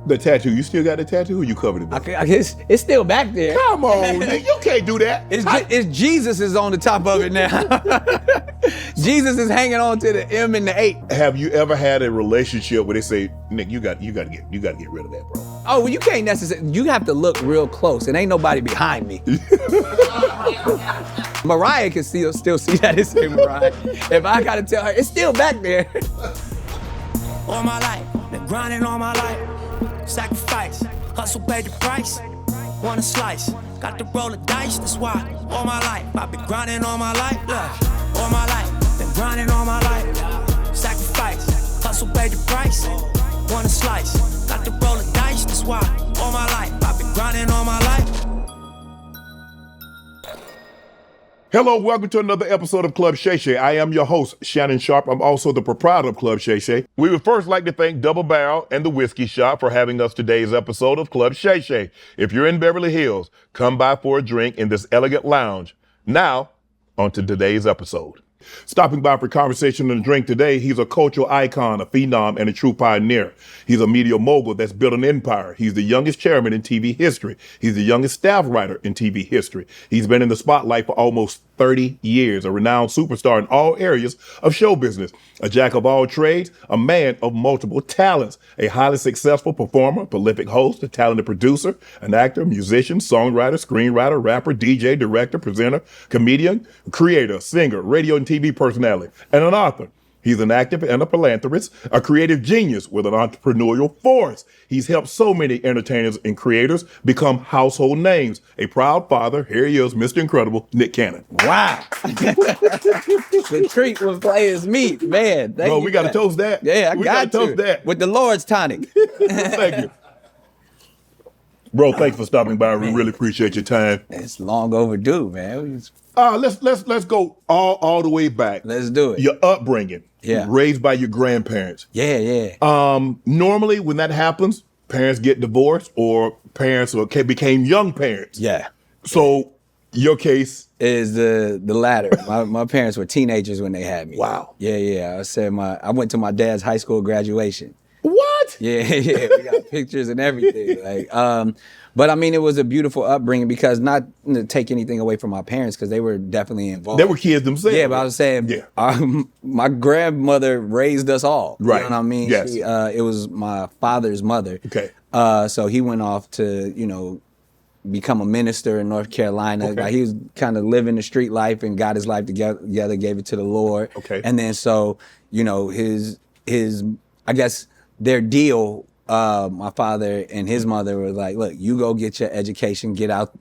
The tattoo, you still got the tattoo or you covered it? It's still back there. Come on, nigga, you can't do that. It's Jesus is on the top of it now. Jesus is hanging on to the M and the 8. Have you ever had a relationship where they say, Nick, you got to get rid of that, bro? Oh, well, you can't necessarily. You have to look real close, and ain't nobody behind me. Mariah can still see that it's in Mariah. If I gotta tell her, it's still back there. All my life, been grinding all my life. Sacrifice, hustle paid the price. Want a slice, got to roll the dice. That's why all my life, I've been grinding all my life. Look, all my life, been grinding all my life. Sacrifice, hustle paid the price. Want a slice, got to roll the dice. That's why all my life, I've been grinding all my life. Hello, welcome to another episode of Club Shay. I am your host, Shannon Sharp. I'm also the proprietor of Club Shay. We would first like to thank Double Barrel and the Whiskey Shop for having us today's episode of Club Shay. If you're in Beverly Hills, come by for a drink in this elegant lounge. Now, on to today's episode. Stopping by for conversation and a drink today, he's a cultural icon, a phenom, and a true pioneer. He's a media mogul that's built an empire. He's the youngest chairman in TV history. He's the youngest staff writer in TV history. He's been in the spotlight for almost 30 years, a renowned superstar in all areas of show business, a jack of all trades, a man of multiple talents, a highly successful performer, prolific host, a talented producer, an actor, musician, songwriter, screenwriter, rapper, DJ, director, presenter, comedian, creator, singer, radio and TV personality, and an author. He's an active and a philanthropist, a creative genius with an entrepreneurial force. He's helped so many entertainers and creators become household names. A proud father, here he is, Mr. Incredible, Nick Cannon. Wow. The treat was players meat, man. Bro, we got to toast that. Yeah, we got to toast that. With the Lord's tonic. Thank you. Bro, thanks for stopping by. We really appreciate your time. It's long overdue, man. Let's go all the way back. Let's do it. Your upbringing. Yeah. Raised by your grandparents. Yeah. Normally when that happens, parents get divorced or parents became young parents. Yeah. So your case is the latter. My parents were teenagers when they had me. Wow. Yeah. I went to my dad's high school graduation. What? Yeah. We got pictures and everything. But I mean, it was a beautiful upbringing because not to take anything away from my parents because they were definitely involved. They were kids themselves. Yeah, but I was saying, my grandmother raised us all. Right. You know what I mean? Yes. It was my father's mother. Okay. So he went off to, become a minister in North Carolina. Okay. Like he was kind of living the street life and got his life together, gave it to the Lord. Okay. And then so, his I guess their deal, my father and his mother were like, look, you go get your education, get out,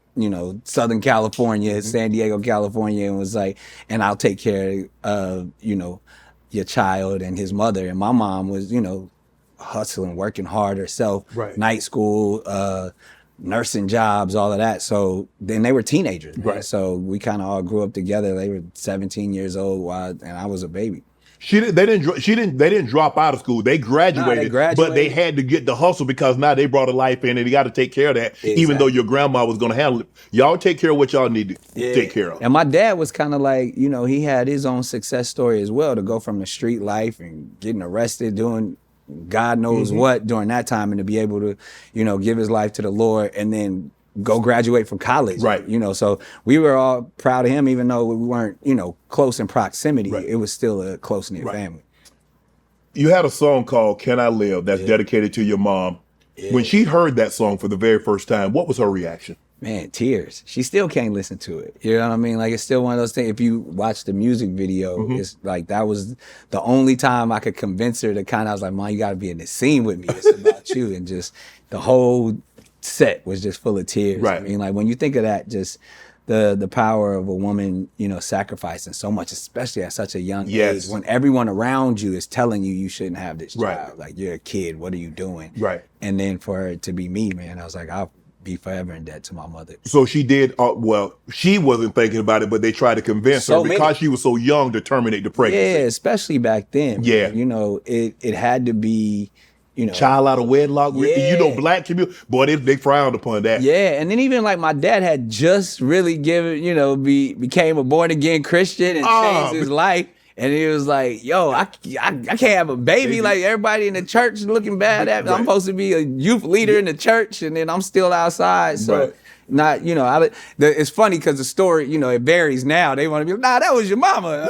Southern California, San Diego, California, and was like, and I'll take care of, your child and his mother. And my mom was, hustling, working hard herself, right. Night school, nursing jobs, all of that. So then they were teenagers. Right. So we kind of all grew up together. They were 17 years old and I was a baby. They didn't drop out of school. They graduated, but they had to get the hustle because now they brought a life in and they got to take care of that. Exactly. Even though your grandma was going to handle it. Y'all take care of what y'all need to take care of. And my dad was kind of like, he had his own success story as well, to go from the street life and getting arrested, doing God knows what during that time, and to be able to, give his life to the Lord and then go graduate from college. Right. So we were all proud of him, even though we weren't, close in proximity. Right. It was still a close-knit family. You had a song called Can I Live that's dedicated to your mom. Yeah. When she heard that song for the very first time, what was her reaction? Man, tears. She still can't listen to it. You know what I mean? Like, it's still one of those things. If you watch the music video, it's like that was the only time I could convince her to I was like, Mom, you got to be in this scene with me. It's about you. And just the whole set was just full of tears. Right. I mean, like when you think of that, just the power of a woman, sacrificing so much, especially at such a young age, when everyone around you is telling you shouldn't have this child. Like, you're a kid, what are you doing? Right. And then for her to be me, man, I was like, I'll be forever in debt to my mother. So she did, she wasn't thinking about it, but they tried to convince her because she was so young to terminate the pregnancy. Yeah, especially back then. Yeah. It had to be, child out of wedlock. Black community, boy, they frowned upon that. Yeah, and then even like my dad had just really became a born again Christian and changed his life. And he was like, yo, I can't have a baby. Like everybody in the church looking bad at me. I'm supposed to be a youth leader in the church, and then I'm still outside. So not, it's funny because the story, it varies now. They want to be, nah, that was your mama.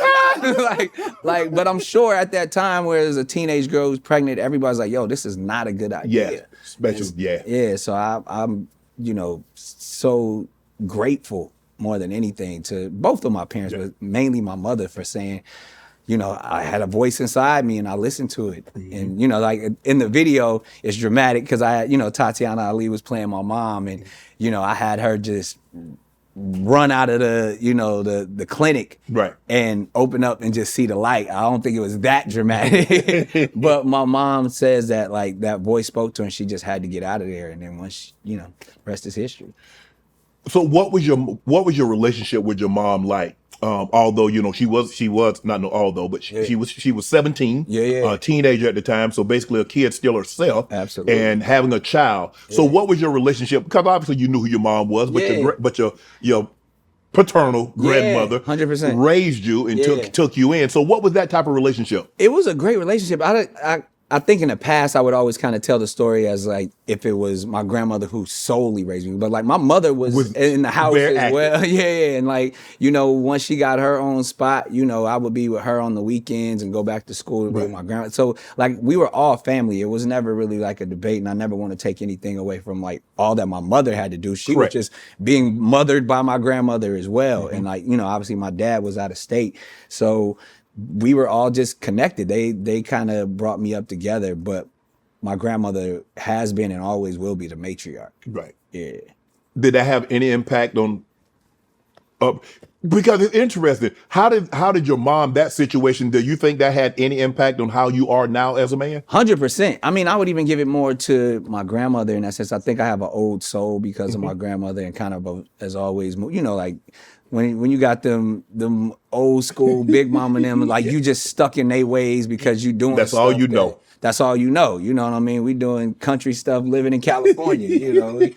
But I'm sure at that time where there's a teenage girl who's pregnant, everybody's like, yo, this is not a good idea. Yeah, so I'm, so grateful more than anything to both of my parents, but mainly my mother for saying, I had a voice inside me and I listened to it. And, like in the video, it's dramatic because I had, Tatyana Ali was playing my mom and, I had her just run out of the clinic and open up and just see the light. I don't think it was that dramatic, but my mom says that like that voice spoke to her and she just had to get out of there. And then once, rest is history. So what was your relationship with your mom like? Although she was 17, a teenager at the time, so basically a kid still herself, absolutely, and having a child. So what was your relationship? Because obviously you knew who your mom was, but your paternal grandmother 100% raised you and took you in. So what was that type of relationship? It was a great relationship. I think in the past I would always kind of tell the story as like if it was my grandmother who solely raised me, but like my mother was in the house as well. And like once she got her own spot, I would be with her on the weekends and go back to school with my grandma. So like we were all family. It was never really like a debate, and I never want to take anything away from like all that my mother had to do. She was just being mothered by my grandmother as well, and like obviously my dad was out of state, so we were all just connected. They kind of brought me up together, but my grandmother has been and always will be the matriarch. Right. Yeah. Did that have any impact on? Because it's interesting. How did your mom, that situation? Do you think that had any impact on how you are now as a man? 100%. I mean, I would even give it more to my grandmother in that sense. I think I have an old soul because of my grandmother, and kind of as always, like. When you got them old school big mama and them, like you just stuck in their ways because you doing that's all you know. That's all you know. You know what I mean? We doing country stuff, living in California,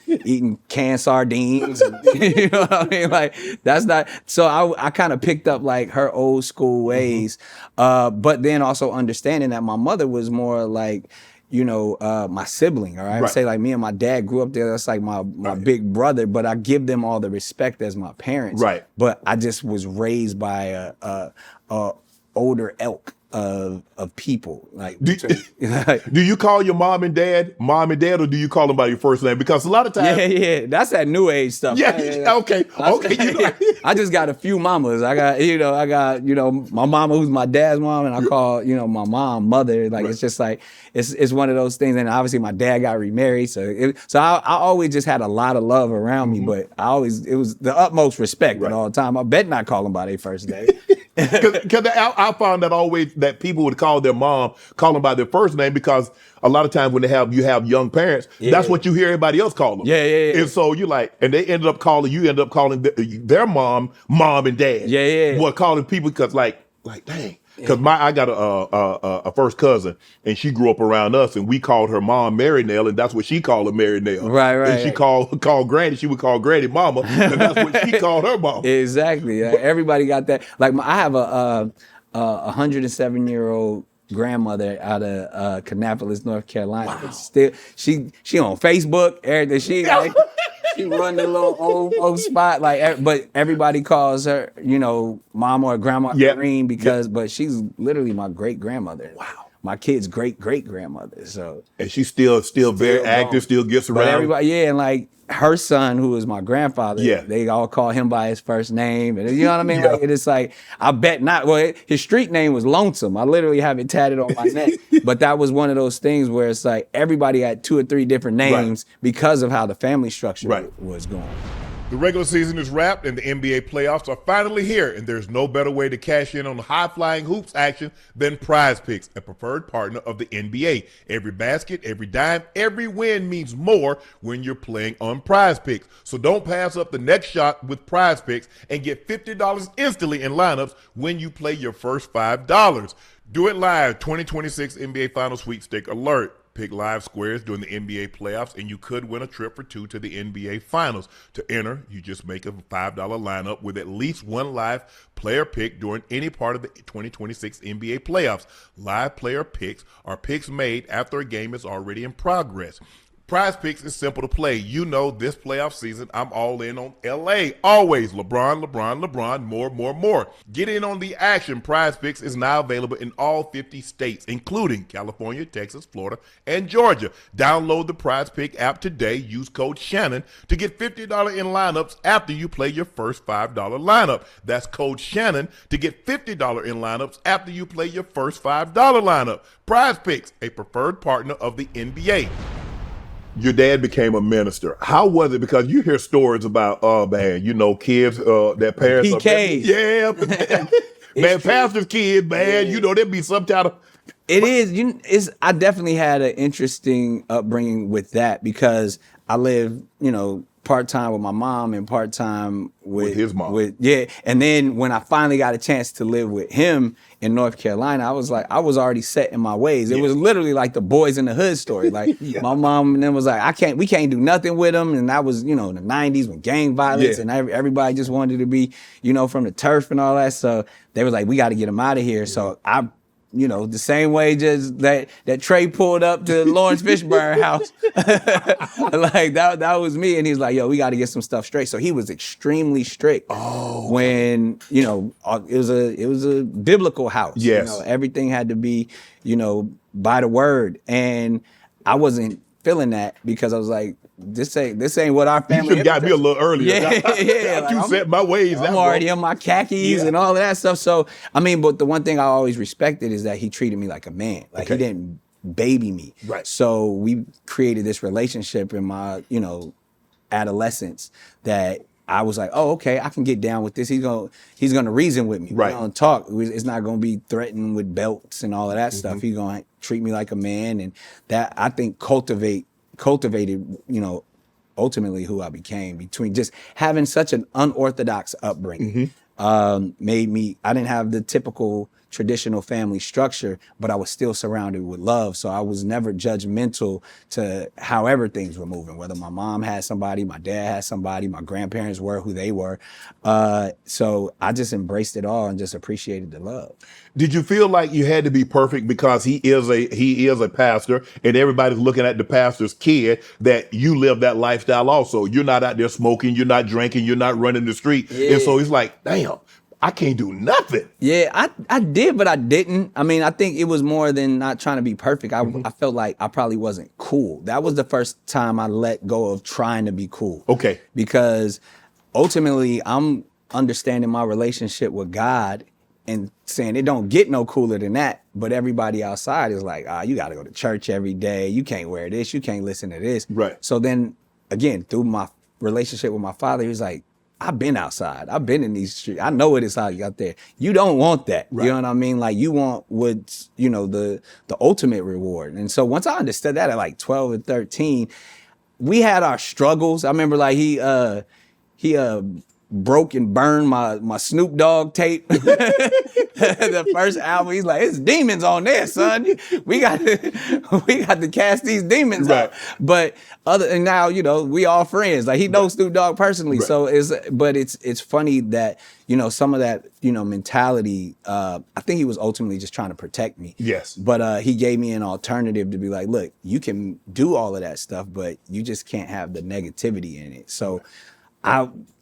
eating canned sardines. And, you know what I mean? Like that's not. So I kind of picked up like her old school ways, but then also understanding that my mother was more like, my sibling, all right? I would say like me and my dad grew up there. That's like my big brother, but I give them all the respect as my parents. Right. But I just was raised by a older ilk of people. Like, do you call your mom and dad, or do you call them by your first name? Because a lot of times, that's that new age stuff. Okay. I just got a few mamas. I got my mama who's my dad's mom, and I call my mom mother. Like it's just like it's one of those things. And obviously my dad got remarried, so I always just had a lot of love around me. But it was the utmost respect at all the time. I bet not call them by their first name. Because I found that always that people would call their mom, call them by their first name, because a lot of times when you have young parents, that's what you hear everybody else call them. Yeah. And so you and they ended up calling their mom and dad. Well, calling people because like dang. Because I got a first cousin, and she grew up around us, and we called her mom Mary Nell, and that's what she called her, Mary Nell. Right. And she called Granny, she would call Granny Mama, and that's what she called her mama. Exactly. Everybody got that. Like I have a 107-year-old grandmother out of Kannapolis, North Carolina. Wow. Still, she on Facebook, everything. She run the little old spot, but everybody calls her, mom or grandma Green but she's literally my great grandmother. Wow. My kid's great grandmother. So and she's still very active, still gets around. But everybody, and like her son, who is my grandfather, they all call him by his first name, and you know what I mean. Like it's like I bet not. Well, his street name was Lonesome. I literally have it tatted on my neck. But that was one of those things where it's like everybody had 2 or 3 different names because of how the family structure was going. The regular season is wrapped and the NBA playoffs are finally here, and there's no better way to cash in on the high-flying hoops action than PrizePicks, a preferred partner of the NBA. Every basket, every dime, every win means more when you're playing on PrizePicks. So don't pass up the next shot with PrizePicks and get $50 instantly in lineups when you play your first $5. Do it live. 2026 NBA Finals Sweepstake alert. Pick live squares during the NBA playoffs, and you could win a trip for two to the NBA Finals. To enter, you just make a $5 lineup with at least one live player pick during any part of the 2026 NBA playoffs. Live player picks are picks made after a game is already in progress. PrizePicks is simple to play. You know, this playoff season, I'm all in on LA. Always LeBron, more. Get in on the action. PrizePicks is now available in all 50 states, including California, Texas, Florida, and Georgia. Download the PrizePick app today. Use code Shannon to get $50 in lineups after you play your first $5 lineup. That's code Shannon to get $50 in lineups after you play your first $5 lineup. PrizePicks, a preferred partner of the NBA. Your dad became a minister. How was it? Because you hear stories about, man, you know, kids, their parents. PKs. Yeah. Man, pastor's kids, man, you know, there'd be some kind of. It is. I definitely had an interesting upbringing with that because I lived, you know, part-time with my mom and part-time with his mom. And then when I finally got a chance to live with him in North Carolina, I was already set in my ways. It was literally like the Boys in the Hood story. Like my mom and them was like, we can't do nothing with him. And that was, you know, in the 90s when gang violence and everybody just wanted to be, you know, from the turf and all that. So they was like, we got to get him out of here. So you know, the same way just that Trey pulled up to Lawrence Fishburne house. Like that was me. And he's like, yo, we got to get some stuff straight. So he was extremely strict when, you know, it was a biblical house. Yes. You know, everything had to be, you know, by the word. And I wasn't feeling that because I was like, this ain't what our family. You should have got me a little earlier. Yeah. You set my ways. I'm already in my khakis and all of that stuff. So, I mean, but the one thing I always respected is that he treated me like a man. Like he didn't baby me. Right. So we created this relationship in my, you know, adolescence that I was like, oh, okay, I can get down with this. He's gonna reason with me. Right. We're gonna talk. It's not gonna be threatened with belts and all of that stuff. He's gonna treat me like a man, and that I think cultivated, you know, ultimately who I became between just having such an unorthodox upbringing. Made me, I didn't have the typical traditional family structure, but I was still surrounded with love. So I was never judgmental to however things were moving, whether my mom had somebody, my dad had somebody, my grandparents were who they were. So I just embraced it all and just appreciated the love. Did you feel like you had to be perfect because he is a pastor and everybody's looking at the pastor's kid, that you live that lifestyle also? You're not out there smoking, you're not drinking, you're not running the street. And so he's like, damn, I can't do nothing. Yeah, I did, but I didn't. I mean, I think it was more than not trying to be perfect. I felt like I probably wasn't cool. That was the first time I let go of trying to be cool. Okay. Because ultimately, I'm understanding my relationship with God and saying it don't get no cooler than that. But everybody outside is like, you got to go to church every day. You can't wear this. You can't listen to this. Right. So then, again, through my relationship with my father, he was like, I've been outside. I've been in these streets. I know what it's like out there. You don't want that. Right. You know what I mean? Like you want what's, you know, the ultimate reward. And so once I understood that at like 12 and 13, we had our struggles. I remember like he broke and burned my Snoop Dogg tape. The first album, he's like, it's demons on there, son. We got to cast these demons out. But and now, you know, we all friends. Like he knows Snoop Dogg personally. Right. So it's funny that, you know, some of that, you know, mentality, I think he was ultimately just trying to protect me. Yes. But he gave me an alternative to be like, look, you can do all of that stuff, but you just can't have the negativity in it. So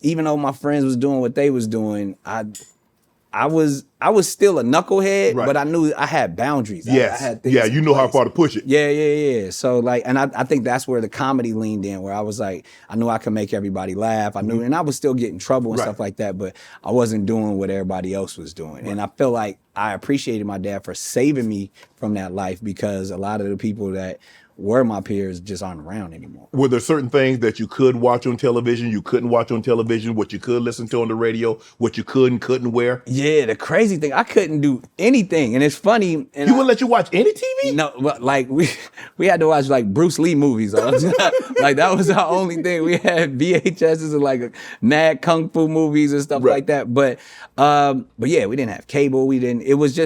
even though my friends was doing what they was doing, I was still a knucklehead, but I knew I had boundaries. Yes. I had things you know how far to push it. Yeah. So like, and I think that's where the comedy leaned in, where I was like, I knew I could make everybody laugh. I knew, and I was still getting trouble and stuff like that, but I wasn't doing what everybody else was doing. And I feel like I appreciated my dad for saving me from that life, because a lot of the people that were my peers just aren't around anymore. Were there certain things that you could watch on television, you couldn't watch on television, what you could listen to on the radio, what you could and couldn't wear? Yeah, the crazy thing, I couldn't do anything. And it's funny. And you wouldn't let you watch any TV? No, but like we had to watch like Bruce Lee movies. Like that was our only thing. We had VHSs and like mad kung fu movies and stuff like that. But yeah, we didn't have cable. It was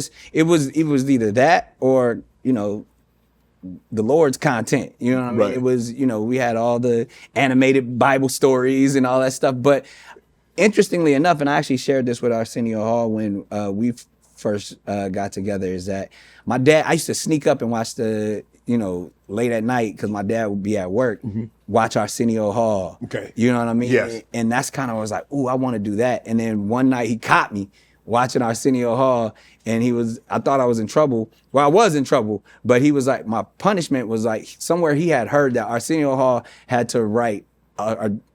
either that or, you know, the Lord's content. You know what I mean? Right. It was, we had all the animated Bible stories and all that stuff. But interestingly enough, and I actually shared this with Arsenio Hall when we first got together, is that my dad, I used to sneak up and watch the, late at night, because my dad would be at work, watch Arsenio Hall. Okay. You know what I mean? Yes. And that's kind of, I was like, ooh, I want to do that. And then one night he caught me watching Arsenio Hall, and I thought I was in trouble. Well, I was in trouble, but he was like, my punishment was like, somewhere he had heard that Arsenio Hall had to write,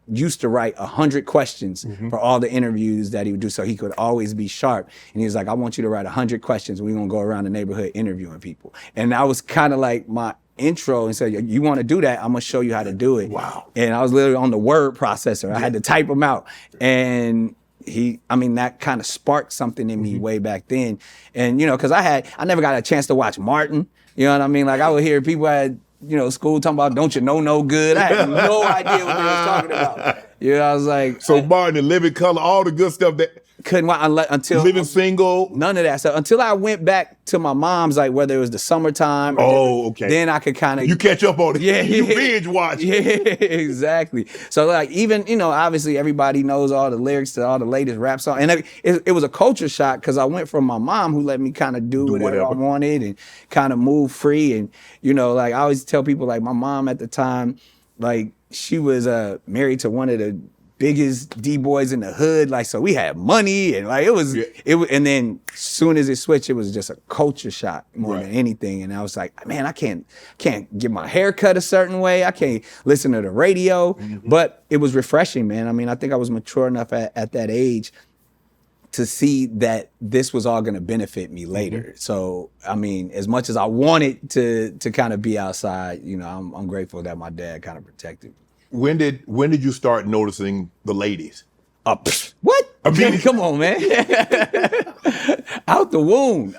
used to write 100 questions for all the interviews that he would do, so he could always be sharp. And he was like, I want you to write 100 questions. We're going to go around the neighborhood interviewing people. And that was kind of like my intro, and said, you want to do that? I'm going to show you how to do it. Wow. And I was literally on the word processor. I had to type them out. And that kind of sparked something in me way back then. And, because I never got a chance to watch Martin. You know what I mean? Like, I would hear people at, school talking about, don't you know no good? I had no idea what they was talking about. I was like. So Martin, The Living Color, all the good stuff that. Couldn't watch until. Living Single. None of that stuff. Until I went back to my mom's, like, whether it was the summertime. Okay. Then I could kind of. You catch up on it. Yeah. You binge watch. Yeah, exactly. So, like, even, obviously everybody knows all the lyrics to all the latest rap songs. And it was a culture shock, because I went from my mom, who let me kind of do whatever I wanted and kind of move free. And, like, I always tell people, like, my mom at the time, like, she was married to one of the biggest D-boys in the hood, like, so we had money, and like and then as soon as it switched, it was just a culture shock more than anything. And I was like, man, I can't get my hair cut a certain way, I can't listen to the radio. But it was refreshing, man. I think I was mature enough at that age to see that this was all going to benefit me later. So, as much as I wanted to kind of be outside, I'm grateful that my dad kind of protected me. When did you start noticing the ladies? What? Come on, man. Out the womb.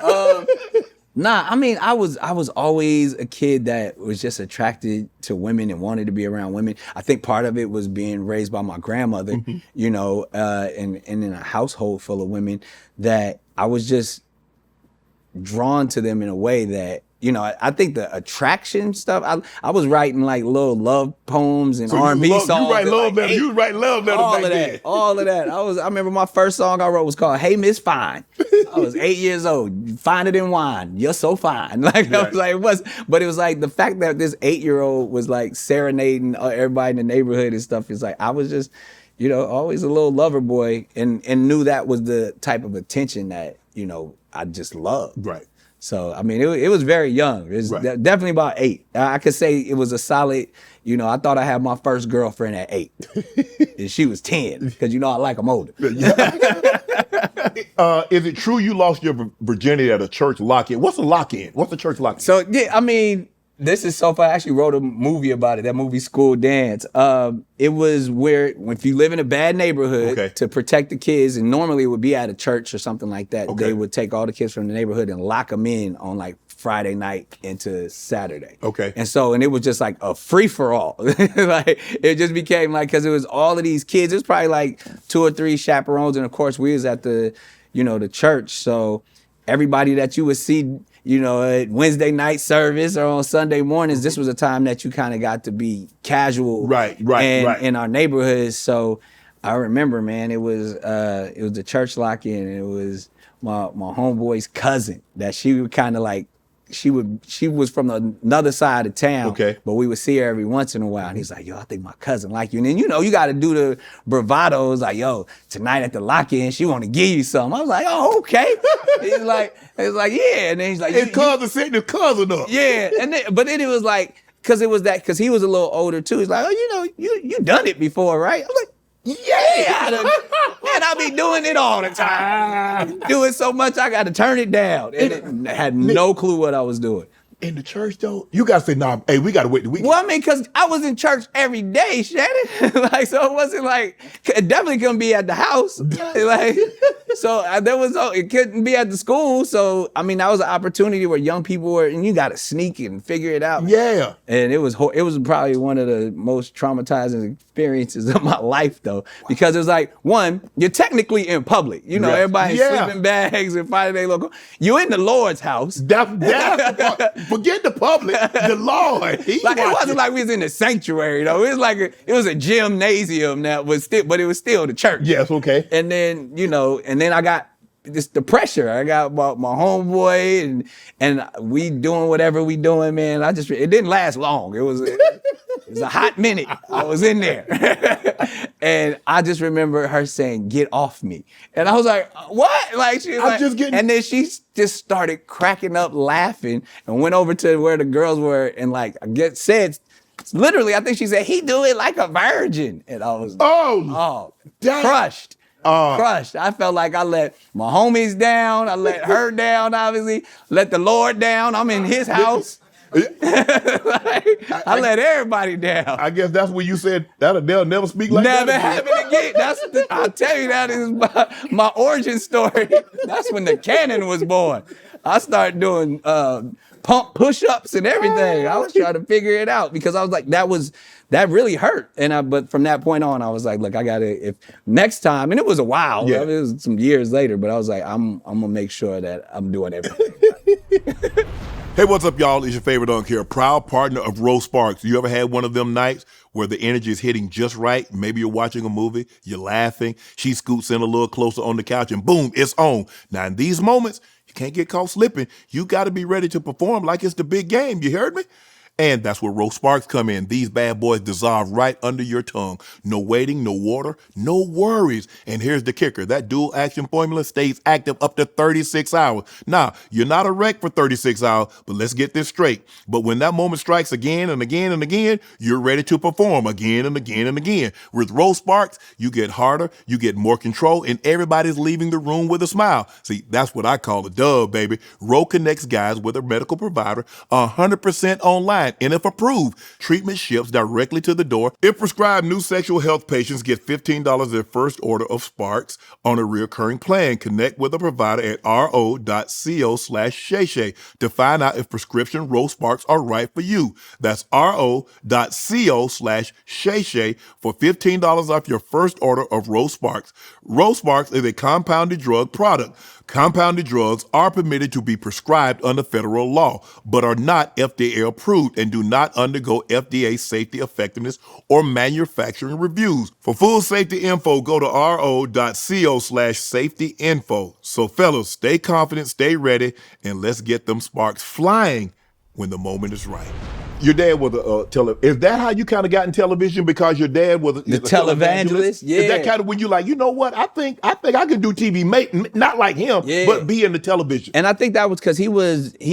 I was always a kid that was just attracted to women and wanted to be around women. I think part of it was being raised by my grandmother, and in a household full of women, that I was just drawn to them in a way that, I think the attraction stuff, I was writing like little love poems and R&B songs. You write love letters. You write love letters all back of then. that, all of that. I remember my first song I wrote was called "Hey Miss Fine." I was 8 years old. Finer than wine. You're so fine. Like, I was like, but it was like the fact that this 8-year-old was like serenading everybody in the neighborhood and stuff. Is like, I was just, always a little lover boy, and knew that was the type of attention that, I just loved. Right. So, it was very young. It was definitely about 8. I could say it was a solid, I thought I had my first girlfriend at 8. And she was 10, because, I like them older. Is it true you lost your virginity at a church lock-in? What's a lock-in? What's a church lock-in? So, this is so far. I actually wrote a movie about it, that movie School Dance. It was where, if you live in a bad neighborhood, to protect the kids, and normally it would be at a church or something like that, they would take all the kids from the neighborhood and lock them in on like Friday night into Saturday. Okay. And it was just like a free-for-all. Like, it just became like, because it was all of these kids, it was probably like 2 or 3 chaperones, and of course we was at the, the church. So everybody that you would see, at Wednesday night service or on Sunday mornings, this was a time that you kind of got to be casual, right, in our neighborhoods. So I remember, man, it was the church lock-in, and it was my homeboy's cousin that she would kind of like, she was from another side of town, but we would see her every once in a while. And he's like, yo, I think my cousin like you. And then, you got to do the bravados, like, yo, tonight at the lock-in, she want to give you something. I was like, oh, okay. He's like, yeah. And then he's like, his cousin setting his cousin up. Yeah. But then it was like, because he was a little older too. He's like, oh, you done it before, right? I was like, yeah, and I be doing it all the time. Doing so much, I got to turn it down. And I had no clue what I was doing. In the church, though, you got to say, nah, hey, we got to wait the weekend. Well, because I was in church every day, Shannon. Like, so it wasn't like, it definitely couldn't be at the house. Like, So it couldn't be at the school. So, I mean, that was an opportunity where young people were, and you got to sneak and figure it out. Yeah. And it was probably one of the most traumatizing experiences of my life, though, because it was like, one, you're technically in public. You know, everybody in sleeping bags and finding their local. You're in the Lord's house. That's forget the public, the Lord. It wasn't like we was in the sanctuary, though. It was like it was a gymnasium that was still, but it was still the church. Yes, okay. And then, I got just the pressure. I got my homeboy and we doing whatever we doing, man. It didn't last long. It was a hot minute. I was in there. And I just remember her saying, "Get off me." And I was like, "What?" Like, she was like, just getting... And then she just started cracking up laughing and went over to where the girls were and said, literally, I think she said, "He do it like a virgin." And I was crushed. Crushed. I felt like I let my homies down. I let her down, obviously. Let the Lord down. I'm in his house. I let everybody down. I guess that's when you said they'll never speak like that. Never happen again. I'll tell you, that is my origin story. That's when the canon was born. I started doing pump push-ups and everything. I was trying to figure it out because I was like, that really hurt. But from that point on, I was like, look, I gotta, if next time, and it was a while, it was some years later, but I was like, I'm gonna make sure that I'm doing everything. Hey, what's up, y'all? It's your favorite Unc here, proud partner of Rose Sparks. You ever had one of them nights where the energy is hitting just right? Maybe you're watching a movie, you're laughing, she scoots in a little closer on the couch, and boom, it's on. Now, in these moments, you can't get caught slipping. You got to be ready to perform like it's the big game. You heard me? And that's where Rose Sparks come in. These bad boys dissolve right under your tongue. No waiting, no water, no worries. And here's the kicker. That dual action formula stays active up to 36 hours. Now, you're not a wreck for 36 hours, but let's get this straight. But when that moment strikes again and again and again, you're ready to perform again and again and again. With Rose Sparks, you get harder, you get more control, and everybody's leaving the room with a smile. See, that's what I call a dub, baby. Ro connects guys with a medical provider 100% online. And if approved, treatment ships directly to the door. If prescribed, new sexual health patients get $15 their first order of Sparks on a recurring plan. Connect with a provider at ro.co/Shay to find out if prescription Rose Sparks are right for you. That's ro.co/Shay for $15 off your first order of Rose Sparks. Rose Sparks is a compounded drug product. Compounded drugs are permitted to be prescribed under federal law, but are not FDA approved and do not undergo FDA safety effectiveness or manufacturing reviews. For full safety info, go to ro.co/safety info. So fellas, stay confident, stay ready, and let's get them sparks flying when the moment is right. Your dad was is that how you kind of got in television? Because your dad was the televangelist? Yeah. Is that kind of when you like, you know what? I think I could do TV, not like him, but be in the television. And I think that was because he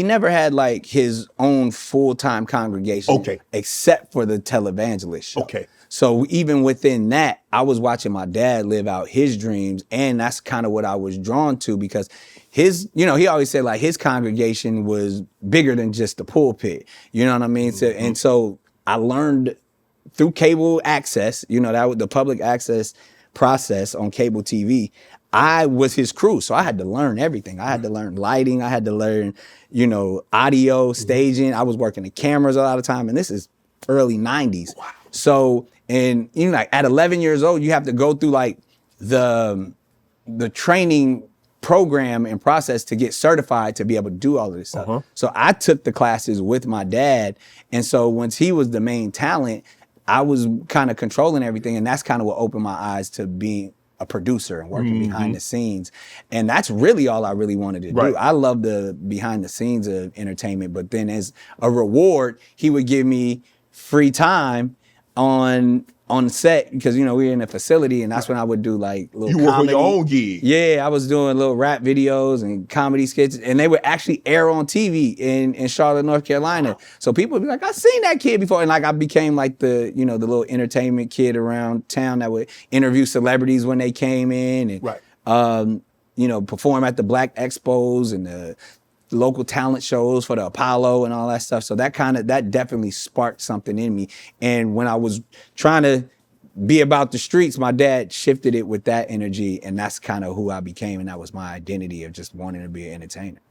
never had like his own full-time congregation. Okay. Except for the televangelist show. Okay. So even within that, I was watching my dad live out his dreams, and that's kind of what I was drawn to because he always said like his congregation was bigger than just the pulpit. You know what I mean? Mm-hmm. So I learned through cable access, that was the public access process on cable TV. I was his crew, so I had to learn everything. I had to learn lighting. I had to learn, audio, staging. I was working the cameras a lot of time, and this is early 90s. Wow. So, and like at 11 years old, you have to go through like the training program and process to get certified to be able to do all of this stuff. So I took the classes with my dad. And so once he was the main talent, I was kind of controlling everything. And that's kind of what opened my eyes to being a producer and working behind the scenes. And that's really all I really wanted to do. I love the behind the scenes of entertainment, but then as a reward, he would give me free time on set because we were in a facility, and that's when I would do like little comedy. You work on your own gig. Yeah, I was doing little rap videos and comedy skits, and they would actually air on TV in Charlotte, North Carolina. Wow. So people would be like, "I've seen that kid before," and like I became like the the little entertainment kid around town that would interview celebrities when they came in and perform at the Black Expos and the local talent shows for the Apollo and all that stuff. So that definitely sparked something in me. And when I was trying to be about the streets, my dad shifted it with that energy, and that's kind of who I became, and that was my identity of just wanting to be an entertainer.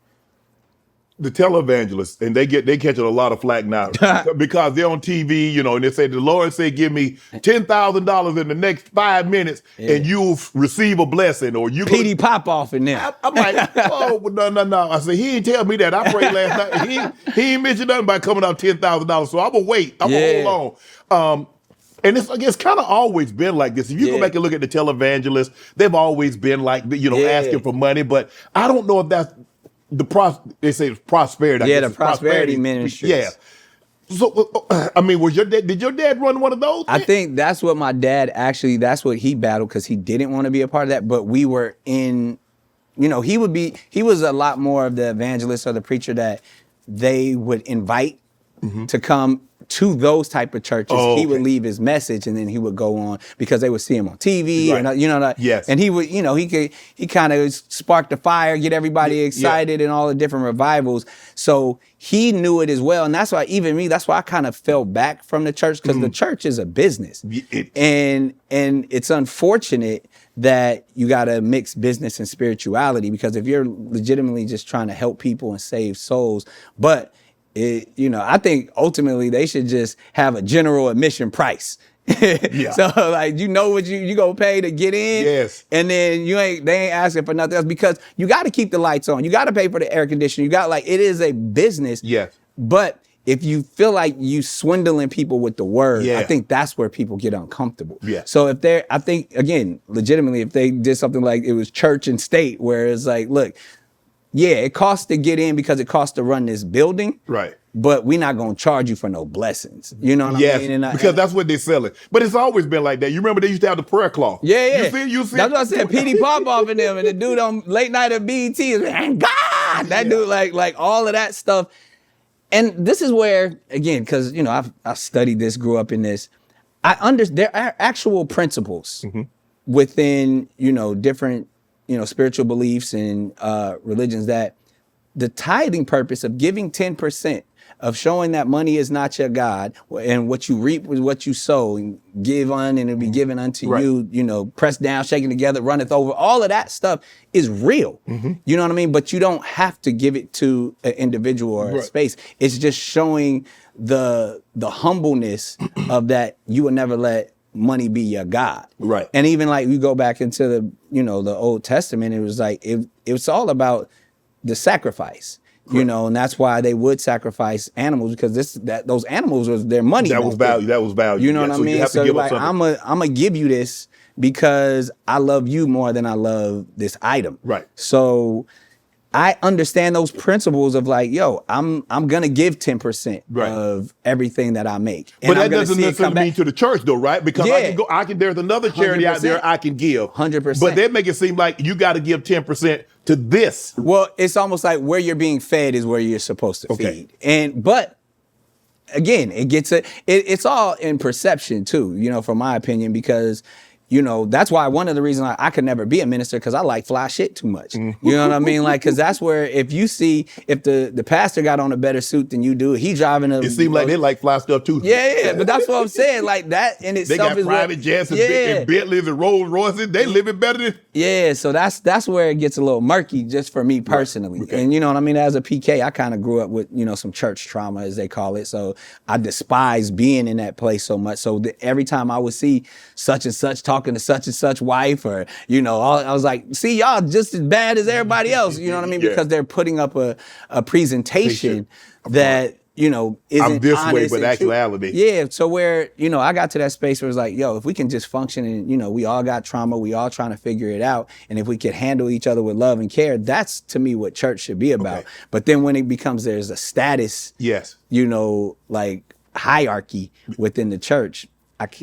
The televangelists, and they catching a lot of flack now because they're on TV, you know, and they say the Lord said, "Give me $10,000 in the next 5 minutes, and you'll receive a blessing." Or you P.D. Popoff in there. I'm like, oh no. I said, he ain't tell me that. I prayed last night. He ain't mentioned nothing about coming out $10,000. So I'm gonna wait. I'm gonna hold on. And it's kind of always been like this. If you go back and look at the televangelists, they've always been like, you know, asking for money. But I don't know if that's they say it's prosperity. The prosperity ministries. Yeah. So, I mean, did your dad run one of those? I think that's what my dad that's what he battled, because he didn't want to be a part of that. But we were in, you know, he was a lot more of the evangelist or the preacher that they would invite to come to those type of churches. He would leave his message, and then he would go on, because they would see him on TV, and you know that. Yes. And he would, you know, he kind of spark the fire, get everybody excited, and all the different revivals. So he knew it as well, and that's why that's why I kind of fell back from the church, because the church is a business, and it's unfortunate that you got to mix business and spirituality, because if you're legitimately just trying to help people and save souls, but you know, I think ultimately they should just have a general admission price. So like, you know what you gonna pay to get in, and then they ain't asking for nothing else, because you got to keep the lights on, you got to pay for the air conditioning, it is a business. But if you feel like you swindling people with the word, I think that's where people get uncomfortable. So I think again, legitimately, if they did something like it was church and state, where it's like, look, it costs to get in because it costs to run this building. Right. But we're not going to charge you for no blessings. You know what I mean? Because that's what they're selling. But it's always been like that. You remember they used to have the prayer cloth. Yeah. You see? That's what I said. P.D. Popoff in them, and the dude on late night at BET is, and God, that dude, like all of that stuff. And this is where, again, because, you know, I've studied this, grew up in this. There are actual principles within, you know, different, you know, spiritual beliefs and religions, that the tithing purpose of giving 10%, of showing that money is not your God, and what you reap is what you sow, and give on and it'll be given unto you, you know, pressed down, shaken together, runneth over. All of that stuff is real. You know what I mean? But you don't have to give it to an individual or a space. It's just showing the humbleness of that you will never let money be your God. Right. And even like you go back into the, you know, the Old Testament, it was like, it was all about the sacrifice, you know, and that's why they would sacrifice animals, because those animals was their money. That was value. You know what I mean? So like, I'm gonna give you this because I love you more than I love this item. Right. So I understand those principles of like, yo, I'm gonna give 10% of everything that I make. But that doesn't necessarily mean to the church though, right? Because there's another charity 100%. Out there I can give. 100%. But they make it seem like you got to give 10% to this. Well, it's almost like where you're being fed is where you're supposed to feed. But again, it's all in perception too, you know, from my opinion, because you know, that's why one of the reasons I could never be a minister, because I like fly shit too much. You know what I mean? Like, because that's where if the pastor got on a better suit than you do, he driving a... It seems like they like fly stuff too. Yeah, but that's what I'm saying. Like, that in itself is... They got private jets and Bentleys and Rolls Royces. They living better than... Yeah, so that's where it gets a little murky, just for me personally. And you know what I mean? As a PK, I kind of grew up with, you know, some church trauma, as they call it. So I despise being in that place so much. So every time I would see such and such talking to such and such wife, or, you know, I was like, see, y'all just as bad as everybody else. You know what I mean? Because they're putting up a presentation that, you know, isn't I'm this honest way, but actuality. Yeah. So where, you know, I got to that space where it's like, yo, if we can just function and, you know, we all got trauma, we all trying to figure it out. And if we could handle each other with love and care, that's to me what church should be about. But then when it becomes, there's a status, you know, like hierarchy within the church,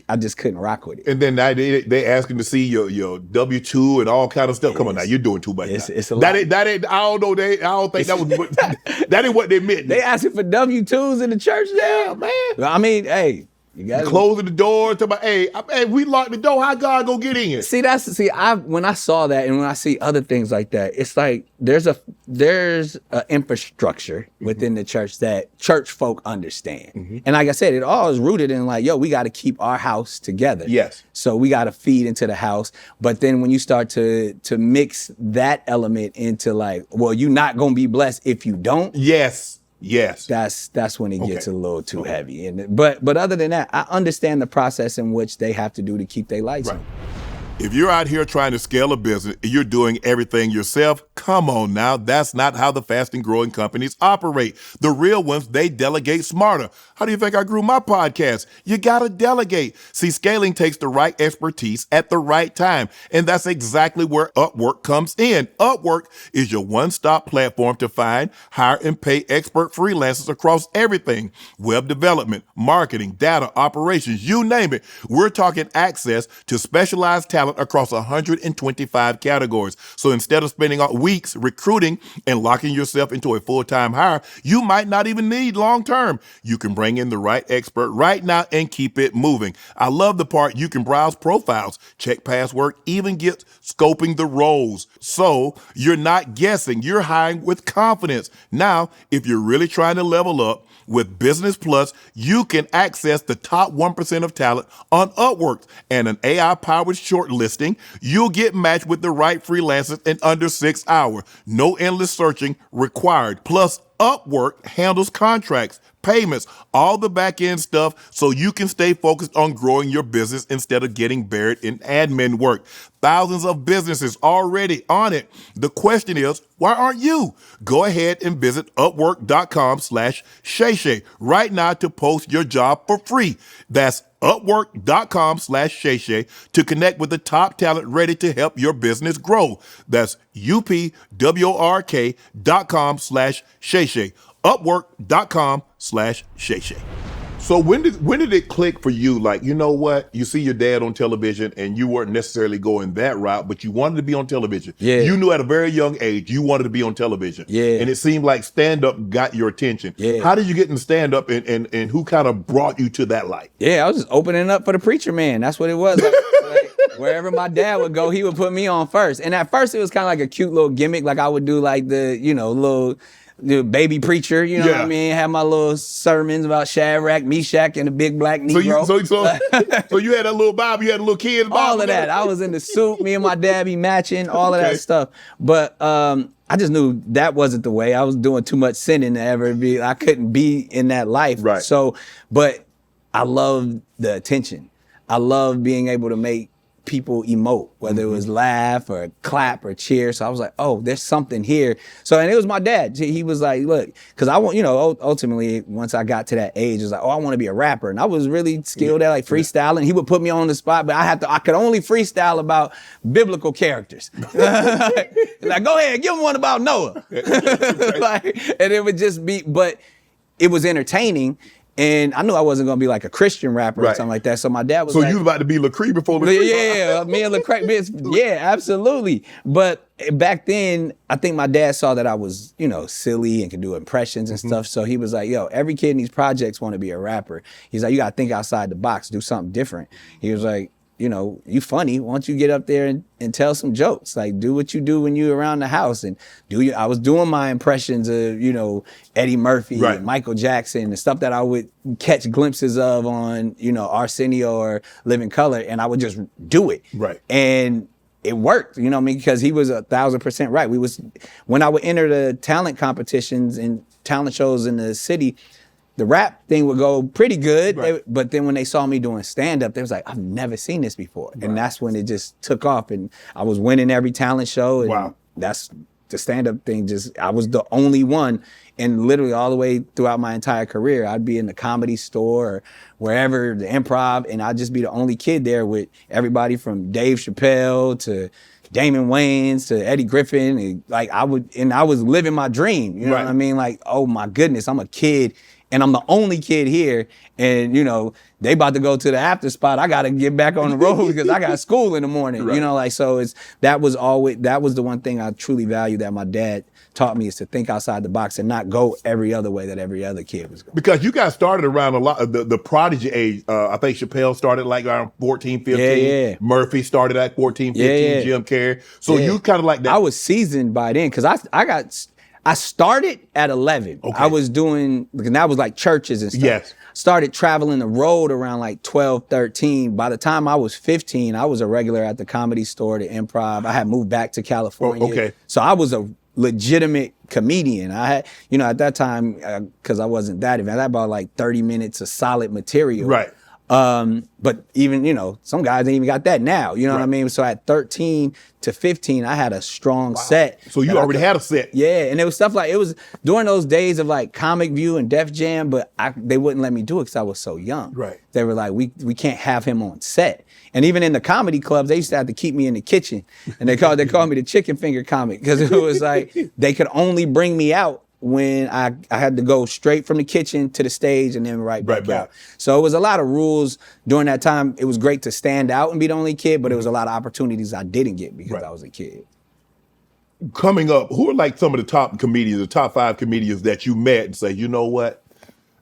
I just couldn't rock with it. And then they asking to see your W-2 and all kind of stuff. Come on now, you're doing too much. It's a lot. That ain't. I don't know. I don't think that was. That ain't what they meant. They asking for W-2s in the church now, man. I mean, hey, gotta closing the door to my, hey, we locked the door. How God go get in? When I saw that and when I see other things like that, it's like there's a infrastructure within the church that church folk understand. And like I said, it all is rooted in like, yo, we got to keep our house together. Yes. So we got to feed into the house. But then when you start to mix that element into like, well, you're not going to be blessed if you don't. Yes. That's when it gets a little too heavy. But other than that, I understand the process in which they have to do to keep their lights on. If you're out here trying to scale a business and you're doing everything yourself, come on now. That's not how the fast and growing companies operate. The real ones, they delegate smarter. How do you think I grew my podcast? You gotta delegate. See, scaling takes the right expertise at the right time. And that's exactly where Upwork comes in. Upwork is your one-stop platform to find, hire, and pay expert freelancers across everything. Web development, marketing, data, operations, you name it. We're talking access to specialized talent across 125 categories. So instead of spending weeks recruiting and locking yourself into a full-time hire, you might not even need long-term. You can bring in the right expert right now and keep it moving. I love the part you can browse profiles, check past work, even get scoping the roles. So you're not guessing, you're hiring with confidence. Now, if you're really trying to level up, with Business Plus, you can access the top 1% of talent on Upwork and an AI-powered shortlisting. You'll get matched with the right freelancers in under 6 hours. No endless searching required. Plus, Upwork handles contracts, payments, all the back-end stuff so you can stay focused on growing your business instead of getting buried in admin work. Thousands of businesses already on it. The question is, why aren't you? Go ahead and visit upwork.com/Shay right now to post your job for free. That's upwork.com/Shay to connect with the top talent ready to help your business grow. That's upwork.com/Shay. Upwork.com/Shay. So when did it click for you? Like, you know what? You see your dad on television and you weren't necessarily going that route, but you wanted to be on television. Yeah. You knew at a very young age you wanted to be on television. Yeah. And it seemed like stand-up got your attention. Yeah. How did you get in stand-up and who kind of brought you to that light? Yeah, I was just opening up for the preacher man. That's what it was. Like, wherever my dad would go, he would put me on first. And at first it was kind of like a cute little gimmick. Like I would do like the baby preacher, you know what I mean? Have my little sermons about Shadrach, Meshach, and the big black Negro. So you had that little Bible, you had a little kid's Bible? All of that. I was in the suit, me and my dad be matching, all of that stuff. But I just knew that wasn't the way. I was doing too much sinning to ever be, I couldn't be in that life. Right. So, but I love the attention. I love being able to make people emote, whether it was laugh or clap or cheer. So I was like, oh, there's something here. So, and it was my dad. He was like, look, because I want, ultimately, once I got to that age, it was like, oh, I want to be a rapper. And I was really skilled at like freestyling. He would put me on the spot, but I could only freestyle about biblical characters. Like, go ahead, give him one about Noah. And it would just be, but it was entertaining. And I knew I wasn't going to be like a Christian rapper or something like that. So my dad was so like... you was about to be Lecrae before Lecrae? Yeah, me and Lecrae. Yeah, absolutely. But back then, I think my dad saw that I was, silly and could do impressions and stuff. So he was like, yo, every kid in these projects want to be a rapper. He's like, you got to think outside the box, do something different. He was like, you funny. Why don't you get up there and tell some jokes? Like, do what you do when you're around the house. And I was doing my impressions of, Eddie Murphy and Michael Jackson and stuff that I would catch glimpses of on, Arsenio or Living Color. And I would just do it. Right. And it worked, because he was 1,000% right. When I would enter the talent competitions and talent shows in the city, the rap thing would go pretty good, but then when they saw me doing stand-up, they was like, I've never seen this before. And that's when it just took off, and I was winning every talent show, and that's the stand-up thing. I was the only one, and literally all the way throughout my entire career, I'd be in the Comedy Store or wherever, the Improv, and I'd just be the only kid there with everybody from Dave Chappelle to Damon Wayans to Eddie Griffin. And I was living my dream, you know what I mean? Like, oh my goodness, I'm a kid and I'm the only kid here, and you know they about to go to the after spot. I got to get back on the road because I got school in the morning. Right. You know, like so that was the one thing I truly value that my dad taught me, is to think outside the box and not go every other way that every other kid was going. Because you guys started around a lot of the prodigy age. I think Chappelle started like around 14, 15. Yeah. Murphy started at 14, 15, Yeah. Jim Carrey. So you kind of like that. I was seasoned by then because I started at 11. Okay. I was doing, and that was like churches and stuff. Yes. Started traveling the road around like 12, 13. By the time I was 15, I was a regular at the Comedy Store, the Improv. I had moved back to California. Okay. So I was a legitimate comedian. I had, you know, at that time, because I wasn't that advanced, I had about like 30 minutes of solid material. Right. But even, you know, some guys ain't even got that now, you know what I Right. mean? So at 13 to 15, I had a strong set. So you already had a set. Yeah, and it was stuff like, it was during those days of like Comic View and Def Jam, but they wouldn't let me do it because I was so young. Right. They were like, we can't have him on set. And even in the comedy clubs, they used to have to keep me in the kitchen, and they called me the chicken finger comic, because it was like they could only bring me out when I had to go straight from the kitchen to the stage and then right back out. So it was a lot of rules during that time. It was great to stand out and be the only kid, but it was a lot of opportunities I didn't get because I was a kid. Coming up, who are like some of the top comedians, the top 5 comedians that you met and say, you know what,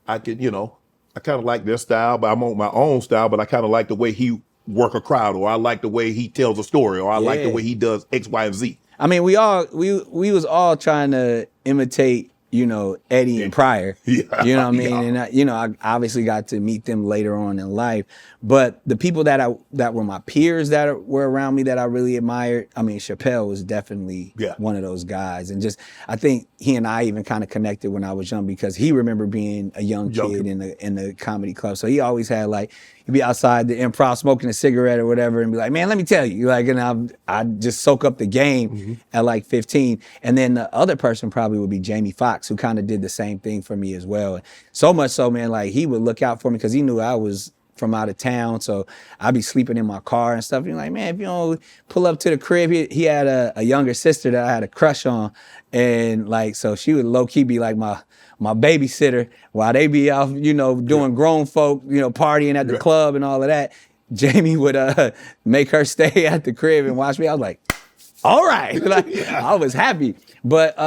I could, you know, I kind of like their style, but I'm on my own style, but I kind of like the way he work a crowd, or I like the way he tells a story, or I like the way he does X, Y, and Z. I mean, we was all trying to imitate, you know, Eddie and Pryor. Yeah. You know what I mean? Yeah. And I obviously got to meet them later on in life. But the people that were my peers that were around me that I really admired, I mean, Chappelle was definitely one of those guys. And just, I think he and I even kind of connected when I was young, because he remembered being a young kid in the comedy club. So he always had like, he'd be outside the Improv smoking a cigarette or whatever and be like, man, let me tell you. Like, and I'd just soak up the game at like 15. And then the other person probably would be Jamie Foxx, who kind of did the same thing for me as well. So much so, man, like he would look out for me because he knew I was from out of town. So I'd be sleeping in my car and stuff. You're like, man, if you don't pull up to the crib, he had a younger sister that I had a crush on. And like, so she would low key be like my babysitter while they be out, you know, doing grown folk, you know, partying at the club and all of that. Jamie would make her stay at the crib and watch me. I was like, all right. Like, I was happy. But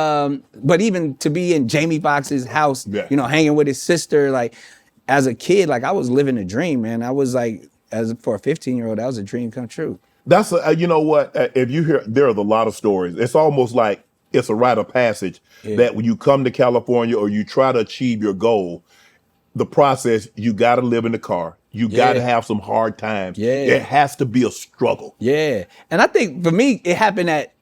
even to be in Jamie Foxx's house, you know, hanging with his sister, like as a kid, like I was living a dream, man. I was like, for a 15-year-old, that was a dream come true. That's you know what? If you hear, there are a lot of stories. It's almost like it's a rite of passage that when you come to California or you try to achieve your goal, the process, you got to live in the car. You got to have some hard times. It has to be a struggle. Yeah. And I think for me, it happened at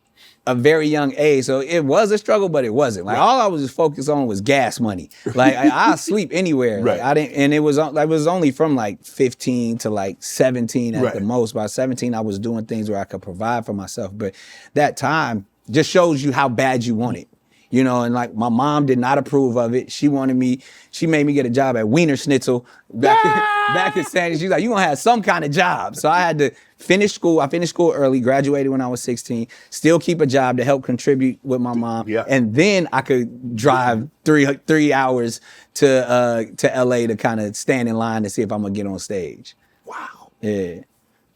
a very young age. So it was a struggle, but it wasn't. Like all I was just focused on was gas money. Like I'll sleep anywhere. Like I didn't, and it was only from like 15 to like 17 at the most. By 17, I was doing things where I could provide for myself. But that time just shows you how bad you want it. You know, and like my mom did not approve of it. She made me get a job at Wiener Schnitzel back in San Diego. She's like, you gonna have some kind of job. So I had to finish school. I finished school early, graduated when I was 16, still keep a job to help contribute with my mom. And then I could drive 3 hours to LA to kind of stand in line to see if I'm gonna get on stage. Wow. Yeah.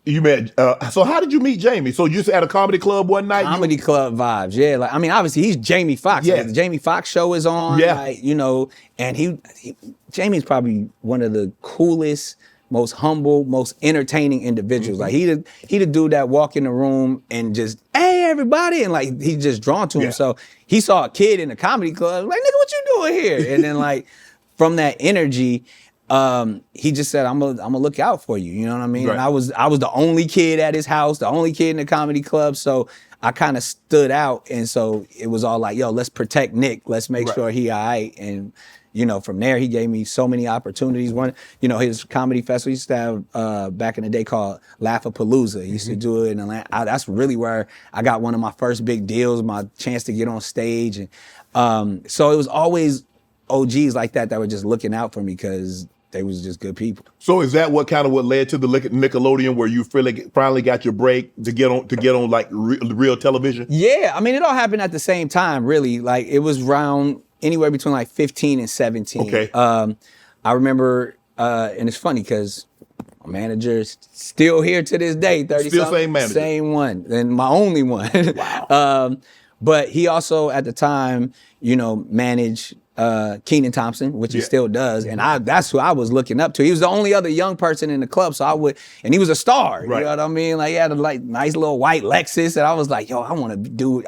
You met, so how did you meet Jamie? So you just at a comedy club one night? Comedy club vibes, yeah. Like, I mean, obviously he's Jamie Foxx. Yeah. Like, the Jamie Foxx show is on, like, you know, and Jamie's probably one of the coolest, most humble, most entertaining individuals. Like he the dude that walk in the room and just, hey, everybody, and like he's just drawn to him. So he saw a kid in a comedy club, like, nigga, what you doing here? And then like from that energy, he just said, I'm gonna look out for you. You know what I mean? And I was the only kid at his house, the only kid in the comedy club. So I kind of stood out. And so it was all like, yo, let's protect Nick. Let's make sure he all right. And, you know, from there, he gave me so many opportunities. One, you know, his comedy festival, he used to have back in the day called Laugh-A-Palooza. He used to do it in Atlanta. That's really where I got one of my first big deals, my chance to get on stage. And so it was always OGs like that were just looking out for me because they was just good people. So is that what led to the Nickelodeon, where you finally got your break to get on like real television? Yeah, I mean, it all happened at the same time, really. Like it was around anywhere between like 15 and 17. Okay. I remember, and it's funny because my manager's still here to this day. 30 Still same manager. Same one, and my only one. Wow. But he also at the time, managed Kenan Thompson, which he still does, and that's who I was looking up to. He was the only other young person in the club, so and he was a star. Right. You know what I mean? Like he had a nice little white Lexus, and I was like, yo, I want to do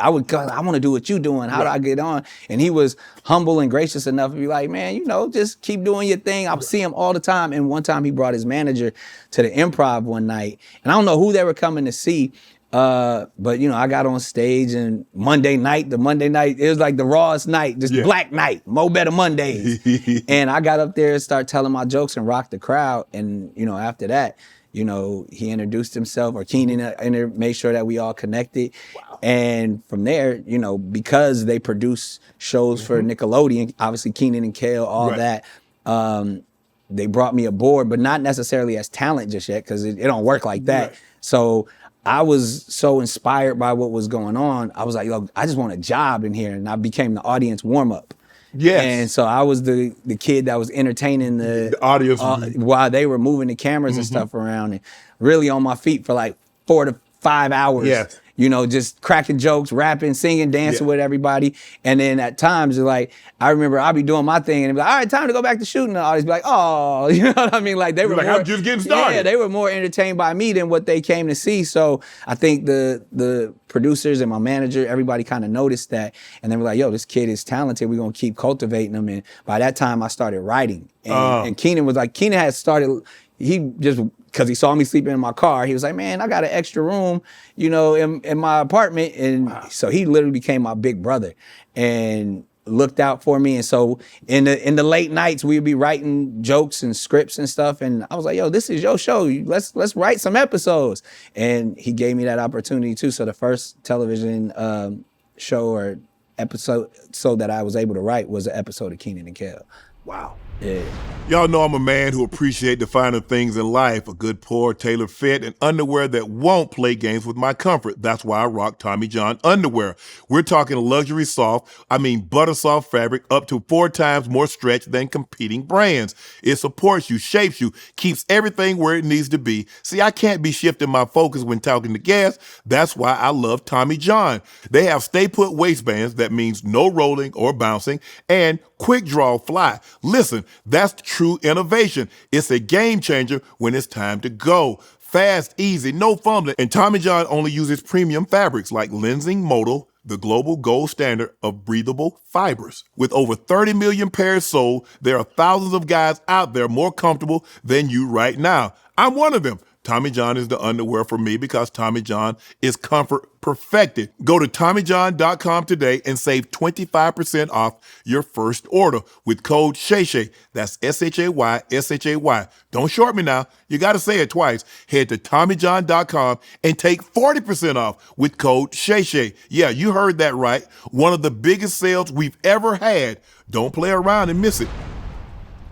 what you doing. How do I get on? And he was humble and gracious enough to be like, man, just keep doing your thing. I see him all the time. And one time he brought his manager to the Improv one night, and I don't know who they were coming to see. But I got on stage and Monday night, it was like the rawest night, just Black Night, Mo Better Mondays. And I got up there and started telling my jokes and rocked the crowd. And, after that, he introduced himself, or Kenan made sure that we all connected. Wow. And from there, because they produce shows for Nickelodeon, obviously Kenan and Kel, all that, they brought me aboard, but not necessarily as talent just yet, because it don't work like that. Right. So I was so inspired by what was going on. I was like, yo, I just want a job in here. And I became the audience warm-up. Yes. And so I was the kid that was entertaining the audience while they were moving the cameras and stuff around, and really on my feet for like 4 to 5 hours. Yes. Just cracking jokes, rapping, singing, dancing with everybody. And then at times, like, I remember I'd be doing my thing and be like, all right, time to go back to shooting. And the audience be like, oh, you know what I mean? Like, they were like, I'm just getting started. Yeah, they were more entertained by me than what they came to see. So I think the producers and my manager, everybody kind of noticed that. And they were like, yo, this kid is talented. We're going to keep cultivating him. And by that time, I started writing. And Kenan had started, he just, because he saw me sleeping in my car, he was like, man, I got an extra room, in my apartment. And so he literally became my big brother and looked out for me. And so in the late nights, we'd be writing jokes and scripts and stuff. And I was like, yo, this is your show. Let's write some episodes. And he gave me that opportunity too. So the first television show or episode that I was able to write was an episode of Kenan and Kel. Wow. Yeah. Y'all know I'm a man who appreciates the finer things in life, a good pour, tailored fit, and underwear that won't play games with my comfort. That's why I rock Tommy John underwear. We're talking luxury butter soft fabric, up to 4 times more stretch than competing brands. It supports you, shapes you, keeps everything where it needs to be. See, I can't be shifting my focus when talking to guests. That's why I love Tommy John. They have stay put waistbands, that means no rolling or bouncing, and quick draw fly. Listen, that's true innovation. It's a game changer when it's time to go. Fast, easy, no fumbling. And Tommy John only uses premium fabrics like Lenzing Modal, the global gold standard of breathable fibers. With over 30 million pairs sold, there are thousands of guys out there more comfortable than you right now. I'm one of them. Tommy John is the underwear for me because Tommy John is comfort perfected. Go to TommyJohn.com today and save 25% off your first order with code Shay. That's SHAY. Don't short me now. You got to say it twice. Head to TommyJohn.com and take 40% off with code Shay. Yeah, you heard that right. One of the biggest sales we've ever had. Don't play around and miss it.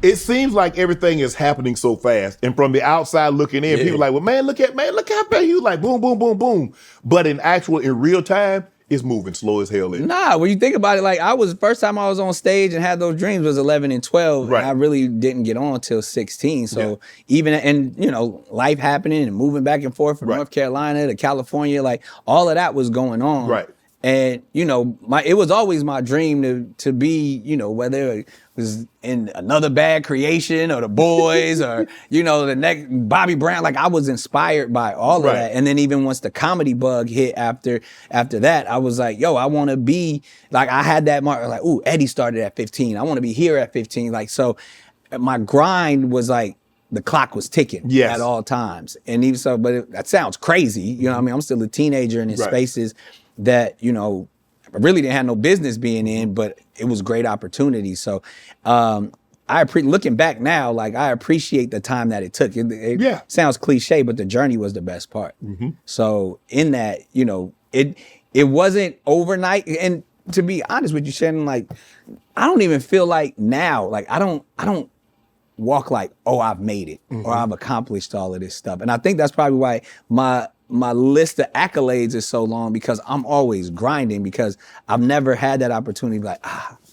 It seems like everything is happening so fast. And from the outside looking in, people are like, well, look how fast you like, boom, boom, boom, boom. But in real time, it's moving slow as hell. Nah, when you think about it, like first time I was on stage and had those dreams was 11 and 12. Right. And I really didn't get on till 16. So life happening and moving back and forth from North Carolina to California, like all of that was going on. Right. And, it was always my dream to be, whether it was in Another Bad Creation or The Boys or, the next Bobby Brown. Like I was inspired by all of that. And then even once the comedy bug hit after that, I was like, yo, I want to be like, I had that mark like, ooh, Eddie started at 15. I want to be here at 15. Like, so my grind was like, the clock was ticking at all times. And even so, but that sounds crazy. You know what I mean? I'm still a teenager and in spaces that, I really didn't have no business being in, but it was great opportunity. So looking back now, like I appreciate the time that it took. It sounds cliche, but the journey was the best part. Mm-hmm. So in that, it wasn't overnight. And to be honest with you, Shannon, like I don't even feel like now, like I don't walk like, oh, I've made it or I've accomplished all of this stuff. And I think that's probably why my list of accolades is so long, because I'm always grinding, because I've never had that opportunity like,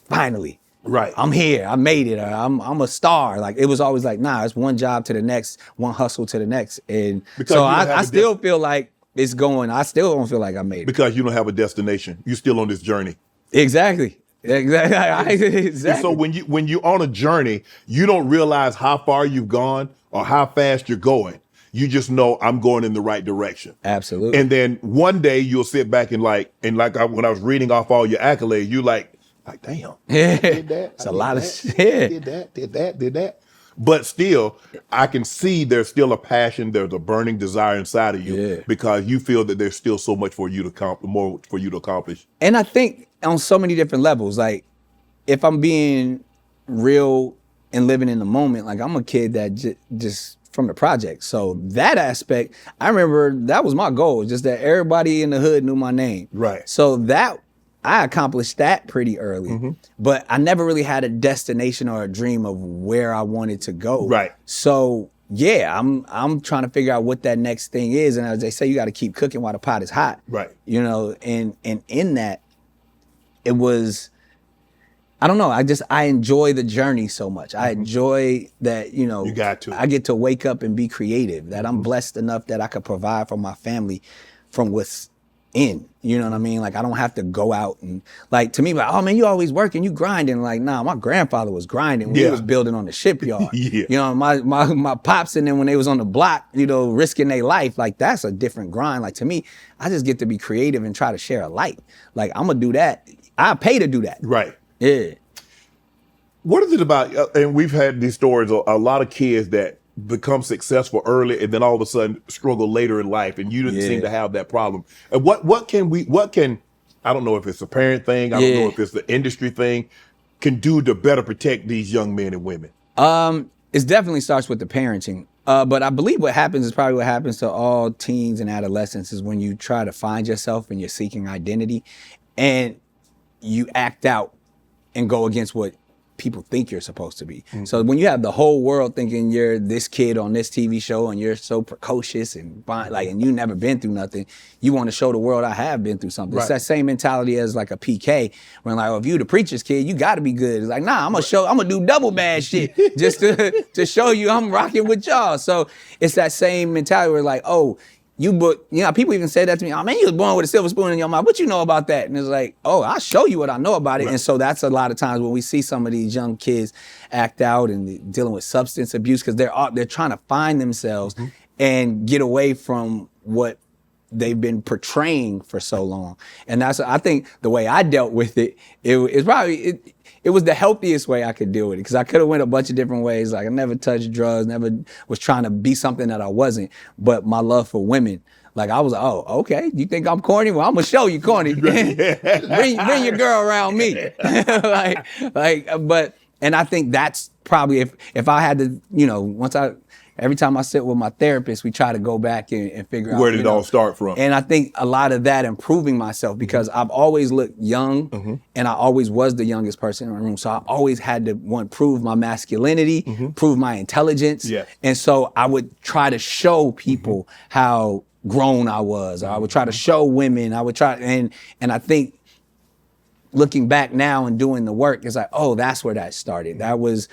finally, Right. I'm here, I made it, or I'm a star. Like it was always like, nah, it's one job to the next, one hustle to the next. And Because so you don't have I a still feel like it's going, I still don't feel like I made it. Because you don't have a destination. You're still on this journey. Exactly. Exactly. And so when you're on a journey, you don't realize how far you've gone or how fast you're going. You just know I'm going in the right direction. Absolutely. And then one day you'll sit back and when I was reading off all your accolades, you like, damn, Yeah. I did that. It's a lot of shit. Did that. But still, I can see there's still a passion, there's a burning desire inside of you because you feel that there's still so much for you to accomplish. And I think on so many different levels, like if I'm being real and living in the moment, like I'm a kid that just from the project. So that aspect, I remember that was my goal, just that everybody in the hood knew my name. Right. So that I accomplished that pretty early, but I never really had a destination or a dream of where I wanted to go. Right. So yeah, I'm trying to figure out what that next thing is. And as they say, you got to keep cooking while the pot is hot. Right. You know, and in that, it was, I don't know, I enjoy the journey so much. I enjoy that, you know, You got to. I get to wake up and be creative, that I'm blessed enough that I could provide for my family from what's in, you know what I mean? Like I don't have to go out and like, to me, like, oh man, you always working, you grinding. Like, nah, my grandfather was grinding when he was building on the shipyard. You know, my pops and then when they was on the block, you know, risking their life, like that's a different grind. Like to me, I just get to be creative and try to share a light. Like I'm gonna do that. I pay to do that. Right. Yeah. What is it about, and we've had these stories, a lot of kids that become successful early and then all of a sudden struggle later in life, and you didn't seem to have that problem. And what can, I don't know if it's a parent thing, I don't know if it's the industry thing, can do to better protect these young men and women? It definitely starts with the parenting. But I believe what happens is probably what happens to all teens and adolescents is when you try to find yourself and you're seeking identity and you act out and go against what people think you're supposed to be. So when you have the whole world thinking you're this kid on this TV show and you're so precocious and and you never been through nothing, you want to show the world I have been through something. It's that same mentality as like a PK when like, oh, if you the preacher's kid, you got to be good. It's like, nah, I'm gonna do double bad shit just to show you I'm rocking with y'all. So it's that same mentality where like, oh, people even say that to me, oh man, you was born with a silver spoon in your mouth. What you know about that? And it's like, oh, I'll show you what I know about it. And so that's a lot of times when we see some of these young kids act out and dealing with substance abuse because they're trying to find themselves and get away from what they've been portraying for so long. And that's, I think the way I dealt with it, it was the healthiest way I could deal with it because I could have went a bunch of different ways. Like I never touched drugs, never was trying to be something that I wasn't. But my love for women, like I was like, oh, okay, you think I'm corny? Well, I'm gonna show you corny. bring your girl around me. And I think that's probably if I had to, you know, every time I sit with my therapist, we try to go back and figure out where did it all start from. And I think a lot of that improving myself because I've always looked young and I always was the youngest person in the room. So I always had to prove my masculinity, prove my intelligence. Yeah. And so I would try to show people how grown I was. Or I would try to show women. I would try, and I think looking back now and doing the work, it's like, oh, that's where that started. That was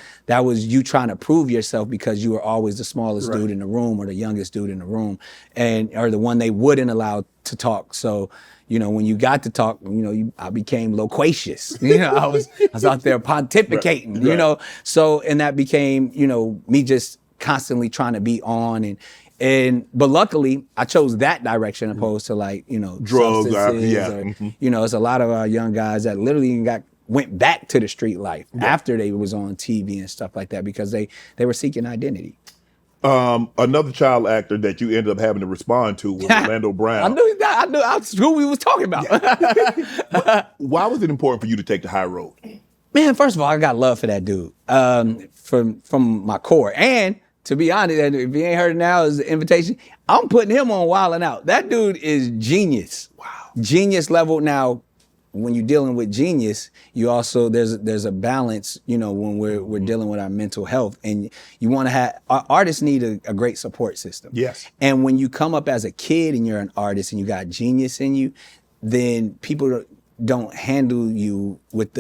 you trying to prove yourself because you were always the smallest dude in the room or the youngest dude in the room or the one they wouldn't allow to talk. So, you know, when you got to talk, you know, I became loquacious. You know, I was out there pontificating, you know. So, and that became, you know, me just constantly trying to be on but luckily I chose that direction opposed to like, you know, drugs, you know, it's a lot of our young guys that literally went back to the street life after they was on TV and stuff like that because they were seeking identity. Another child actor that you ended up having to respond to was Orlando Brown. I knew that's who we was talking about. Why was it important for you to take the high road? Man, first of all, I got love for that dude from my core. And to be honest, if you ain't heard it now, is the invitation. I'm putting him on Wildin' Out. That dude is genius. Wow. Genius level. Now, when you're dealing with genius, you also, there's a balance, you know, when we're dealing with our mental health. And you want to have, artists need a great support system. Yes. And when you come up as a kid and you're an artist and you got genius in you, then people don't handle you with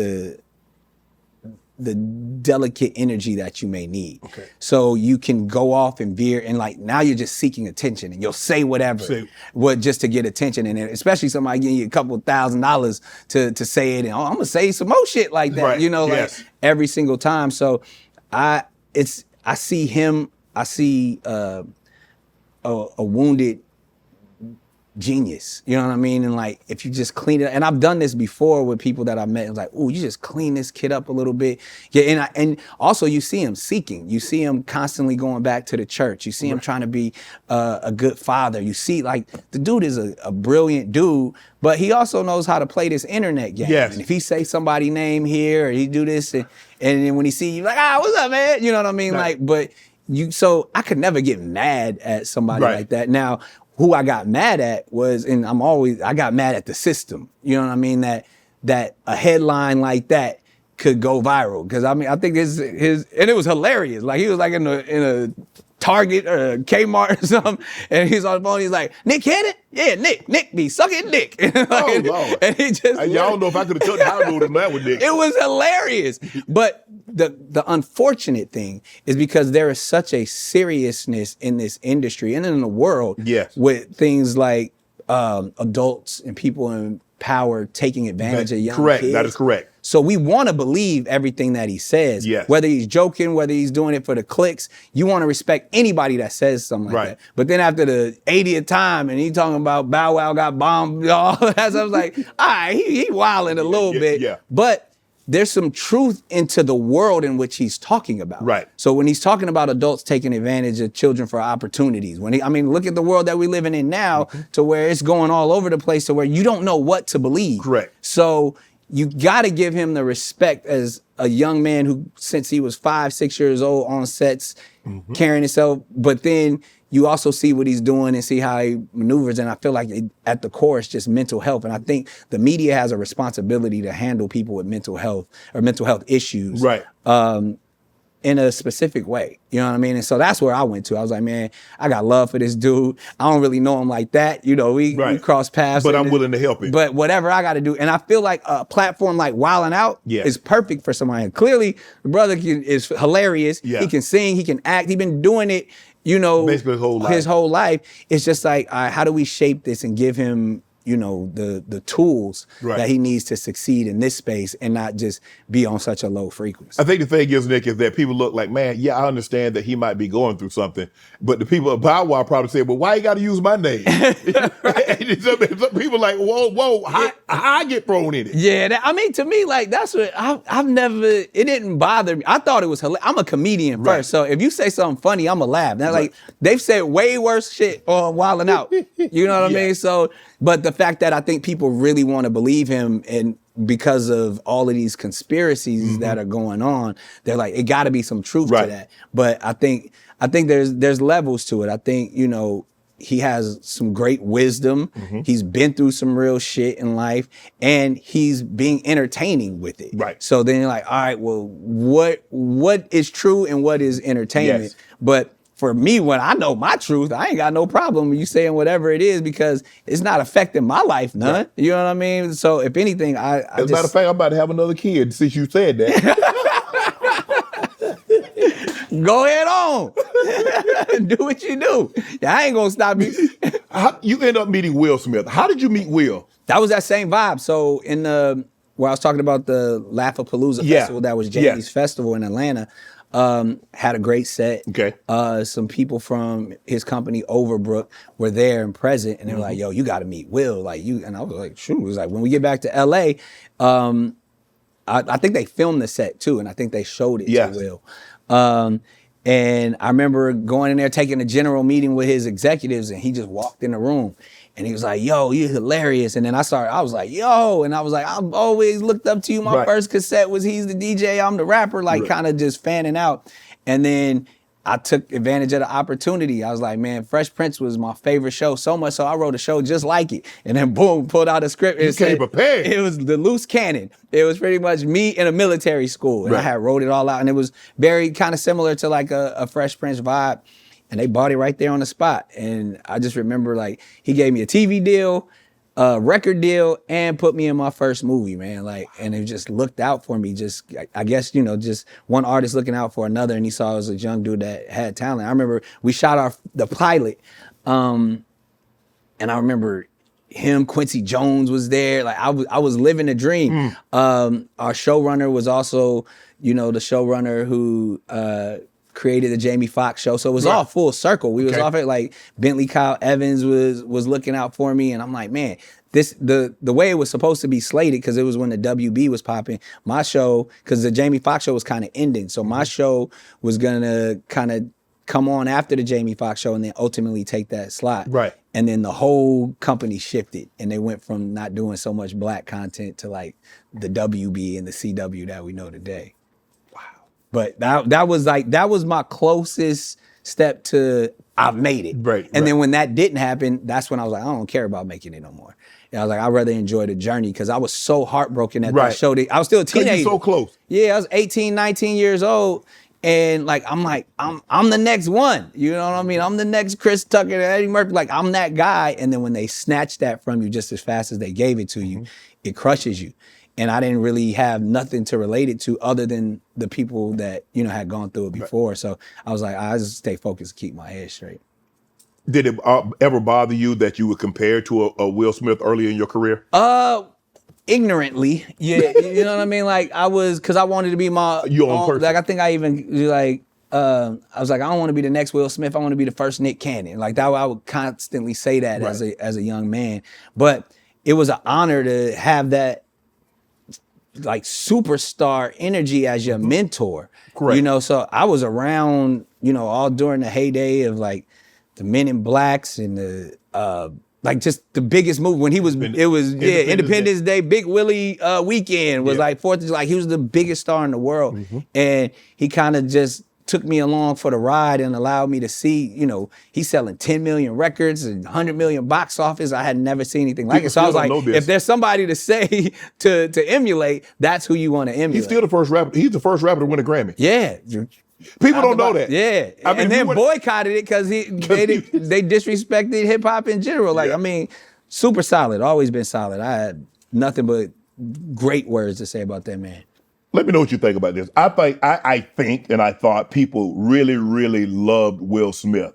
the delicate energy that you may need. Okay. So you can go off and veer, and like now you're just seeking attention, and you'll say whatever, just to get attention, and then especially somebody giving you a couple $1,000s to say it, and I'm gonna say some more shit like that, right. like every single time. So I see him, I see a wounded genius, you know what I mean? And like, if you just clean it, and I've done this before with people that I met, it's like, ooh, you just clean this kid up a little bit. Yeah, and also you see him seeking. You see him constantly going back to the church. You see him trying to be a good father. You see, like, the dude is a brilliant dude, but he also knows how to play this internet game. Yes. And if he say somebody name here, or he do this, and then when he see you, like, what's up, man? You know what I mean? Right. Like, but so I could never get mad at somebody like that. Now, who I got mad at was, and I got mad at the system. You know what I mean? That a headline like that could go viral. Cause I mean, I think and it was hilarious. Like, he was like in a Target or a Kmart or something, and he's on the phone, he's like, Nick hit it? Yeah, Nick be sucking dick. Oh, Lord. And he just, y'all don't know if I could have took how to that with Nick. It was hilarious. But the unfortunate thing is because there is such a seriousness in this industry and in the world with things like adults and people in power taking advantage of young kids. That is correct. So we want to believe everything that he says. Yes. Whether he's joking, whether he's doing it for the clicks, you want to respect anybody that says something like that. But then after the 80th time and he talking about Bow Wow got bombed, all that, so I was like, all right, he wilding a little bit. Yeah. But there's some truth into the world in which he's talking about. Right. So when he's talking about adults taking advantage of children for opportunities, look at the world that we're living in now, to where it's going all over the place, to where you don't know what to believe. Correct. So you got to give him the respect as a young man who, since he was 5, 6 years old, on sets, carrying himself. But then you also see what he's doing and see how he maneuvers. And I feel like at the core, it's just mental health. And I think the media has a responsibility to handle people with mental health or mental health issues. Right. In a specific way, you know what I mean? And so that's where I went to. I was like, man, I got love for this dude. I don't really know him like that. You know, we cross paths. But I'm willing to help him. But whatever I got to do. And I feel like a platform like Wildin' Out is perfect for somebody. And clearly, the brother is hilarious. Yeah. He can sing, he can act. He's been doing it, you know, basically his whole life. It's just like, all right, how do we shape this and give him, you know, the tools that he needs to succeed in this space and not just be on such a low frequency. I think the thing is, Nick, is that people look like, man, yeah, I understand that he might be going through something, but the people at Bow Wow probably say, well, why you got to use my name? Some people like, whoa, how I get thrown in it? Yeah, to me, like, that's what I've never, it didn't bother me. I thought it was hilarious. I'm a comedian first, so if you say something funny, I'm going to laugh. Now, like, they've said way worse shit on Wildin' Out. You know what I mean? So, but the fact that I think people really want to believe him, and because of all of these conspiracies that are going on, they're like, it got to be some truth to that. But I think there's levels to it. I think, you know, he has some great wisdom. He's been through some real shit in life, and he's being entertaining with it. Right. So then you're like, all right, well, what is true and what is entertainment? Yes. But for me, when I know my truth, I ain't got no problem with you saying whatever it is, because it's not affecting my life none. Right. You know what I mean? So if anything, As a matter of fact, I'm about to have another kid since you said that. Go ahead on. Do what you do. I ain't gonna stop you. You end up meeting Will Smith. How did you meet Will? That was that same vibe. So in where I was talking about the Laugh-A-Palooza festival, that was Jamie's festival in Atlanta. Had a great set. Okay. Some people from his company, Overbrook, were there and present, and they were like, yo, you got to meet Will. Like, you, and I was like, shoot. It was like, when we get back to LA, I think they filmed the set too, and I think they showed it to Will. And I remember going in there, taking a general meeting with his executives, and he just walked in the room. And he was like, yo, you're hilarious. And then I was like, yo. And I was like, I've always looked up to you. My first cassette was he's the DJ, I'm the rapper, like kind of just fanning out. And then I took advantage of the opportunity. I was like, man, Fresh Prince was my favorite show, so much so I wrote a show just like it. And then boom, pulled out a script. You came prepared. It was the loose cannon. It was pretty much me in a military school. And I had wrote it all out. And it was very kind of similar to like a Fresh Prince vibe. And they bought it right there on the spot. And I just remember, like, he gave me a TV deal. record deal and put me in my first movie, man. Like, and it just looked out for me. Just, I guess, you know, just one artist looking out for another, and he saw I was a young dude that had talent. I remember we shot the pilot, and I remember him, Quincy Jones was there. Like, I was living a dream. Our showrunner was also, you know, the showrunner who created the Jamie Foxx show. So it was all full circle. We was off it, like Bentley Kyle Evans was looking out for me. And I'm like, man, the way it was supposed to be slated, because it was when the WB was popping, my show, because the Jamie Foxx show was kind of ending. So my show was gonna kind of come on after the Jamie Foxx show and then ultimately take that slot. Right. And then the whole company shifted and they went from not doing so much black content to like the WB and the CW that we know today. But that was my closest step to I've made it. Right. And then when that didn't happen, that's when I was like, I don't care about making it no more. And I was like, I'd rather enjoy the journey, because I was so heartbroken at that show. I was still a teenager. You're so close. Yeah, I was 18, 19 years old. And like, I'm the next one. You know what I mean? I'm the next Chris Tucker and Eddie Murphy. Like, I'm that guy. And then when they snatch that from you just as fast as they gave it to you, it crushes you. And I didn't really have nothing to relate it to other than the people that, you know, had gone through it before. So I was like, I just stay focused, keep my head straight. Did it ever bother you that you were compared to a Will Smith early in your career? Ignorantly. Yeah, you know what I mean? Like, because I wanted to be your own person. Like, I think I even, like, I was like, I don't want to be the next Will Smith. I want to be the first Nick Cannon. Like, that, I would constantly say that as a young man. But it was an honor to have that, like, superstar energy as your mentor. Correct. You know, so I was around, you know, all during the heyday of like the Men in Blacks and the like just the biggest movie when he was Independence Day, Big Willie weekend was like 4th of July. He was the biggest star in the world. And he kind of just took me along for the ride and allowed me to see, you know, he's selling 10 million records and 100 million box office. I had never seen anything like it. So I was like, if there's somebody to say, to emulate, that's who you want to emulate. He's still the first rapper. He's the first rapper to win a Grammy. Yeah. People don't know that. Yeah. I mean, and then boycotted it because they disrespected hip hop in general. Like, I mean, super solid, always been solid. I had nothing but great words to say about that man. Let me know what you think about this. I think and I thought people really, really loved Will Smith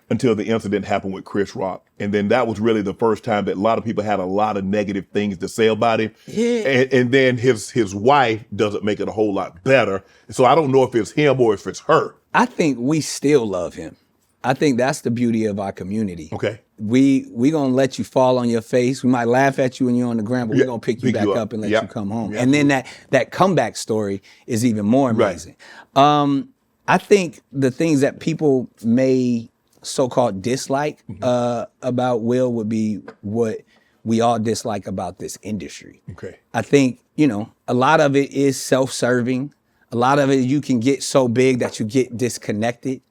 until the incident happened with Chris Rock. And then that was really the first time that a lot of people had a lot of negative things to say about him. Yeah. And then his wife doesn't make it a whole lot better. So I don't know if it's him or if it's her. I think we still love him. I think that's the beauty of our community. Okay. We gonna let you fall on your face. We might laugh at you when you're on the ground, but we're gonna pick you back up and let you come home. And then that comeback story is even more amazing. Right. I think the things that people may so-called dislike about Will would be what we all dislike about this industry. Okay. I think, you know, a lot of it is self-serving. A lot of it, you can get so big that you get disconnected.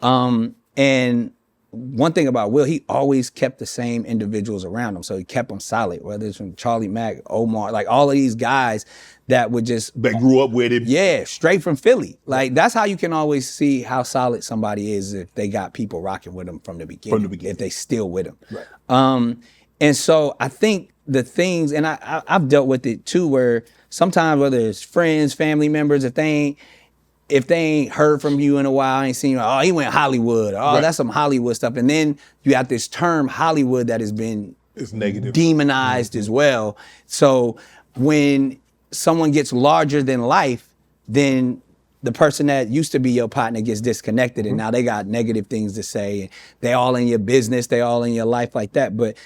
And one thing about Will, he always kept the same individuals around him. So he kept them solid, whether it's from Charlie Mack, Omar, like all of these guys that would just... That grew up with him. Yeah, straight from Philly. Like, that's how you can always see how solid somebody is, if they got people rocking with them from the beginning. If they still with them. Right. And so I think the things, and I've dealt with it too, where sometimes whether it's friends, family members, if they ain't heard from you in a while, ain't seen you, oh, he went Hollywood. Oh, that's some Hollywood stuff. And then you got this term Hollywood that has been demonized as well. So when someone gets larger than life, then the person that used to be your partner gets disconnected, and now they got negative things to say. And they all in your business, they all in your life like that. But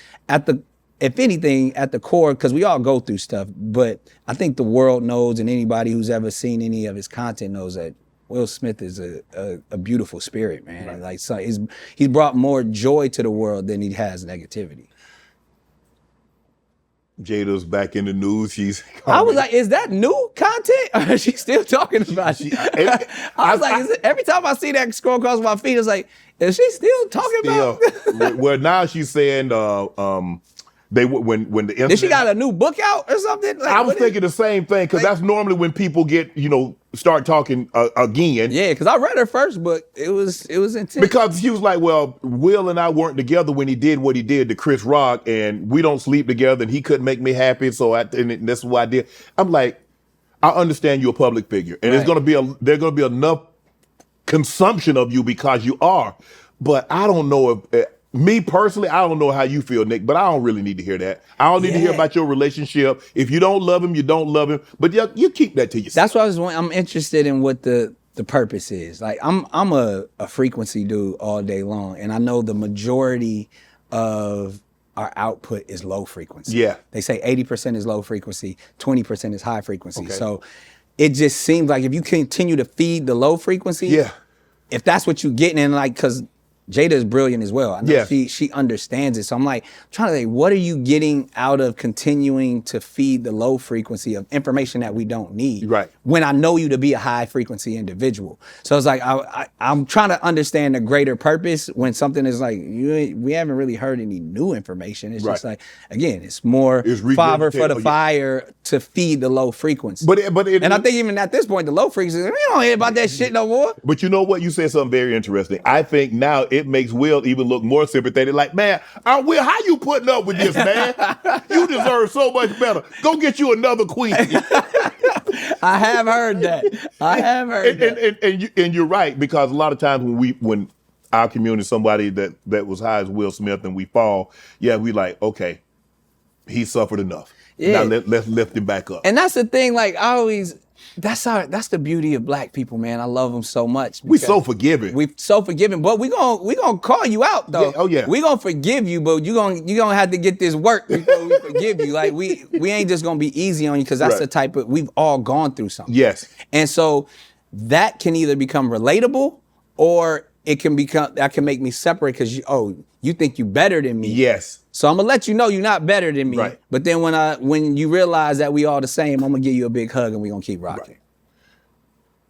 if anything, at the core, because we all go through stuff, but I think the world knows, and anybody who's ever seen any of his content knows that Will Smith is a beautiful spirit, man. Right. Like, so he's brought more joy to the world than he has negativity. Jada's back in the news. I was like, is that new content? Or is she still talking about it? I was like, every time I see that scroll across my feed, it's like, is she still talking about it? Well, now she's saying when the internet, Did she got a new book out or something? Like, I was thinking the same thing because that's normally when people get start talking again. Yeah, because I read her first book. It was intense. Because she was like, well, Will and I weren't together when he did what he did to Chris Rock, and we don't sleep together, and he couldn't make me happy, and that's what I did. I'm like, I understand you're a public figure, and there's gonna be enough consumption of you because you are, but I don't know if. Me personally, I don't know how you feel, Nick, but I don't really need to hear that. I don't need to hear about your relationship. If you don't love him, you don't love him. But you keep that to yourself. That's why I'm interested in what the purpose is. Like I'm a frequency dude all day long, and I know the majority of our output is low frequency. Yeah. They say 80% is low frequency, 20% is high frequency. Okay. So it just seems like if you continue to feed the low frequency, if that's what you're getting, and like, because Jada is brilliant as well. I know she understands it. So I'm like, trying to think, what are you getting out of continuing to feed the low frequency of information that we don't need? Right. When I know you to be a high frequency individual. So it's like, I'm trying to understand the greater purpose when something is like, we haven't really heard any new information. It's just like, again, it's more fodder for the fire to feed the low frequency. And I think even at this point, the low frequency, we don't hear about that shit no more. But you know what? You said something very interesting. I think now it makes Will even look more sympathetic. Like, man, Will, how you putting up with this, man? You deserve so much better. Go get you another queen. I have heard that. And you're right, because a lot of times when our community, somebody that was high as Will Smith, and we fall, we like, okay, he suffered enough. Now let's lift him back up. And that's the thing. Like that's the beauty of black people, man. I love them so much. We so forgiving. But we gonna call you out though. We gonna forgive you, but you gonna have to get this work before we forgive you. Like we ain't just gonna be easy on you, because that's the type of, we've all gone through something. Yes. And so that can either become relatable, or it can make me separate because you think you better than me. Yes. So I'm gonna let you know you're not better than me. Right. But then when you realize that we all the same, I'm gonna give you a big hug and we gonna keep rocking.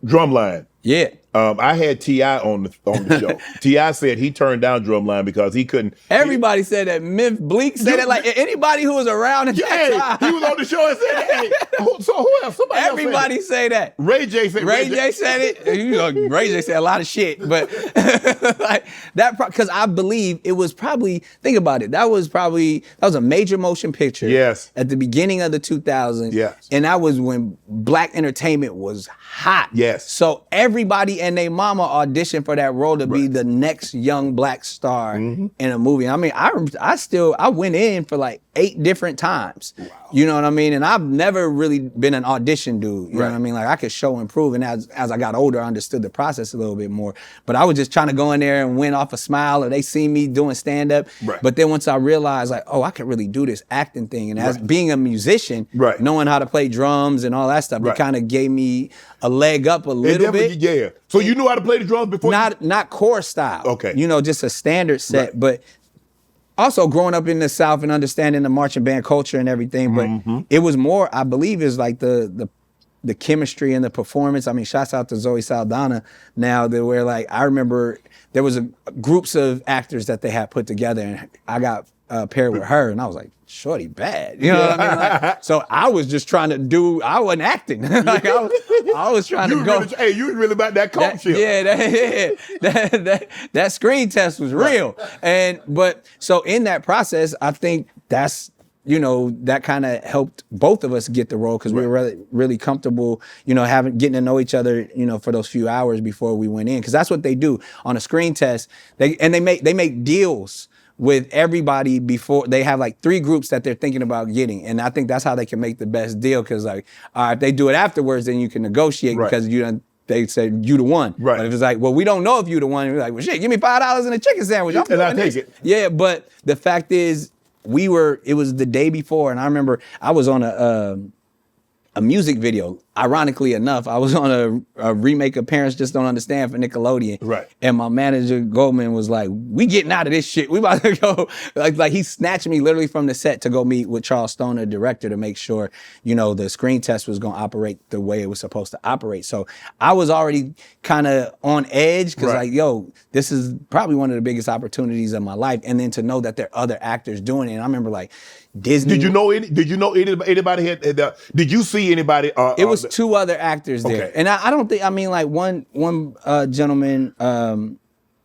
Right. Drumline. Yeah. I had T.I. on the show. T.I. said he turned down Drumline because he couldn't. Everybody said that. Myth Bleak said that. Like anybody who was around at that time. He was on the show and said, hey. So who else? Somebody Everybody else say that. Ray J said Ray J said it. Ray J said a lot of shit. But like that, because I believe it was probably, think about it, that was a major motion picture. Yes. At the beginning of the 2000s. Yes. And that was when black entertainment was hot. Yes. So everybody and their mama auditioned for that role to be the next young black star in a movie. I mean, I went in for like 8 different times. Wow. You know what I mean? And I've never really been an audition dude. You know what I mean? Like I could show and prove. And as I got older, I understood the process a little bit more. But I was just trying to go in there and win off a smile, or they see me doing stand up. Right. But then once I realized like, I could really do this acting thing. And as being a musician, knowing how to play drums and all that stuff, it kind of gave me a leg up a little bit. Yeah. So you knew how to play the drums before? Not chorus style. Okay. You know, just a standard set. But also growing up in the South and understanding the marching band culture and everything. But it was more, I believe, is like the chemistry and the performance. I mean, shouts out to Zoe Saldana now, that where like, I remember there was groups of actors that they had put together, and I got paired with her, and I was like, shorty bad. You know what I mean? Like, so I was just trying to I wasn't acting. Like I was trying to go. You was really about that culture. That screen test was real. But so in that process, I think that's, that kind of helped both of us get the role, because we were really, really comfortable, getting to know each other, for those few hours before we went in. Because that's what they do on a screen test. They make deals with everybody before. They have like 3 groups that they're thinking about getting. And I think that's how they can make the best deal. Because like, if they do it afterwards, then you can negotiate because they said you the one. Right. But if it's like, well, we don't know if you the one, you're like, well, shit, give me $5 and a chicken sandwich. And I'll take it. Yeah, but the fact is, it was the day before, and I remember I was on a a music video. Ironically enough, I was on a remake of Parents Just Don't Understand for Nickelodeon. Right. And my manager, Goldman, was like, we getting out of this shit. We about to go. Like he snatched me literally from the set to go meet with Charles Stone, the director, to make sure, the screen test was going to operate the way it was supposed to operate. So I was already kind of on edge because this is probably one of the biggest opportunities of my life. And then to know that there are other actors doing it. And I remember like Disney. Did you know anybody did you see anybody? It was two other actors there. Okay. And I don't think, like one gentleman,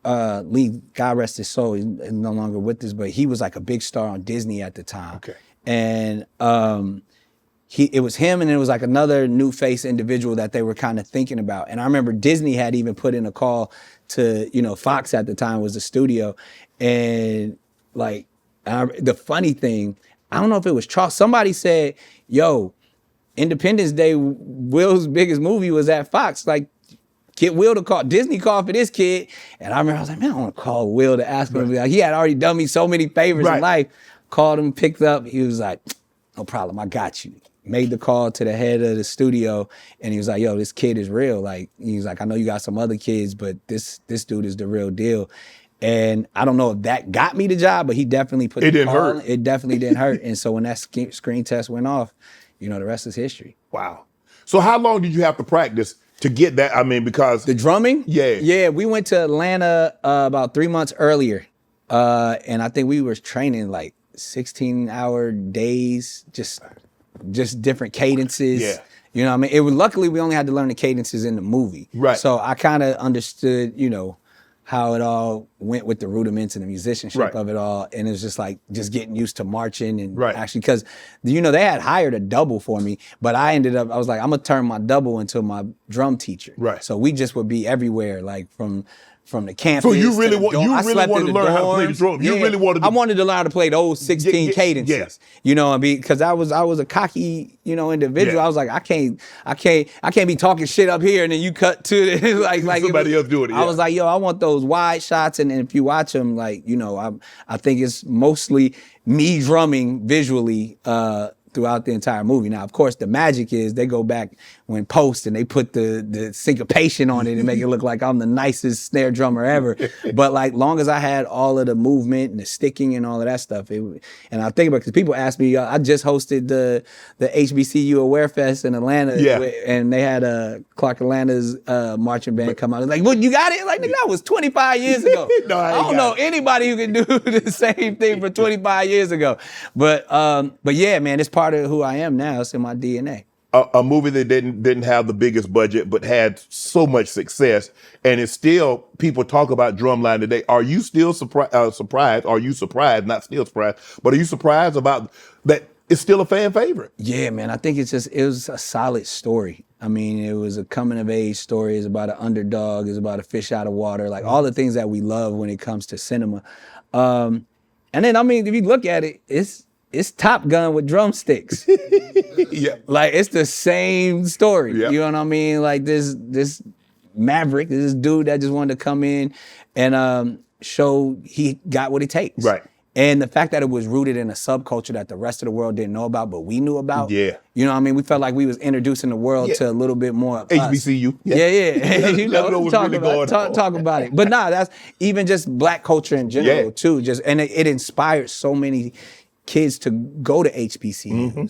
Lee, God rest his soul, he's no longer with us, but he was like a big star on Disney at the time. Okay. And it was him, and it was like another new face individual that they were kind of thinking about. And I remember Disney had even put in a call to, Foxx at the time was the studio. And like, the funny thing, I don't know if it was Charles, somebody said, Independence Day, Will's biggest movie was at Fox. Like, get Will to call, Disney called for this kid. And I remember I was like, man, I don't want to call Will to ask him. Like, he had already done me so many favors in life. Called him, picked up. He was like, no problem, I got you. Made the call to the head of the studio, and he was like, this kid is real. Like, he's like, I know you got some other kids, but this dude is the real deal. And I don't know if that got me the job, but he definitely put it the didn't call hurt. It definitely didn't hurt. And so when that screen test went off, the rest is history. Wow. So how long did you have to practice to get that? I mean, because the drumming? Yeah. Yeah, we went to Atlanta about 3 months earlier. And I think we were training like 16-hour days, just different cadences. Yeah. You know what I mean? It was, luckily we only had to learn the cadences in the movie. Right. So I kind of understood, how it all went with the rudiments and the musicianship of it all. And it was just like, just getting used to marching and actually, because, they had hired a double for me, but I was like, I'm gonna turn my double into my drum teacher. Right. So we just would be everywhere, like from the campus. So you really to the dorm. you I really slept wanted in to the learn how to play the dorms. drum. You really wanted to. I wanted to learn how to play those 16 cadences. Yes. Because I was a cocky, individual. Yeah. I was like, I can't be talking shit up here and then you cut to the, like somebody else doing it. I was like, I want those wide shots, and if you watch them, like, I think it's mostly me drumming visually throughout the entire movie. Now, of course, the magic is they go back when post and they put the syncopation on it and make it look like I'm the nicest snare drummer ever. But like, long as I had all of the movement and the sticking and all of that stuff, and I think about, because people ask me, I just hosted the HBCU Aware Fest in Atlanta, and they had Clark Atlanta's marching band come out. It's like, what, you got it? Like, nigga, that was 25 years ago. No, I don't know anybody who can do the same thing for 25 years ago. But yeah, man, it's part of who I am now. It's in my DNA. A movie that didn't have the biggest budget but had so much success, and it's still, people talk about Drumline today. Are you still surprised? Are you surprised? Not still surprised, but are you surprised about that? It's still a fan favorite. Yeah, man. I think it was a solid story. I mean, it was a coming of age story. It's about an underdog. It's about a fish out of water. Like all the things that we love when it comes to cinema. And then, I mean, if you look at it, it's Top Gun with drumsticks. Yeah. Like, it's the same story. Yep. You know what I mean? Like, this maverick, this dude that just wanted to come in and show he got what it takes. Right. And the fact that it was rooted in a subculture that the rest of the world didn't know about, but we knew about. Yeah. You know what I mean? We felt like we was introducing the world to a little bit more of us. HBCU. Yeah. You know, talk about it. But that's even just Black culture in general too. And it inspired so many kids to go to HBCUs. Mm-hmm.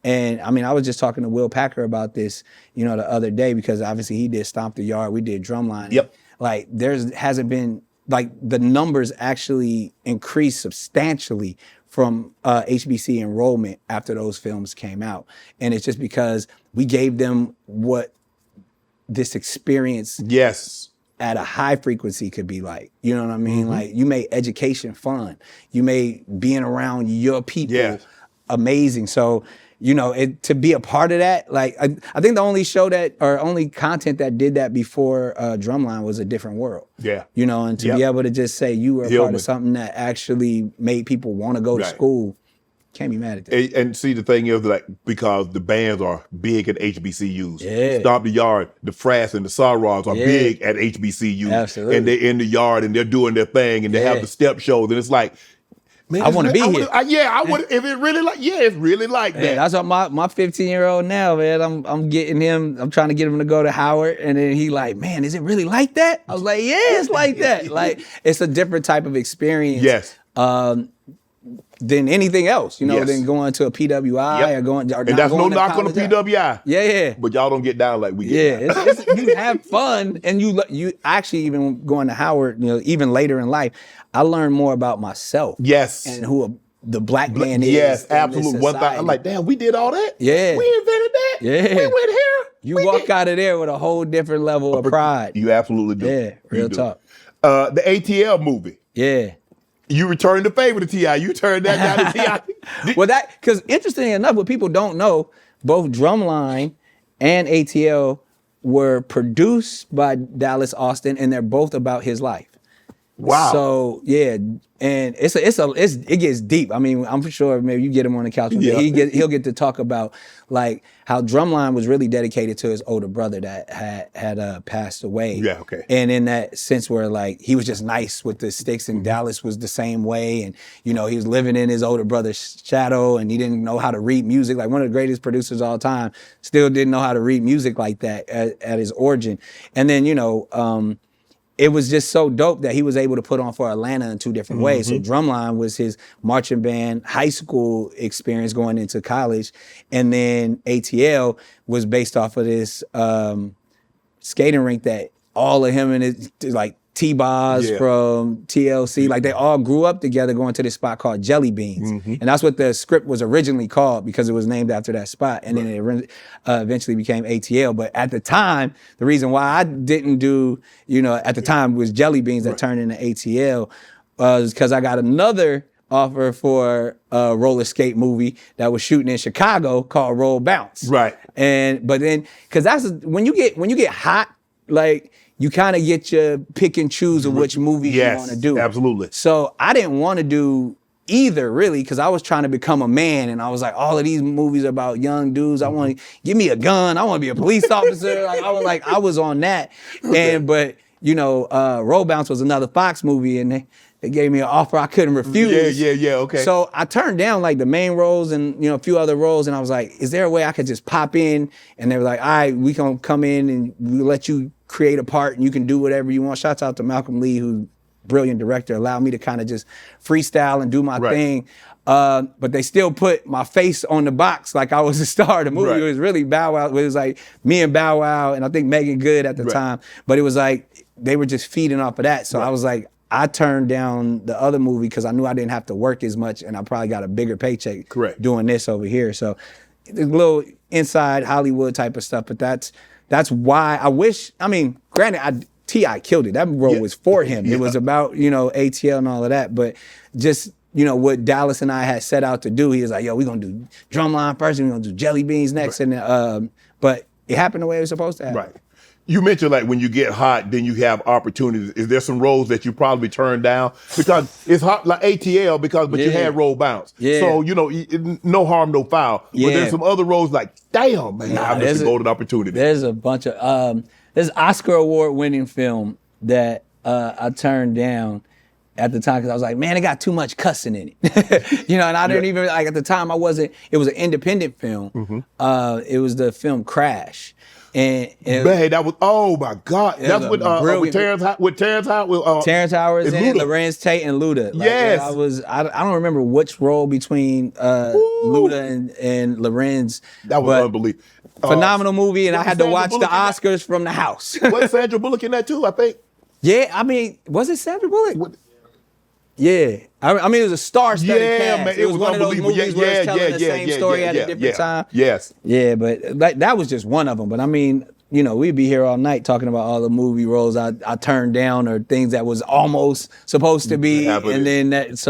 And I mean, I was just talking to Will Packer about this, the other day, because obviously he did Stomp the Yard, we did Drumline. Yep. Like, hasn't been, like, the numbers actually increased substantially from HBC enrollment after those films came out. And it's just because we gave them what this experience at a high frequency could be like. You know what I mean? Mm-hmm. Like, you made education fun. You made being around your people amazing. So, to be a part of that, like, I think the only show that, or only content that did that before Drumline was A Different World. Yeah. And to be able to just say you were a part of something that actually made people want to go to school, can't be mad at that. And see, the thing is, like, because the bands are big at HBCUs. Stomp the Yard, the Frass and the Sorrows are big at HBCUs. Absolutely. And they're in the yard and they're doing their thing and they have the step shows. And it's like, Man, I want to be here. I would. If it really like, it's really like that. Yeah, that's what my 15-year-old now, man. I'm getting him. I'm trying to get him to go to Howard, and then he like, man, is it really like that? I was like, yeah, it's like that. Like it's a different type of experience. Yes. Than anything else, Yes. than going to a PWI or going. Or And that's no knock on the college. PWI. Yeah. But y'all don't get down like we get. Yeah, you have fun, and you actually even going to Howard, even later in life, I learned more about myself. Yes. And who the black man is. Yes, in this absolutely. One thing, society. I'm like, damn, we did all that? Yeah. We invented that? Yeah. We went here? You We walk did. out of there with a whole different level of pride. You absolutely do. Yeah, real You do. talk. The ATL movie. Yeah. You returned the favor to T.I. You turned that down to T.I. Well, because interestingly enough, what people don't know, both Drumline and ATL were produced by Dallas Austin, and they're both about his life. Wow. So yeah, and it gets deep. I mean, I'm sure maybe you get him on the couch. Yeah. He'll get to talk about like how Drumline was really dedicated to his older brother that had passed away. Yeah, okay. And in that sense, where like he was just nice with the sticks, and Dallas was the same way, and he was living in his older brother's shadow, and he didn't know how to read music. Like one of the greatest producers of all time, still didn't know how to read music like that at his origin. And then it was just so dope that he was able to put on for Atlanta in two different ways. So Drumline was his marching band high school experience going into college. And then ATL was based off of this skating rink that all of him and his, like T-Boz from TLC, like they all grew up together going to this spot called Jelly Beans. And that's what the script was originally called because it was named after that spot. And then it eventually became ATL. But at the time, the reason why I didn't do, at the time was Jelly Beans that turned into ATL was because I got another offer for a roller skate movie that was shooting in Chicago called Roll Bounce. Right. But then, because that's when you get hot, like you kind of get your pick and choose of which movies you want to do. Absolutely. So I didn't want to do either really because I was trying to become a man, and I was like, all of these movies about young dudes, I want to give me a gun, I want to be a police officer. I was on that. But Roll Bounce was another Foxx movie, and they gave me an offer I couldn't refuse. Yeah, okay. So I turned down like the main roles and a few other roles, and I was like, is there a way I could just pop in? And they were like, all right, we can come in and we'll let you create a part and you can do whatever you want. Shouts out to Malcolm Lee, who's a brilliant director, allowed me to kind of just freestyle and do my thing. But they still put my face on the box like I was the star of the movie. It was really Bow Wow. It was like me and Bow Wow and I think Megan Good at the time. But it was like they were just feeding off of that. So I was like, I turned down the other movie because I knew I didn't have to work as much and I probably got a bigger paycheck doing this over here. So it's a little inside Hollywood type of stuff, but that's why I wish, granted, T.I. killed it. That role was for him. It was about, ATL and all of that, but just, what Dallas and I had set out to do, he was like, yo, we're going to do Drumline first, and we're going to do Jelly Beans next. And but it happened the way it was supposed to happen. Right. You mentioned like when you get hot, then you have opportunities. Is there some roles that you probably turned down? Because it's hot like ATL, but you had Roll Bounce. Yeah. So, no harm, no foul. But there's some other roles like, damn, man, I missed a golden opportunity. There's a bunch of, there's Oscar award winning film that I turned down at the time because I was like, man, it got too much cussing in it. And I didn't even, like at the time it was an independent film. It was the film Crash. And man, that was, oh my God. That's with Terrence Howard. Terrence Howard is in it, Lorenz Tate and Luda. Yes. I don't remember which role between Luda and Lorenz. That was unbelievable. Phenomenal movie, and I had to watch the Oscars from the house. Was Sandra Bullock in that too, I think? Yeah, was it Sandra Bullock? Yeah. It was a star-studded cast. Man, it was one of those unbelievable. movies where it's telling the same story at a different time. Yes. Yeah, but that was just one of them. But we'd be here all night talking about all the movie roles I turned down or things that was almost supposed to be. And then that's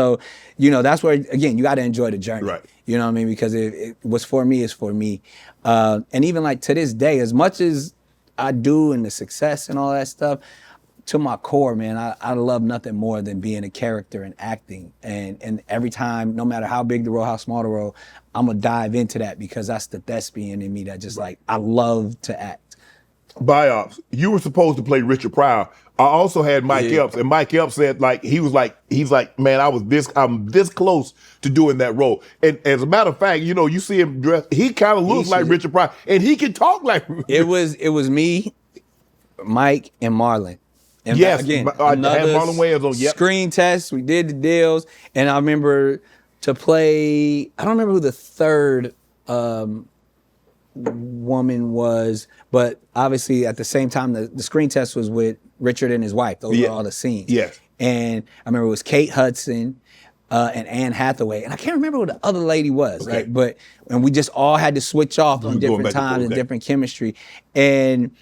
where, again, you got to enjoy the journey. Right. You know what I mean? Because it was for me, it's for me. And even like to this day, as much as I do and the success and all that stuff, to my core, man, I love nothing more than being a character and acting. And every time, no matter how big the role, how small the role, I'm going to dive into that because that's the thespian in me that just like, I love to act. Biops, you were supposed to play Richard Pryor. I also had Mike Epps, and Mike Epps said he's like, man, I'm this close to doing that role. And as a matter of fact, you see him dressed, he kind of looks like Richard Pryor, and he can talk like it was me, Mike, and Marlon. And yes, again, I had Marlon Wayans on. Yep. Screen test. We did the deals, and I remember to play. I don't remember who the third woman was, but obviously at the same time the screen test was with Richard and his wife. Those were all the scenes. Yes. And I remember it was Kate Hudson and Anne Hathaway, and I can't remember what the other lady was. Okay. And we just all had to switch off on different times and different chemistry, and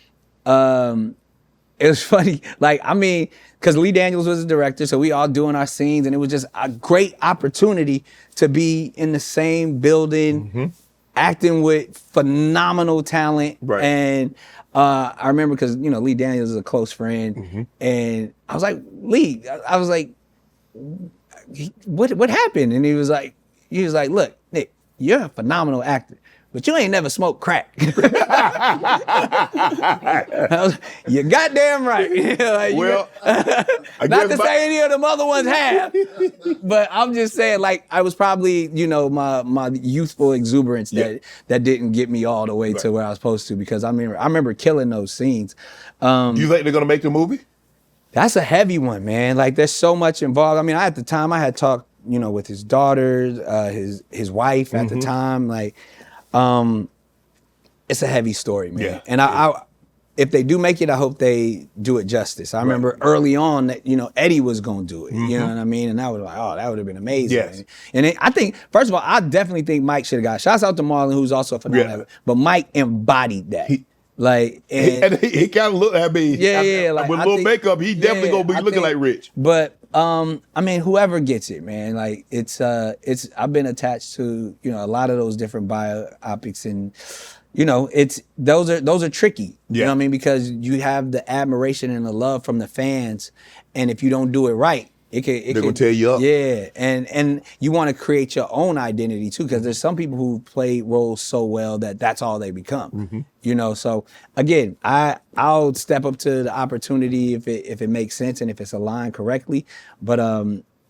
it was funny, because Lee Daniels was the director, so we all doing our scenes, and it was just a great opportunity to be in the same building, acting with phenomenal talent. Right. And I remember because Lee Daniels is a close friend, and I was like, Lee, I was like, what happened? And he was like, look, Nick, you're a phenomenal actor, but you ain't never smoked crack. You're goddamn right. Well, not to say any of the other ones have, but I'm just saying, I was probably, my youthful exuberance that didn't get me all the way to where I was supposed to, because I remember killing those scenes. Do you think they're gonna make the movie? That's a heavy one, man. There's so much involved. At the time I had talked, with his daughter, his wife at the time, it's a heavy story, man. Yeah. And I if they do make it, I hope they do it justice. I remember early on that, Eddie was going to do it. You know what I mean? And I was like, oh, that would have been amazing. Yes. And I think, first of all, I definitely think Mike should have got it. Shouts out to Marlon, who's also a phenomenal. But Mike embodied that. He kind of looked at me. with a little makeup, he definitely gonna be looking like Rich. But whoever gets it, man, it's I've been attached to a lot of those different biopics, and those are tricky. You know what I mean? Because you have the admiration and the love from the fans, and if you don't do it right, they're gonna tear you up. Yeah, and you want to create your own identity too, because there's some people who play roles so well that that's all they become. So again, I'll step up to the opportunity if it makes sense and if it's aligned correctly. But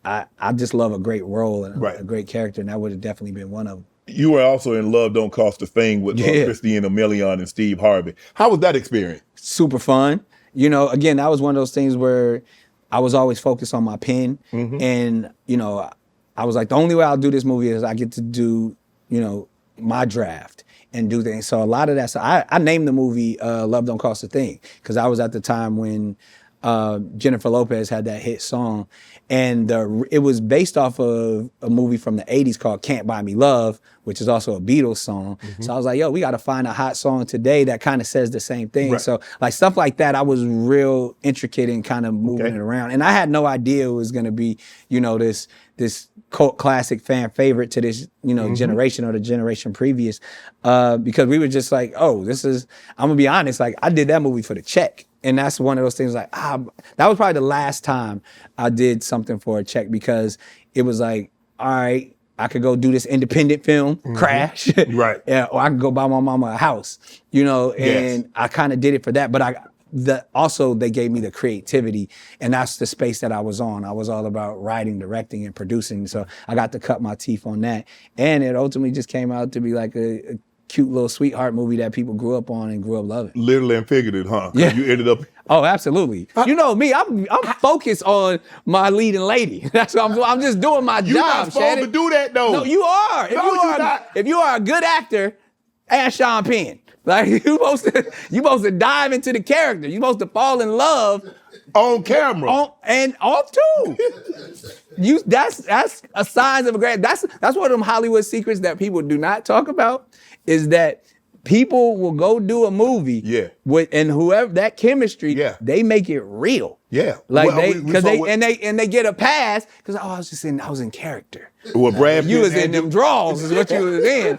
I just love a great role and a great character, and that would have definitely been one of them. You were also in Love Don't Cost a Thing with Christina Milian and Steve Harvey. How was that experience? Super fun. Again, that was one of those things where I was always focused on my pen, and I was like, the only way I'll do this movie is I get to do my draft and do things. So a lot of that. So I named the movie Love Don't Cost a Thing, because I was at the time when Jennifer Lopez had that hit song, and it was based off of a movie from the 80s called Can't Buy Me Love, which is also a Beatles song. So I was like, yo, we got to find a hot song today that kind of says the same thing. Right. So stuff like that, I was real intricate in kind of moving it around. And I had no idea it was going to be, this cult classic fan favorite to this, generation or the generation previous. Because we were just like, I'm going to be honest, I did that movie for the check. And that's one of those things that was probably the last time I did something for a check, because it was like, all right, I could go do this independent film, Crash, right? Or I could go buy my mama a house, and I kind of did it for that. But also they gave me the creativity, and that's the space that I was on. I was all about writing, directing, and producing. So I got to cut my teeth on that, and it ultimately just came out to be like a cute little sweetheart movie that people grew up on and grew up loving. Literally and figurative, huh? Yeah. You ended up. Oh, absolutely. You know me, I'm focused on my leading lady. That's what I'm just doing my job. You're not supposed to do that, though. No, you are. If you are a good actor, ask Sean Penn. You supposed to dive into the character. You supposed to fall in love on camera and off too. That's a sign of a great. That's one of them Hollywood secrets that people do not talk about, is that people will go do a movie and whoever that chemistry, they make it real. Yeah. They get a pass because I was in character. Well, Brad Pitt, you was in them draws is what you was in.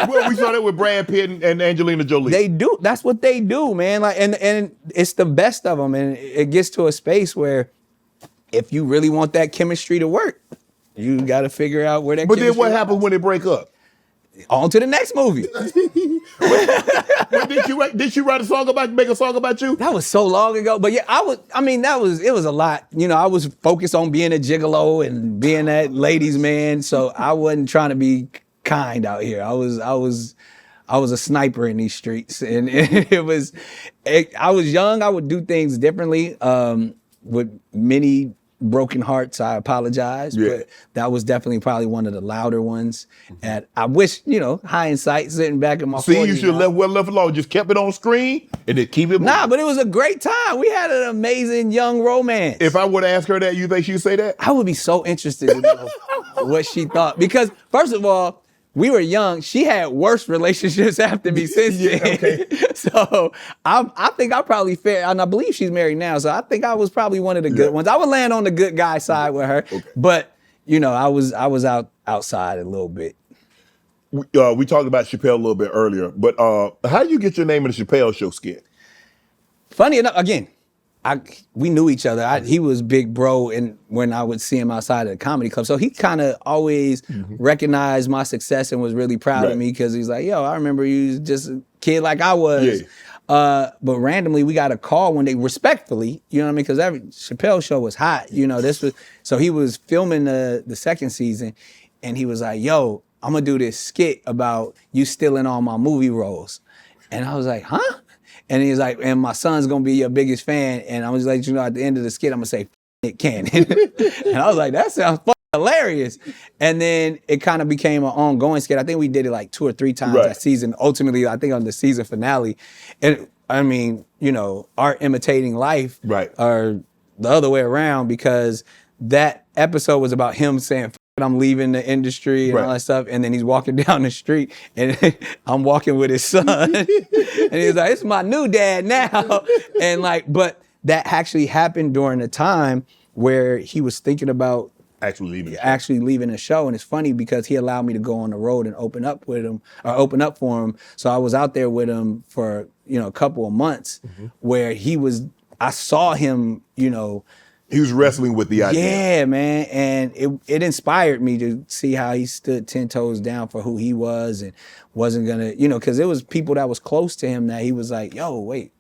Well, we saw that with Brad Pitt and Angelina Jolie. They do. That's what they do, man. And it's the best of them, and it gets to a space where if you really want that chemistry to work, you got to figure out where that. But then what happens when they break up? on to the next movie. But did she write a song make a song about you? That was so long ago. But yeah, it was a lot. You know, I was focused on being a gigolo and being that ladies' man. So I wasn't trying to be kind out here. I was a sniper in these streets. And I was young. I would do things differently. With many broken hearts, I apologize, but that was definitely probably one of the louder ones. And I wish, hindsight, sitting back in my 40s. You should have left alone. Just kept it on screen and then keep it moving. Nah, but it was a great time. We had an amazing young romance. If I would ask her that, you think she'd say that? I would be so interested to know what she thought. Because first of all, we were young. She had worse relationships after me since then. Okay. So I think I probably fared, and I believe she's married now. So I think I was probably one of the good ones. I would land on the good guy side with her. Okay. But I was outside a little bit. We talked about Chappelle a little bit earlier, but how do you get your name in the Chappelle show skit? Funny enough, again, we knew each other. He was big bro, and when I would see him outside of the comedy club, so he kind of always recognized my success and was really proud of me because he's like, "Yo, I remember you was just a kid like I was." Yeah. But randomly, we got a call one day, respectfully, you know what I mean? Because every Chappelle show was hot, so he was filming the second season, and he was like, "Yo, I'm gonna do this skit about you stealing all my movie roles," and I was like, "Huh?" And he's like, and my son's gonna be your biggest fan. And I was like, at the end of the skit, I'm gonna say, Nick Cannon. And I was like, that sounds hilarious. And then it kind of became an ongoing skit. I think we did it like 2 or 3 times that season. Ultimately, I think on the season finale. And I mean, art imitating life, or the other way around, because that episode was about him saying, I'm leaving the industry and all that stuff. And then he's walking down the street and I'm walking with his son. And he's like, it's my new dad now. And but that actually happened during a time where he was thinking about actually leaving the show. And it's funny because he allowed me to go on the road and open up for him. So I was out there with him for, a couple of months where I saw him, he was wrestling with the idea. Yeah, man. And it inspired me to see how he stood 10 toes down for who he was and wasn't gonna, because it was people that was close to him that he was like, yo, wait,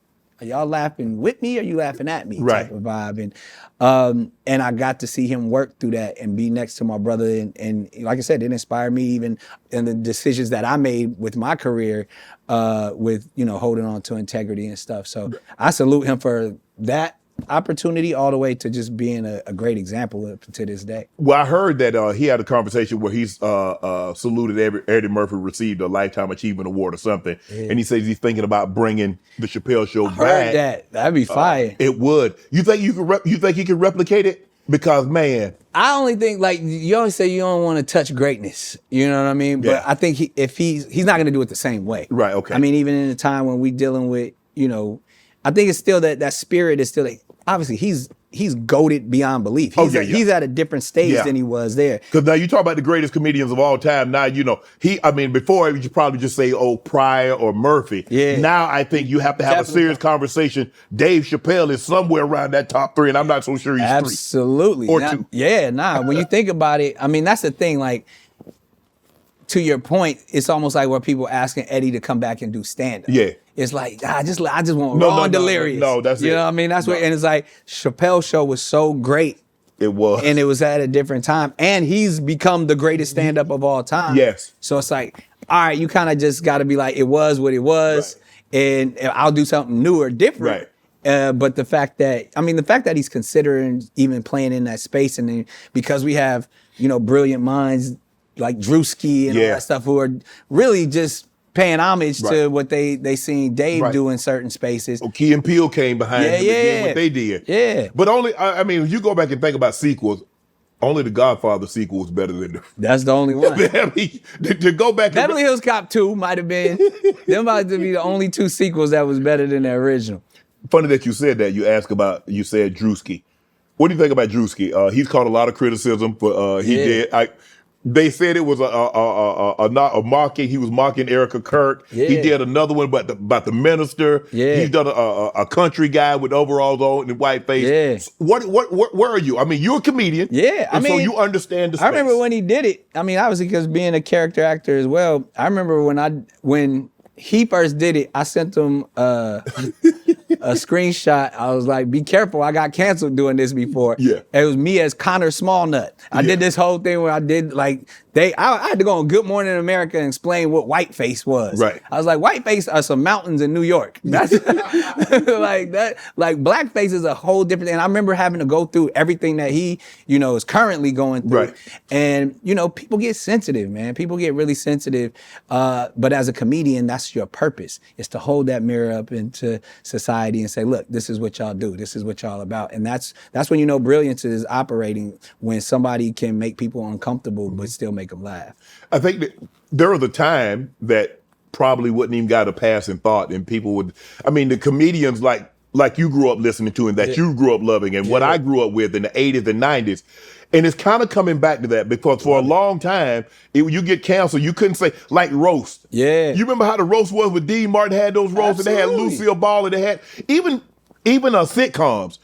are y'all laughing with me or are you laughing at me? Type of vibe. And I got to see him work through that and be next to my brother. And like I said, it inspired me even in the decisions that I made with my career, with, holding on to integrity and stuff. So I salute him for that opportunity all the way to just being a great example to this day. Well, I heard that he had a conversation where he's saluted Eddie Murphy received a Lifetime Achievement Award or something, and he says he's thinking about bringing the Chappelle show back. Heard that'd be fire. It would. You think you think he could replicate it? Because man, I only think you always say you don't want to touch greatness. You know what I mean? Yeah. But I think he's not going to do it the same way. Right. Okay. I mean, even in the time when we dealing with I think it's still that spirit is still obviously he's goated beyond belief. He's at a different stage than he was there. Because now you talk about the greatest comedians of all time. Now, before you probably just say, Pryor or Murphy. Yeah. Now I think you have to have a serious conversation. Dave Chappelle is somewhere around that top 3, and I'm not so sure he's 3. Absolutely. Or 2. Yeah, when you think about it, I mean, that's the thing, to your point, it's almost like where people asking Eddie to come back and do stand-up. Yeah. It's like, I just want raw and delirious. No, that's it. You know what I mean? That's what, and it's like, Chappelle's show was so great. It was. And it was at a different time. And he's become the greatest stand-up of all time. Yes. So it's like, all right, you kind of just got to be like, it was what it was. Right. And I'll do something new or different. Right. But the fact that he's considering even playing in that space, and then because we have, brilliant minds like Drewski and all that stuff who are really just paying homage to what they seen Dave do in certain spaces. Key and Peele came behind him and did what they did. Yeah. But if you go back and think about sequels, only the Godfather sequel was better than That's the only one. to go back. Beverly Hills Cop 2 might have been, them might be the only 2 sequels that was better than the original. Funny that you said that. You said Drewski. What do you think about Drewski? He's caught a lot of criticism for, They said it was a mocking. He was mocking Erica Kirk. Yeah. He did another one about the minister. Yeah. He's done a country guy with overalls on and white face. Yeah. Where are you? I mean, you're a comedian. Yeah, I mean, so you understand the space. I remember when he did it. I mean, obviously because being a character actor as well. I remember when he first did it, I sent him a screenshot. I was like, be careful, I got canceled doing this before. Yeah. It was me as Connor Smallnut. I did this whole thing where I did like, I had to go on Good Morning America and explain what whiteface was. Right. I was like, whiteface are some mountains in New York. That's like that. Like blackface is a whole different thing. And I remember having to go through everything that he, is currently going through. Right. And people get sensitive, man. People get really sensitive. But as a comedian, that's your purpose. It's to hold that mirror up into society and say, look, this is what y'all do. This is what y'all about. And that's when brilliance is operating, when somebody can make people uncomfortable but still make them laugh. I think that there was a time that probably wouldn't even got a passing thought, and people would. I mean, the comedians like you grew up listening to and that you grew up loving, and what I grew up with in the 80s and 90s. And it's kind of coming back to that because for a long time, you get canceled. You couldn't say, like roast. Yeah. You remember how the roast was with Dean Martin had those roasts, and they had Lucille Ball, and they had even sitcoms.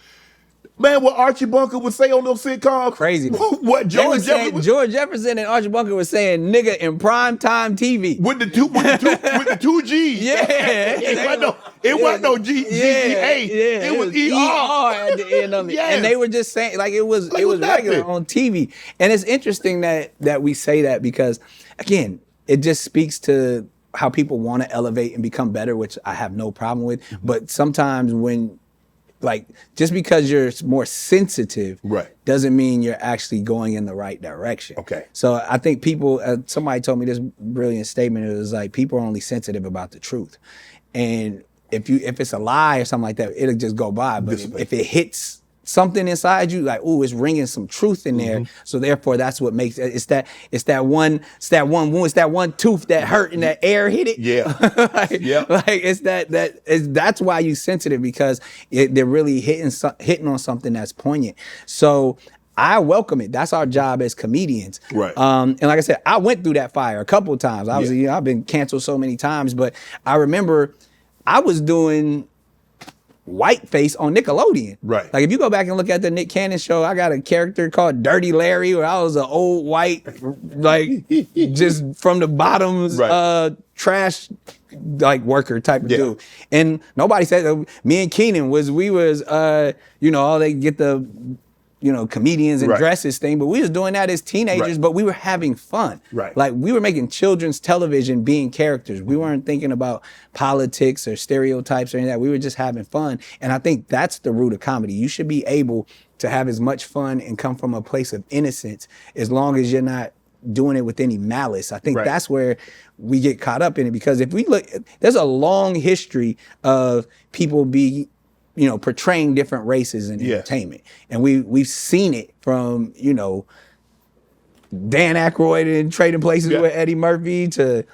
Man, what Archie Bunker would say on those sitcoms. Crazy. What George Jefferson? George Jefferson and Archie Bunker was saying nigga in primetime TV. With the two G's. Yeah. It wasn't no G-A. It was E-R at the end of it. Yes. And they were just saying, like it was regular on TV. And it's interesting that we say that because, again, it just speaks to how people want to elevate and become better, which I have no problem with. But sometimes when, like, just because you're more sensitive doesn't mean you're actually going in the right direction. Okay. So I think people, somebody told me this brilliant statement. It was like, people are only sensitive about the truth. And if it's a lie or something like that, it'll just go by. But if it hits something inside you, like, ooh, it's ringing some truth in there. So therefore, that's what makes it. It's that one wound, it's that one tooth that hurt and that air hit it. Yeah. That's why you sensitive, because they're really hitting on something that's poignant. So I welcome it. That's our job as comedians. Right. And like I said, I went through that fire a couple of times. Obviously, I've been canceled so many times, but I remember I was doing whiteface on Nickelodeon. Right. Like if you go back and look at the Nick Cannon show, I got a character called Dirty Larry, where I was an old white, like just from the bottoms, trash like worker type of dude. And nobody said me and Keenan we was all they get the comedians and dresses thing, but we was doing that as teenagers, but we were having fun. Right. Like we were making children's television being characters. We weren't thinking about politics or stereotypes or any of that. We were just having fun. And I think that's the root of comedy. You should be able to have as much fun and come from a place of innocence as long as you're not doing it with any malice. I think that's where we get caught up in it, because if we look, there's a long history of people portraying different races in entertainment. And we've seen it from, Dan Aykroyd in Trading Places with Eddie Murphy to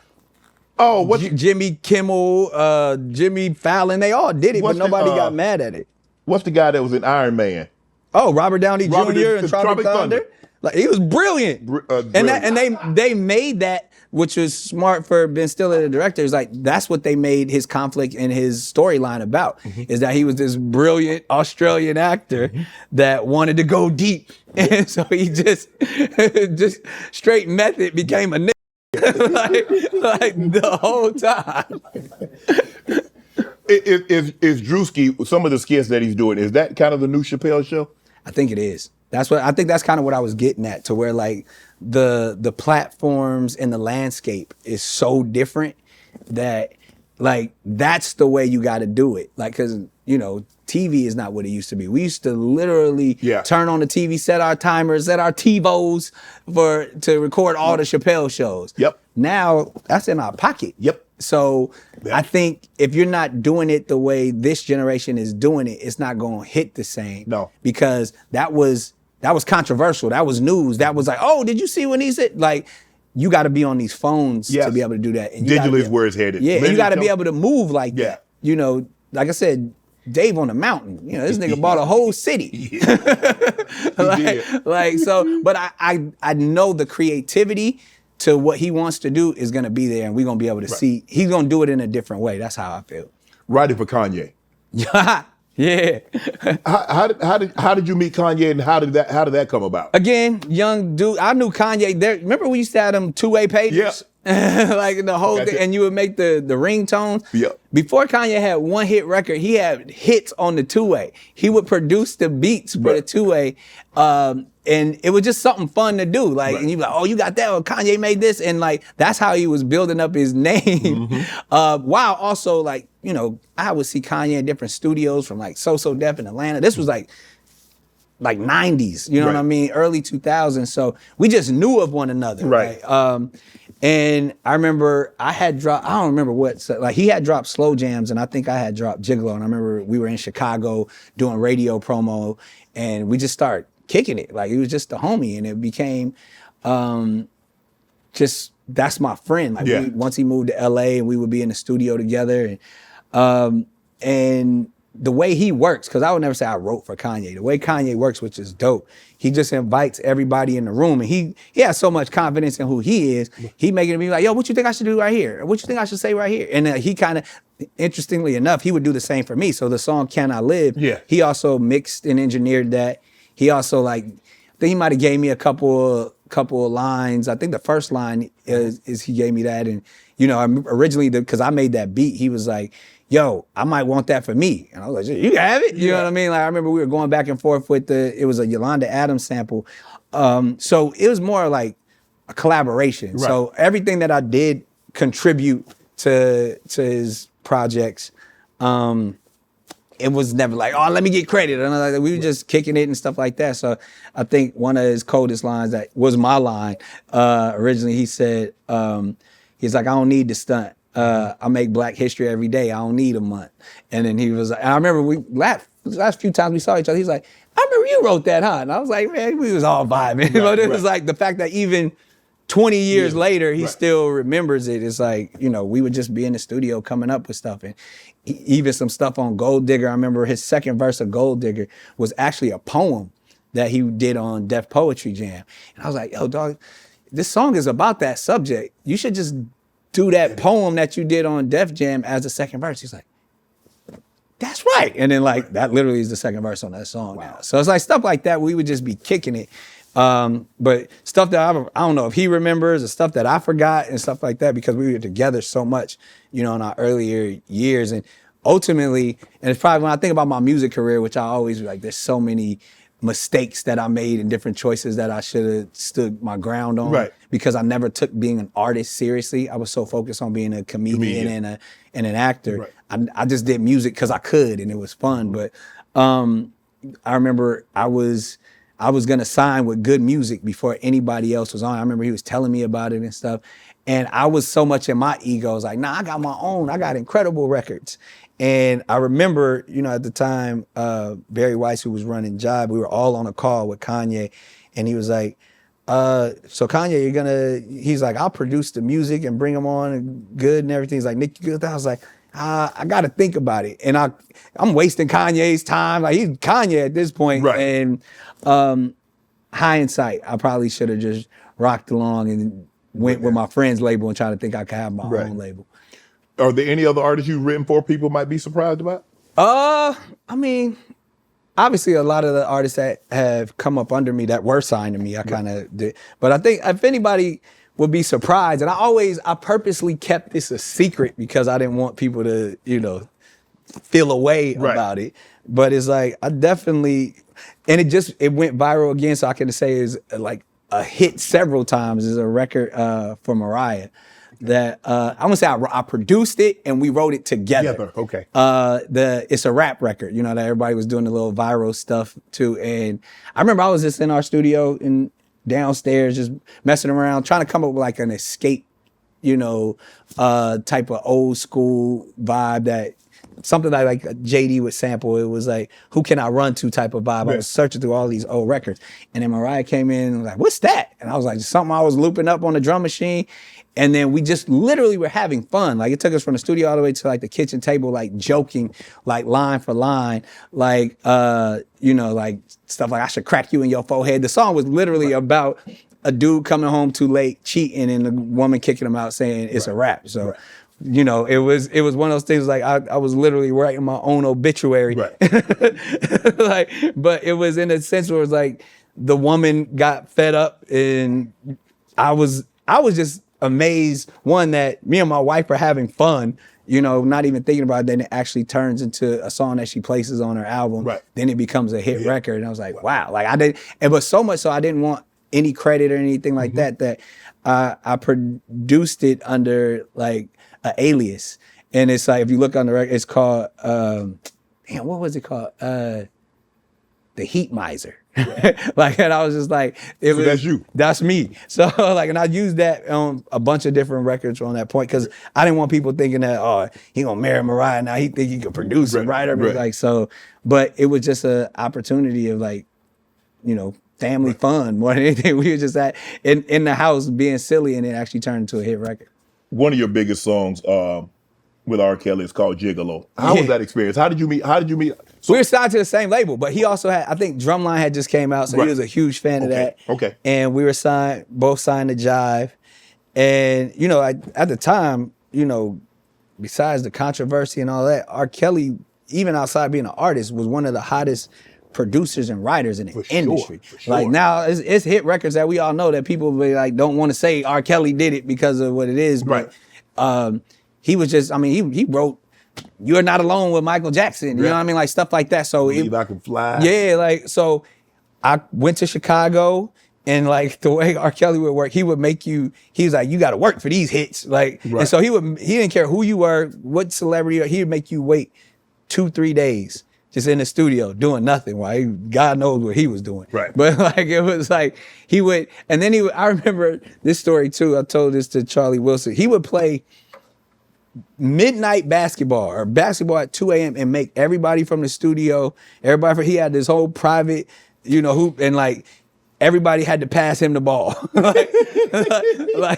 Jimmy Kimmel, Jimmy Fallon. They all did it, but nobody got mad at it. What's the guy that was in Iron Man? Oh, Robert Downey Jr. in Tropic Thunder. Like he was brilliant. And they made that, which was smart for Ben Stiller, the director. Is like that's what they made his conflict and his storyline about. Is that he was this brilliant Australian actor that wanted to go deep, and so he just straight method became a nigga like the whole time. Is Drewski, some of the skits that he's doing, is that kind of the new Chappelle show? I think it is. I think that's kind of what I was getting at, to where like the platforms and the landscape is so different that like that's the way you got to do it. Like, cause TV is not what it used to be. We used to literally turn on the TV, set our timers, set our TiVos to record all the Chappelle shows. Yep. Now that's in our pocket. Yep. So I think if you're not doing it the way this generation is doing it, it's not going to hit the same. No. Because that was controversial. That was news. That was like, oh, did you see when he said, like, you got to be on these phones to be able to do that. And digital is where it's headed. Yeah, and you got to be able to move like that. Like I said, Dave on the mountain. You know, this nigga bought a whole city. But I know the creativity to what he wants to do is gonna be there, and we're gonna be able to see. He's gonna do it in a different way. That's how I feel. Writing for Kanye. Yeah. How did you meet Kanye, and how did that come about? Again, young dude. I knew Kanye. Remember we used to have them two-way pages? Yeah. Like the whole thing, and you would make the ringtones. Yeah. Before Kanye had one hit record, he had hits on the two-way. He would produce the beats for the two-way, and it was just something fun to do. Like, and you be like, oh, you got that? Well, Kanye made this, and like that's how he was building up his name. While also like, you know, I would see Kanye in different studios from like So Def in Atlanta. This was like 90s, you know what I mean? Early 2000s. So we just knew of one another. Right. And I remember I had dropped, I don't remember what, so like he had dropped Slow Jams and I think I had dropped Gigolo. And I remember we were in Chicago doing radio promo and we just started kicking it. Like he was just a homie and it became just, that's my friend. Like once he moved to LA and we would be in the studio together and the way he works, because I would never say I wrote for Kanye. The way Kanye works, which is dope, he just invites everybody in the room, and he has so much confidence in who he is. He making it be like, yo, what you think I should do right here? What you think I should say right here? And he kind of, interestingly enough, he would do the same for me. So the song "Can I Live," he also mixed and engineered that. He also like, I think he might have gave me a couple of lines. I think the first line is he gave me that, and you know, originally because I made that beat, he was like, yo, I might want that for me. And I was like, you can have it. You know what I mean? Like I remember we were going back and forth with it was a Yolanda Adams sample. So it was more like a collaboration. Right. So everything that I did contribute to his projects, it was never like, oh, let me get credit. And we were just kicking it and stuff like that. So I think one of his coldest lines that was my line, originally he said, he's like, I don't need to stunt. I make Black history every day. I don't need a month. And then he was like, I remember we laughed the last few times we saw each other. He's like, I remember you wrote that, huh? And I was like, man, we was all vibing. But it was like the fact that even 20 years later, he still remembers it. It's like, you know, we would just be in the studio coming up with stuff. And even some stuff on Gold Digger. I remember his second verse of Gold Digger was actually a poem that he did on Def Poetry Jam. And I was like, yo, dog, this song is about that subject. You should just do that poem that you did on Def Jam as the second verse. He's like, that's right. And then like, that literally is the second verse on that song now. So it's like stuff like that, we would just be kicking it. But stuff that I don't know if he remembers or stuff that I forgot and stuff like that because we were together so much, you know, in our earlier years. And ultimately, and it's probably when I think about my music career, which I always like, there's so many mistakes that I made and different choices that I should have stood my ground on because I never took being an artist seriously. I was so focused on being a comedian and an actor. I just did music because I could and it was fun. But I remember I was gonna sign with Good Music before anybody else was on. I remember he was telling me about it and stuff. And I was so much in my ego. I was like, nah, I got my own. I got incredible records. And I remember, you know, at the time, Barry Weiss, who was running Jive, we were all on a call with Kanye. And he was like, so Kanye, he's like, I'll produce the music and bring him on and good and everything. He's like, Nick, you good? I was like, I got to think about it. And I'm wasting Kanye's time. Like he's Kanye at this point. Right. And hindsight, I probably should have just rocked along and went with my friend's label and tried to think I could have my own label. Are there any other artists you've written for people might be surprised about? I mean, obviously a lot of the artists that have come up under me that were signed to me, I kind of did. But I think if anybody would be surprised, and I purposely kept this a secret because I didn't want people to, you know, feel away about it. But it's like, I definitely, and it went viral again, so I can say is like a hit several times, is a record for Mariah. That I want to say I produced it and we wrote it together. Okay. It's a rap record, you know, that everybody was doing the little viral stuff too. And I remember I was just in our studio and downstairs just messing around, trying to come up with like an escape, you know, type of old school vibe that something like JD would sample. It was like, who can I run to type of vibe. Right. I was searching through all these old records. And then Mariah came in and was like, what's that? And I was like, something I was looping up on the drum machine. And then we just literally were having fun. Like it took us from the studio all the way to like the kitchen table, like joking, like line for line, like, like stuff like I should crack you in your forehead. The song was literally about a dude coming home too late, cheating, and the woman kicking him out saying it's a rap. So, it was one of those things like I was literally writing my own obituary. Right. But it was in a sense where it was like the woman got fed up, and I was just amazed, one, that me and my wife are having fun, not even thinking about it. Then it actually turns into a song that she places on her album. Right. Then it becomes a hit record. And I was like, wow. Like but so much so I didn't want any credit or anything like that I produced it under like an alias. And it's like, if you look on the record, it's called, what was it called? The Heat Miser. Like, and I was just like, that's you. That's me. So like, and I used that on a bunch of different records on that point, because I didn't want people thinking that, oh, he gonna marry Mariah now, he think he could produce and write her. Like, so, but it was just an opportunity of like, family fun more than anything. We were just in the house being silly, and it actually turned into a hit record. One of your biggest songs with R. Kelly is called Gigolo. How was that experience? How did you meet? We were signed to the same label, but he also had, I think Drumline had just came out, so he was a huge fan of that. Okay. And we were both signed to Jive. And, at the time, besides the controversy and all that, R. Kelly, even outside being an artist, was one of the hottest producers and writers in the industry. Sure. Like now it's hit records that we all know that people like don't want to say R. Kelly did it because of what it is. But he was just, he wrote You're Not Alone with Michael Jackson. You know what I mean? Like stuff like that. So Believe I Can Fly. Yeah, like, so I went to Chicago, and like the way R. Kelly would work, he would make you, he was like, you got to work for these hits. Like, and so he didn't care who you were, what celebrity, he would make you wait 2-3 days just in the studio doing nothing while God knows what he was doing. Right. But like, it was like, he would, and then I remember this story too, I told this to Charlie Wilson. He would play midnight basketball or basketball at 2 a.m. and make everybody from the studio, he had this whole private, hoop, and like, everybody had to pass him the ball. like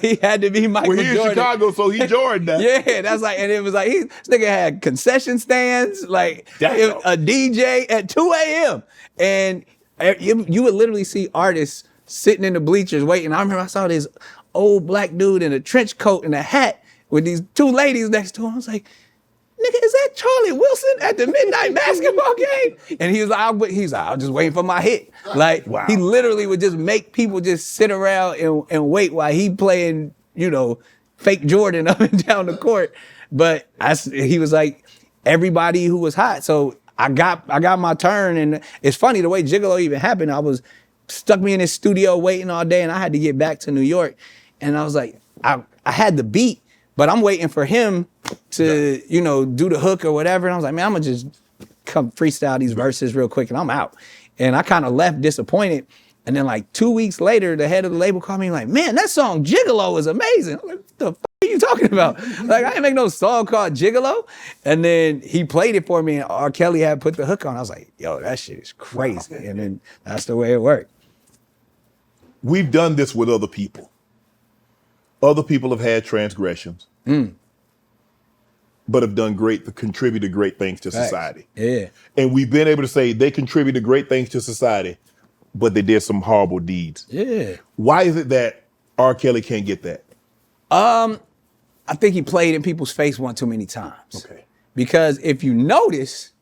he had to be Michael Jordan. Well, he in Chicago, so he Jordan now. Yeah, that's like, and it was like, this nigga had concession stands, like a DJ at 2 a.m. And you would literally see artists sitting in the bleachers waiting. I remember I saw this old black dude in a trench coat and a hat with these two ladies next to him. I was like, nigga, is that Charlie Wilson at the midnight basketball game? And he was like, I was just waiting for my hit. Like, he literally would just make people just sit around and wait while he playing, fake Jordan up and down the court. But he was like, everybody who was hot. So I got my turn, and it's funny the way Gigolo even happened. I was stuck me in his studio waiting all day, and I had to get back to New York. And I was like, I had the beat, but I'm waiting for him to, do the hook or whatever. And I was like, man, I'm gonna just come freestyle these verses real quick and I'm out. And I kind of left disappointed. And then like 2 weeks later, the head of the label called me like, man, that song Gigolo is amazing. I'm like, what the f are you talking about? Like, I ain't make no song called Gigolo. And then he played it for me, and R. Kelly had put the hook on. I was like, yo, that shit is crazy. And then that's the way it worked. We've done this with other people. Other people have had transgressions, but have done contributed great things to society. Yeah. And we've been able to say they contributed great things to society, but they did some horrible deeds. Yeah. Why is it that R. Kelly can't get that? I think he played in people's face one too many times. Okay. Because if you notice,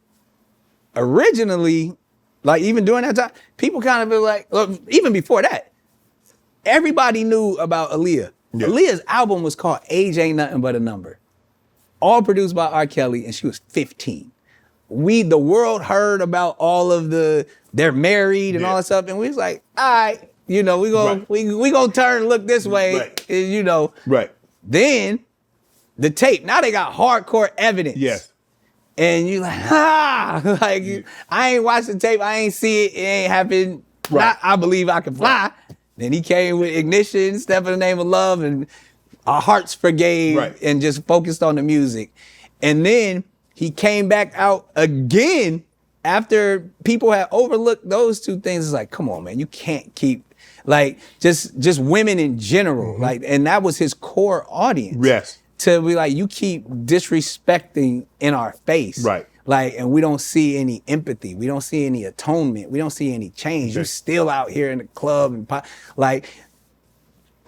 originally, like even during that time, people kind of feel like, look, even before that, everybody knew about Aaliyah. Yeah. Aaliyah's album was called Age Ain't Nothing But a Number. All produced by R. Kelly, and she was 15. The world heard about all of they're married and all that stuff, and we was like, all right, we gonna turn and look this way, and, Right. Then the tape, now they got hardcore evidence. Yes. And you like, like, I ain't watched the tape, I ain't see it, it ain't happened. Right. I Believe I Can Fly. Right. Then he came with Ignition, Step in the Name of Love, and Our Hearts Forgave, and just focused on the music. And then he came back out again after people had overlooked those two things. It's like, come on, man, you can't keep like just women in general, like, and that was his core audience. Yes. To be like, you keep disrespecting in our face. Right. Like, and we don't see any empathy. We don't see any atonement. We don't see any change. Okay. You're still out here in the club and like,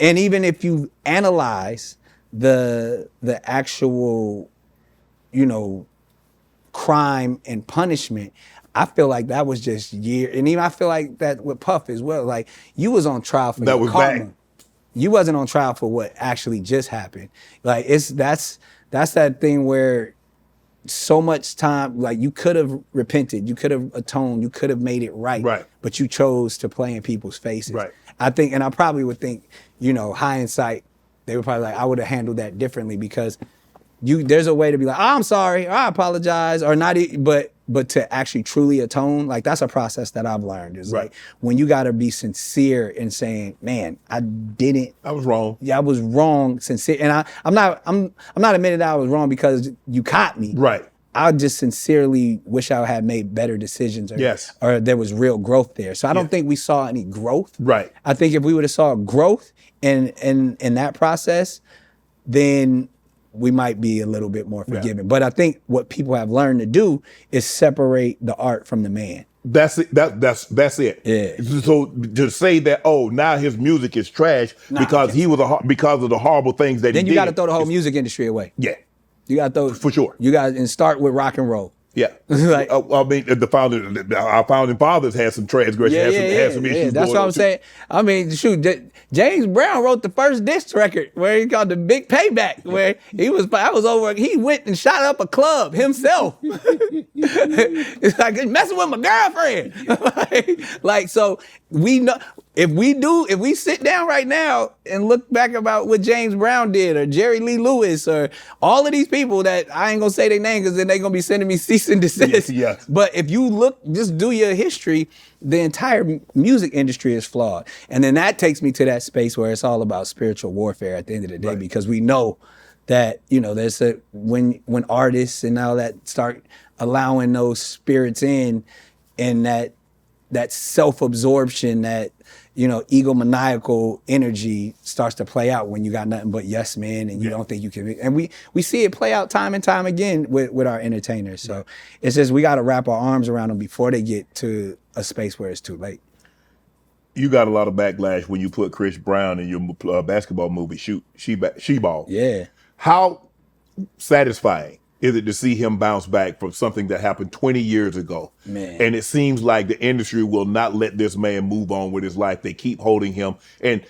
and even if you analyze the actual, you know, crime and punishment, I feel like that was just and even I feel like that with Puff as well. Like, you was on trial for That your was karma. bad. You wasn't on trial for what actually just happened. Like, that's that thing where so much time, like, you could have repented, you could have atoned, you could have made it right. Right. But you chose to play in people's faces. Right. I think, and I probably would think, you know, hindsight, they would probably like, I would have handled that differently, because there's a way to be like, oh, I'm sorry, or I apologize, or not, but to actually truly atone, like, that's a process that I've learned. Is Right. like, when you got to be sincere in saying, man, I was wrong. Yeah, I was wrong, sincere, and I'm not admitting that I was wrong because you caught me. Right. I just sincerely wish I had made better decisions, Yes. or there was real growth there. So I don't think we saw any growth. Right. I think if we would have saw growth in that process, then we might be a little bit more forgiving. But I think what people have learned to do is separate the art from the man. That's it. That's it. Yeah. So to say that, oh, now his music is trash because he was because of the horrible things that he did. Then you got to throw the whole music industry away. Yeah. You got to throw For sure. You got and start with rock and roll. Yeah. Like, I mean, our founding fathers had some transgression, had some issues. That's going what on I'm saying. I mean, shoot, James Brown wrote the first diss record where he called the Big Payback, where he went and shot up a club himself. It's like messing with my girlfriend. like, so we know if we sit down right now and look back about what James Brown did, or Jerry Lee Lewis, or all of these people that I ain't gonna say their name because then they gonna be sending me cease and desist. Yes. But if you look, just do your history, the entire music industry is flawed. And then that takes me to that space where it's all about spiritual warfare at the end of the day, because we know that, you know, there's when artists and all that start allowing those spirits in, and that self-absorption, that, you know, egomaniacal energy starts to play out when you got nothing but yes men, and you don't think you can. And we see it play out time and time again with our entertainers. So it's just, we got to wrap our arms around them before they get to a space where it's too late. You got a lot of backlash when you put Chris Brown in your basketball movie, She Ball. Yeah. How satisfying is it to see him bounce back from something that happened 20 years ago? Man. And it seems like the industry will not let this man move on with his life. They keep holding him. And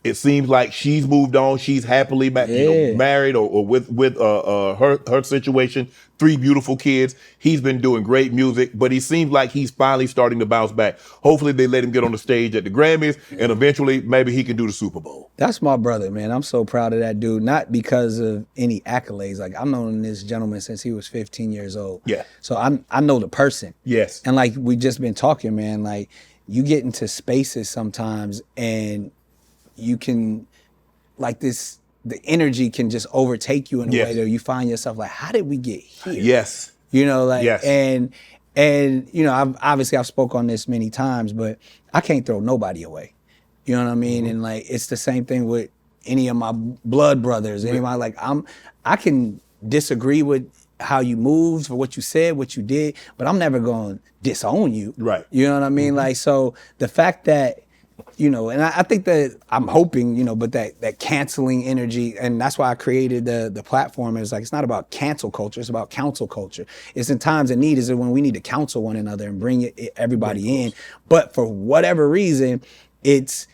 it seems like she's moved on. She's happily married or with her situation. 3 beautiful kids. He's been doing great music, but he seems like he's finally starting to bounce back. Hopefully they let him get on the stage at the Grammys, and eventually maybe he can do the Super Bowl. That's my brother, man. I'm so proud of that dude. Not because of any accolades. Like, I've known this gentleman since he was 15 years old. Yeah. So I know the person. Yes. And like we just been talking, man, like, you get into spaces sometimes and you can, like, the energy can just overtake you in a way that you find yourself like, how did we get here? Yes. You know, like, yes. and you know, I've spoke on this many times, but I can't throw nobody away. You know what I mean? Mm-hmm. And like, it's the same thing with any of my blood brothers. Any of my, like, I can disagree with how you moved, for what you said, what you did, but I'm never going to disown you. Right. You know what I mean? Mm-hmm. Like, so the fact that, you know, and I think that I'm hoping, you know, but that canceling energy, and that's why I created the platform. Is like, it's not about cancel culture, it's about counsel culture. It's in times of need, is when we need to counsel one another and bring everybody in. But for whatever reason, it's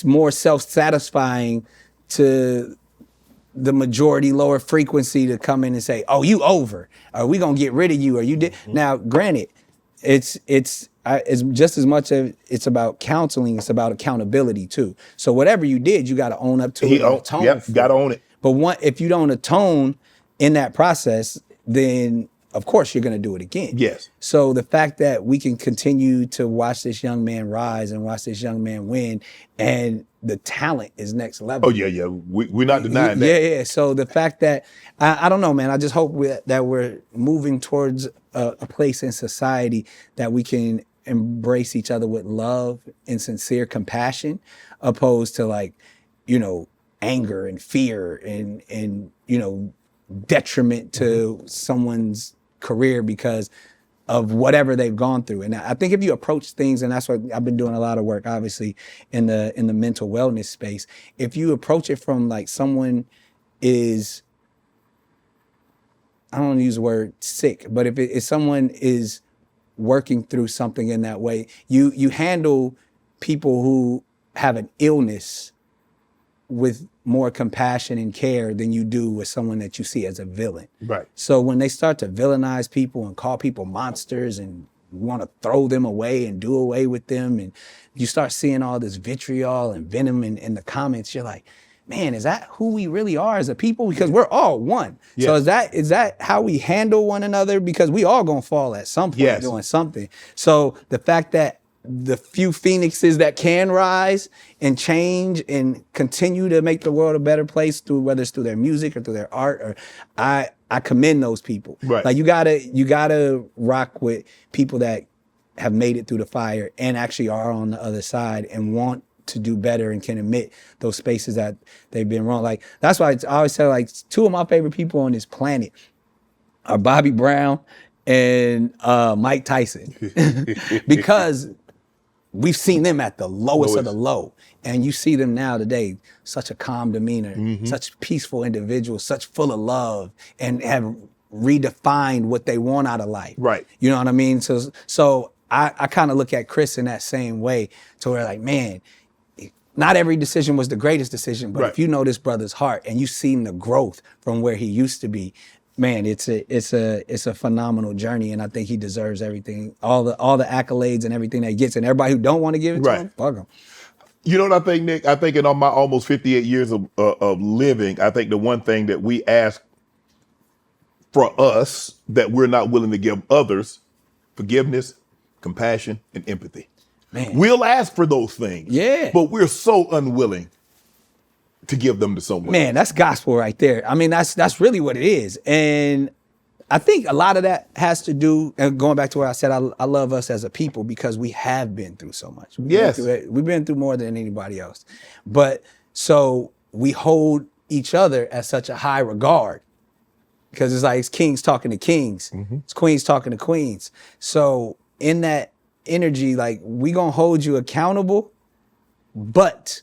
more self-satisfying to the majority lower frequency to come in and say, oh, you over, or we gonna get rid of you, or you did. Mm-hmm. Now, granted, it's just as much as it's about counseling, it's about accountability too. So whatever you did, you got to own up to it. Got to own it. But if you don't atone in that process, then of course you're going to do it again. Yes. So the fact that we can continue to watch this young man rise and watch this young man win, and the talent is next level. Oh yeah. We're not denying that. Yeah. So the fact that I don't know, man. I just hope that we're moving towards a place in society that we can embrace each other with love and sincere compassion, opposed to like, you know, anger and fear and you know, detriment to someone's career because of whatever they've gone through. And I think if you approach things, and that's what I've been doing a lot of work, obviously, in the mental wellness space. If you approach it from like someone is, I don't want to use the word sick, but if someone is working through something in that way, you handle people who have an illness with more compassion and care than you do with someone that you see as a villain. Right. So when they start to villainize people and call people monsters and want to throw them away and do away with them, and you start seeing all this vitriol and venom in the comments, you're like, man, is that who we really are as a people? Because we're all one. Yes. So is that how we handle one another? Because we all gonna fall at some point doing something. So the fact that the few phoenixes that can rise and change and continue to make the world a better place through, whether it's through their music or through their art, or I commend those people. Right. Like you gotta rock with people that have made it through the fire and actually are on the other side and want to do better and can admit those spaces that they've been wrong. Like that's why I always say, like, two of my favorite people on this planet are Bobby Brown and Mike Tyson. Because we've seen them at the lowest of the low. And you see them now today, such a calm demeanor, such peaceful individuals, such full of love, and have redefined what they want out of life. Right. You know what I mean? So I kind of look at Chris in that same way, to where like, man, not every decision was the greatest decision, but if you know this brother's heart and you've seen the growth from where he used to be, man, it's a phenomenal journey, and I think he deserves everything, all the accolades and everything that he gets. And everybody who don't want to give it to him, fuck him. You know what I think, Nick? I think in all my almost 58 years of living, I think the one thing that we ask for us that we're not willing to give others: forgiveness, compassion, and empathy. Man. We'll ask for those things, but we're so unwilling to give them to someone. Man, that's gospel right there. I mean, that's really what it is. And I think a lot of that has to do, and going back to what I said, I love us as a people because we have been through so much. We've been through more than anybody else. But so we hold each other at such a high regard, because it's like it's kings talking to kings. It's queens talking to queens. So in that energy, like, we gonna hold you accountable, but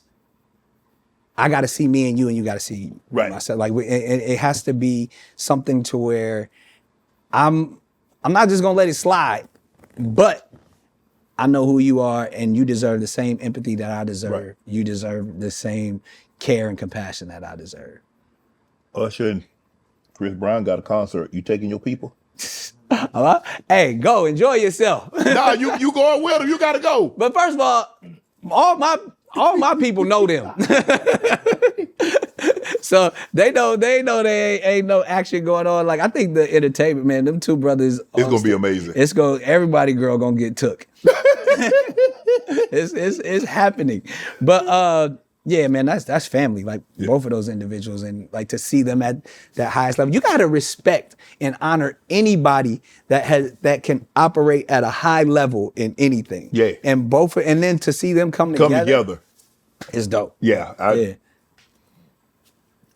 I got to see me and you got to see myself. Like, it has to be something to where I'm not just gonna let it slide, but I know who you are, and you deserve the same empathy that I deserve. Right. You deserve the same care and compassion that I deserve. Usher and Chris Brown got a concert. You taking your people? Hey, go enjoy yourself. Nah, you going with them. You got to go. But first of all my people know them. So they know they ain't no action going on. Like, I think the entertainment, man, them two brothers, It's gonna be amazing. Everybody girl gonna get took. It's happening. But yeah, man, that's family. Like, both of those individuals, and like to see them at that highest level. You gotta respect and honor anybody that can operate at a high level in anything. Yeah. And then to see them come together. It's dope. Yeah.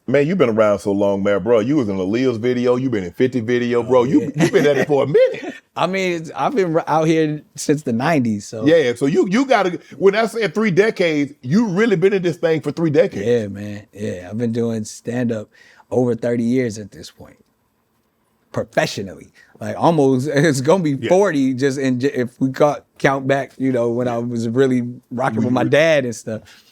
Man, you've been around so long, man, bro. You was in Aaliyah's video. You've been in 50 video, bro. You've been at it for a minute. I mean, I've been out here since the 90s. So yeah, so you got to, when I said 3 decades, you really been in this thing for 3 decades. Yeah, man. Yeah, I've been doing stand-up over 30 years at this point. Professionally. Like, almost, it's going to be 40 just if we count back, when I was really rocking with my dad and stuff.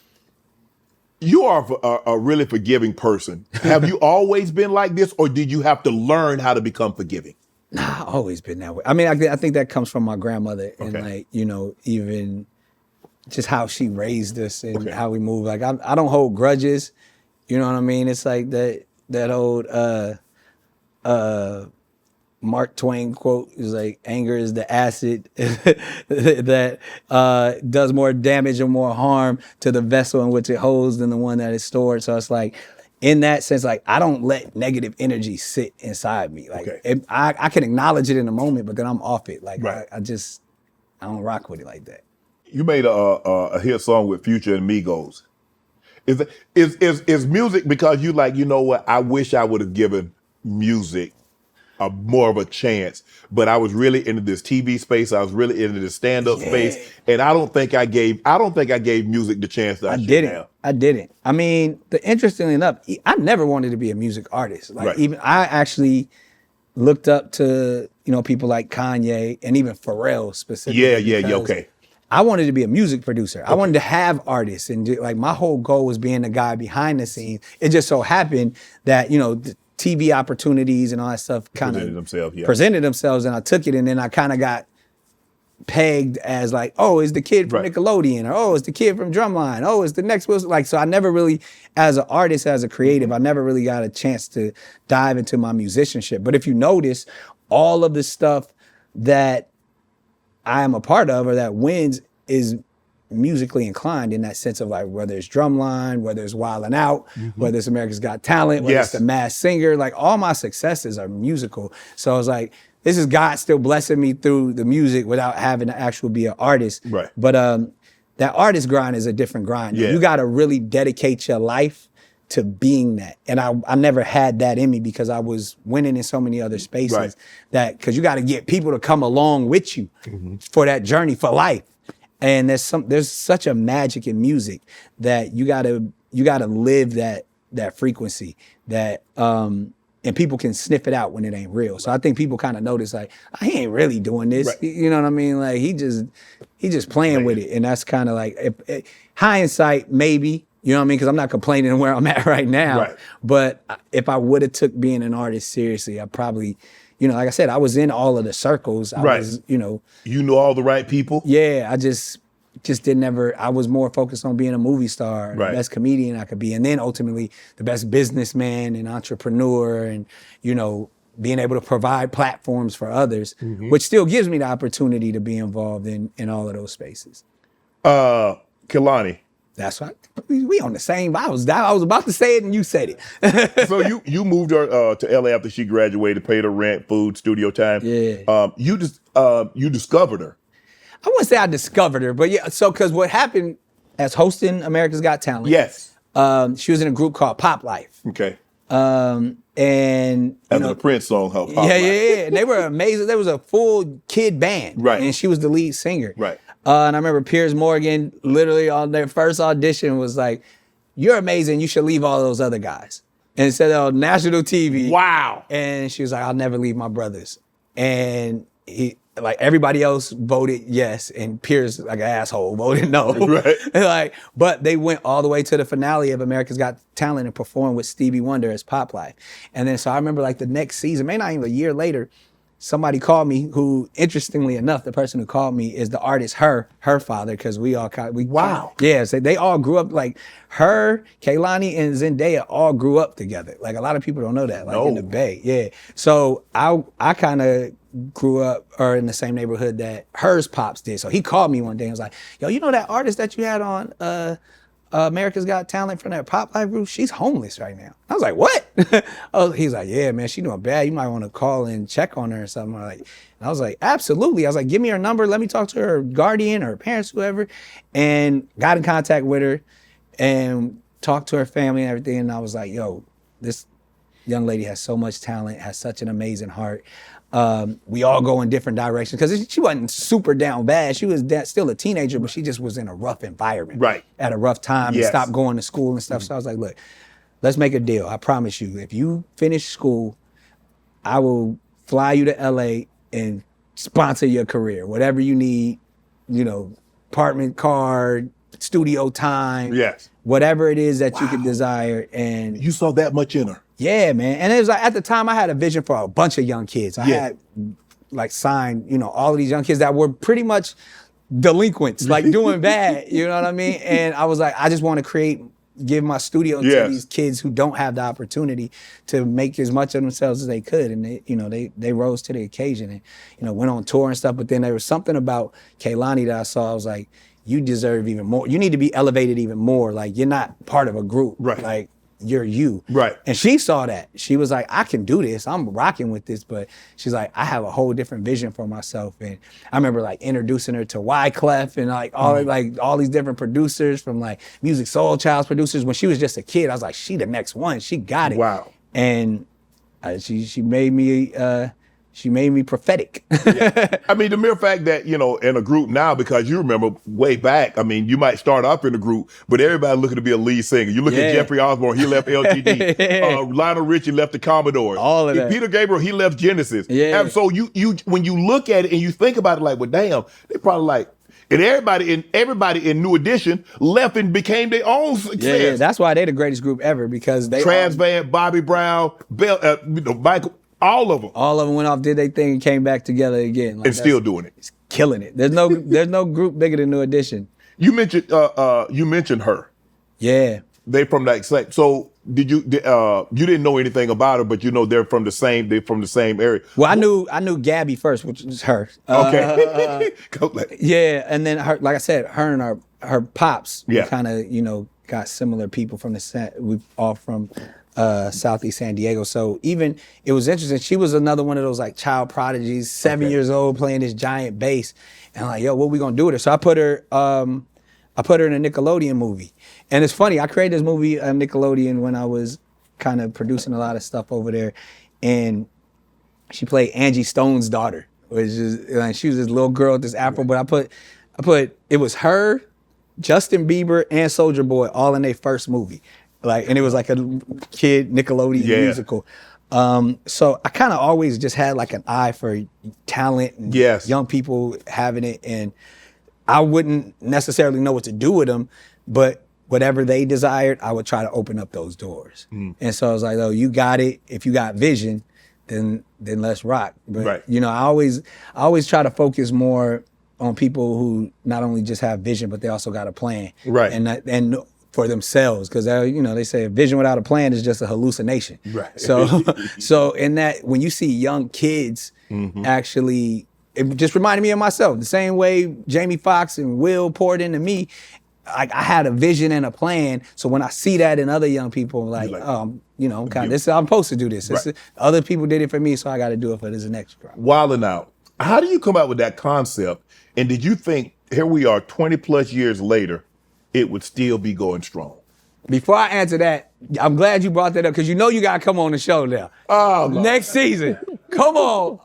You are a really forgiving person. Have you always been like this, or did you have to learn how to become forgiving? Nah, I've always been that way. I mean, I think that comes from my grandmother, and like, even just how she raised us and how we move. Like, I don't hold grudges. You know what I mean? It's like that old Mark Twain quote is like, anger is the acid that does more damage or more harm to the vessel in which it holds than the one that is stored. So it's like, in that sense, like I don't let negative energy sit inside me. Like I can acknowledge it in a moment, but then I'm off it. Like I don't rock with it like that. You made a hit song with Future and Migos. Is music because you like, you know what, I wish I would have given music more of a chance, but I was really into this TV space. I was really into the stand-up space, and I don't think I gave music the chance that I should have. I didn't. I mean, interestingly enough, I never wanted to be a music artist. Like even I actually looked up to, you know, people like Kanye and even Pharrell specifically. Okay. I wanted to be a music producer. I wanted to have artists and like my whole goal was being the guy behind the scenes. It just so happened that, you know, the TV opportunities and all that stuff kind of presented themselves, and I took it, and then I kind of got pegged as like, oh, it's the kid from Nickelodeon, or oh, it's the kid from Drumline, oh, it's the next Wilson. Like, so I never really, as an artist, as a creative, I never really got a chance to dive into my musicianship. But if you notice, all of the stuff that I am a part of or that wins is musically inclined, in that sense of like whether it's Drumline, whether it's Wildin' Out, whether it's America's Got Talent, whether it's The Masked Singer, like all my successes are musical. So I was like, this is God still blessing me through the music without having to actually be an artist. Right. But that artist grind is a different grind. You got to really dedicate your life to being that. And I never had that in me because I was winning in so many other spaces that, because you got to get people to come along with you for that journey for life. And there's such a magic in music that you gotta live that frequency that and people can sniff it out when it ain't real. So I think people kind of notice like, he ain't really doing this. You know what I mean? Like he just playing with it. And that's kind of like hindsight, maybe, you know what I mean? Because I'm not complaining where I'm at right now. But if I would have took being an artist seriously, I probably, you know, like I said, I was in all of the circles. I was, you know. You knew all the right people? Yeah, I just didn't ever, I was more focused on being a movie star, the best comedian I could be, and then ultimately the best businessman and entrepreneur and, you know, being able to provide platforms for others, which still gives me the opportunity to be involved in all of those spaces. Kehlani. That's right. We on the same. I was about to say it and you said it. So you moved her to LA after she graduated, paid her rent, food, studio time. Yeah. You discovered her. I wouldn't say I discovered her, but yeah. So because what happened as hosting America's Got Talent. Yes. She was in a group called Pop Life. Okay. And after the Prince song, Pop Life. Yeah. And they were amazing. There was a full kid band. Right. And she was the lead singer. Right. And I remember Piers Morgan literally on their first audition was like, "You're amazing. You should leave all those other guys." And said on national TV. Wow. And she was like, "I'll never leave my brothers." And he, like everybody else voted yes, and Piers, like an asshole, voted no. Right. But they went all the way to the finale of America's Got Talent and performed with Stevie Wonder as Pop Life. And then so I remember like the next season, maybe not even a year later, somebody called me who, interestingly enough, the person who called me is the artist, her father, because Wow. Yeah, so they all grew up, like her, Kehlani, and Zendaya all grew up together. Like a lot of people don't know that, like in the Bay. Yeah. So I kind of grew up or in the same neighborhood that hers pops did. So he called me one day and was like, "Yo, you know that artist that you had on America's Got Talent from that Pop Life group? She's homeless right now." I was like, "What?" He's like, "Yeah, man, she doing bad. You might want to call and check on her or something." And I was like, "Absolutely." I was like, "Give me her number. Let me talk to her guardian or her parents, whoever." And got in contact with her and talked to her family and everything. And I was like, "Yo, this young lady has so much talent, has such an amazing heart. We all go in different directions," because she wasn't super down bad. She was still a teenager, but she just was in a rough environment, at a rough time, and stopped going to school and stuff. So I was like, "Look, let's make a deal. I promise you, if you finish school, I will fly you to LA and sponsor your career, whatever you need, you know, apartment, car, studio time, whatever it is that you could desire." And you saw that much in her. Yeah, man. And it was like, at the time I had a vision for a bunch of young kids. I had like signed, you know, all of these young kids that were pretty much delinquents, like doing bad, you know what I mean? And I was like, I just want to create give my studio Yes. to these kids who don't have the opportunity to make as much of themselves as they could. And they rose to the occasion and, went on tour and stuff. But then there was something about Kehlani that I saw. I was like, you deserve even more. You need to be elevated even more. Like, you're not part of a group. Right. Like, you're you. Right. And she saw that. She was like, I can do this. I'm rocking with this. But she's like, I have a whole different vision for myself. And I remember like introducing her to Wyclef and like all these different producers from like Music Soul Child's producers. When she was just a kid, I was like, she the next one. She got it. Wow. And she made me prophetic. Yeah. I mean, the mere fact that, in a group now, because you remember way back, I mean, you might start off in a group, but everybody looking to be a lead singer. You look at Jeffrey Osborne, he left LTD. Lionel Richie left the Commodores. All of that. Peter Gabriel, he left Genesis. Yeah. And so you when you look at it and you think about it like, well, damn, they probably like, and everybody in New Edition left and became their own success. Yeah, that's why they the greatest group ever, because they Trans Van, Bobby Brown, Michael, all of them. all of them went off, did their thing, and came back together again. Like, And still doing it. it's killing it. There's no group bigger than New Edition. You mentioned her. Yeah. They from that same. So did you didn't know anything about her, but they're from the same area. Well, I knew Gabby first, which is her. Okay. Yeah, and then her, like I said, her and her pops, Yeah. kind of got similar people from we all from Southeast San Diego. So even it was interesting. She was another one of those like child prodigies, 7 years old, playing this giant bass, and I'm like, yo, what we gonna do with her? So I put her in a Nickelodeon movie. And it's funny, I created this movie, Nickelodeon, when I was kind of producing a lot of stuff over there. And she played Angie Stone's daughter, which is, like, she was this little girl with this afro, but I put, it was her, Justin Bieber, and Soulja Boy all in their first movie. Like, and it was like a kid Nickelodeon musical. So I kind of always just had like an eye for talent and young people having it. And I wouldn't necessarily know what to do with them, but whatever they desired, I would try to open up those doors. And so I was like, oh, you got it. If you got vision, then let's rock. But I always try to focus more on people who not only just have vision, but they also got a plan. Right. And for themselves, because they say a vision without a plan is just a hallucination. Right. So in that, when you see young kids actually, it just reminded me of myself. The same way Jamie Foxx and Will poured into me, I had a vision and a plan. So when I see that in other young people, I'm I'm supposed to do this. Right. Other people did it for me, so I got to do it for this next crowd. Wilding out. How do you come out with that concept? And did you think, here we are 20 plus years later, it would still be going strong? Before I answer that, I'm glad you brought that up, because you got to come on the show now. Oh, next season. Come on,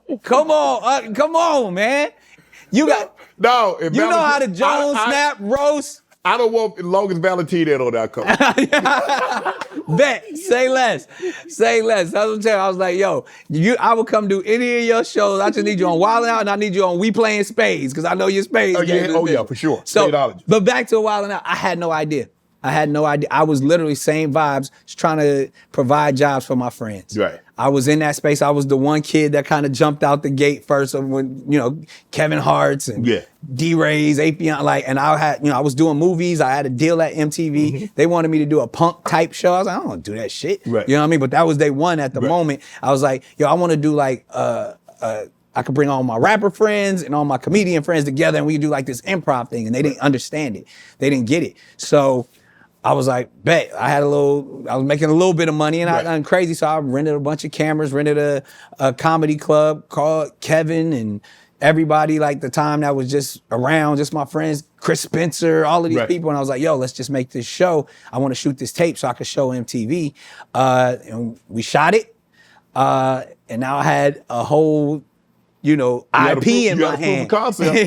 man. You got no. You know how to Jones snap roast. I don't want as long as Valentina on that cover. Bet. Say less. That's what I'm telling you. I was like, yo, I will come do any of your shows. I just need you on Wildin' Out, and I need you on We Playing Spades, because I know your spades. Yeah, for sure. So, but back to Wildin' Out, I had no idea. I was literally same vibes, just trying to provide jobs for my friends. Right. I was in that space. I was the one kid that kind of jumped out the gate first of when, Kevin Hart's and D-Ray's, Apion, and I was doing movies. I had a deal at MTV. They wanted me to do a punk type show. I was like, I don't want to do that shit. Right. You know what I mean? But that was day one at the moment. I was like, yo, I want to do like, I could bring all my rapper friends and all my comedian friends together, and we could do like this improv thing. And they didn't understand it. They didn't get it. So I was like, bet. I was making a little bit of money, and I'm crazy. So I rented a bunch of cameras, rented a comedy club called Kevin, and everybody like the time that was just around, just my friends, Chris Spencer, all of these people. And I was like, yo, let's just make this show. I want to shoot this tape so I could show MTV. And we shot it. And now I had a whole IP in my hand.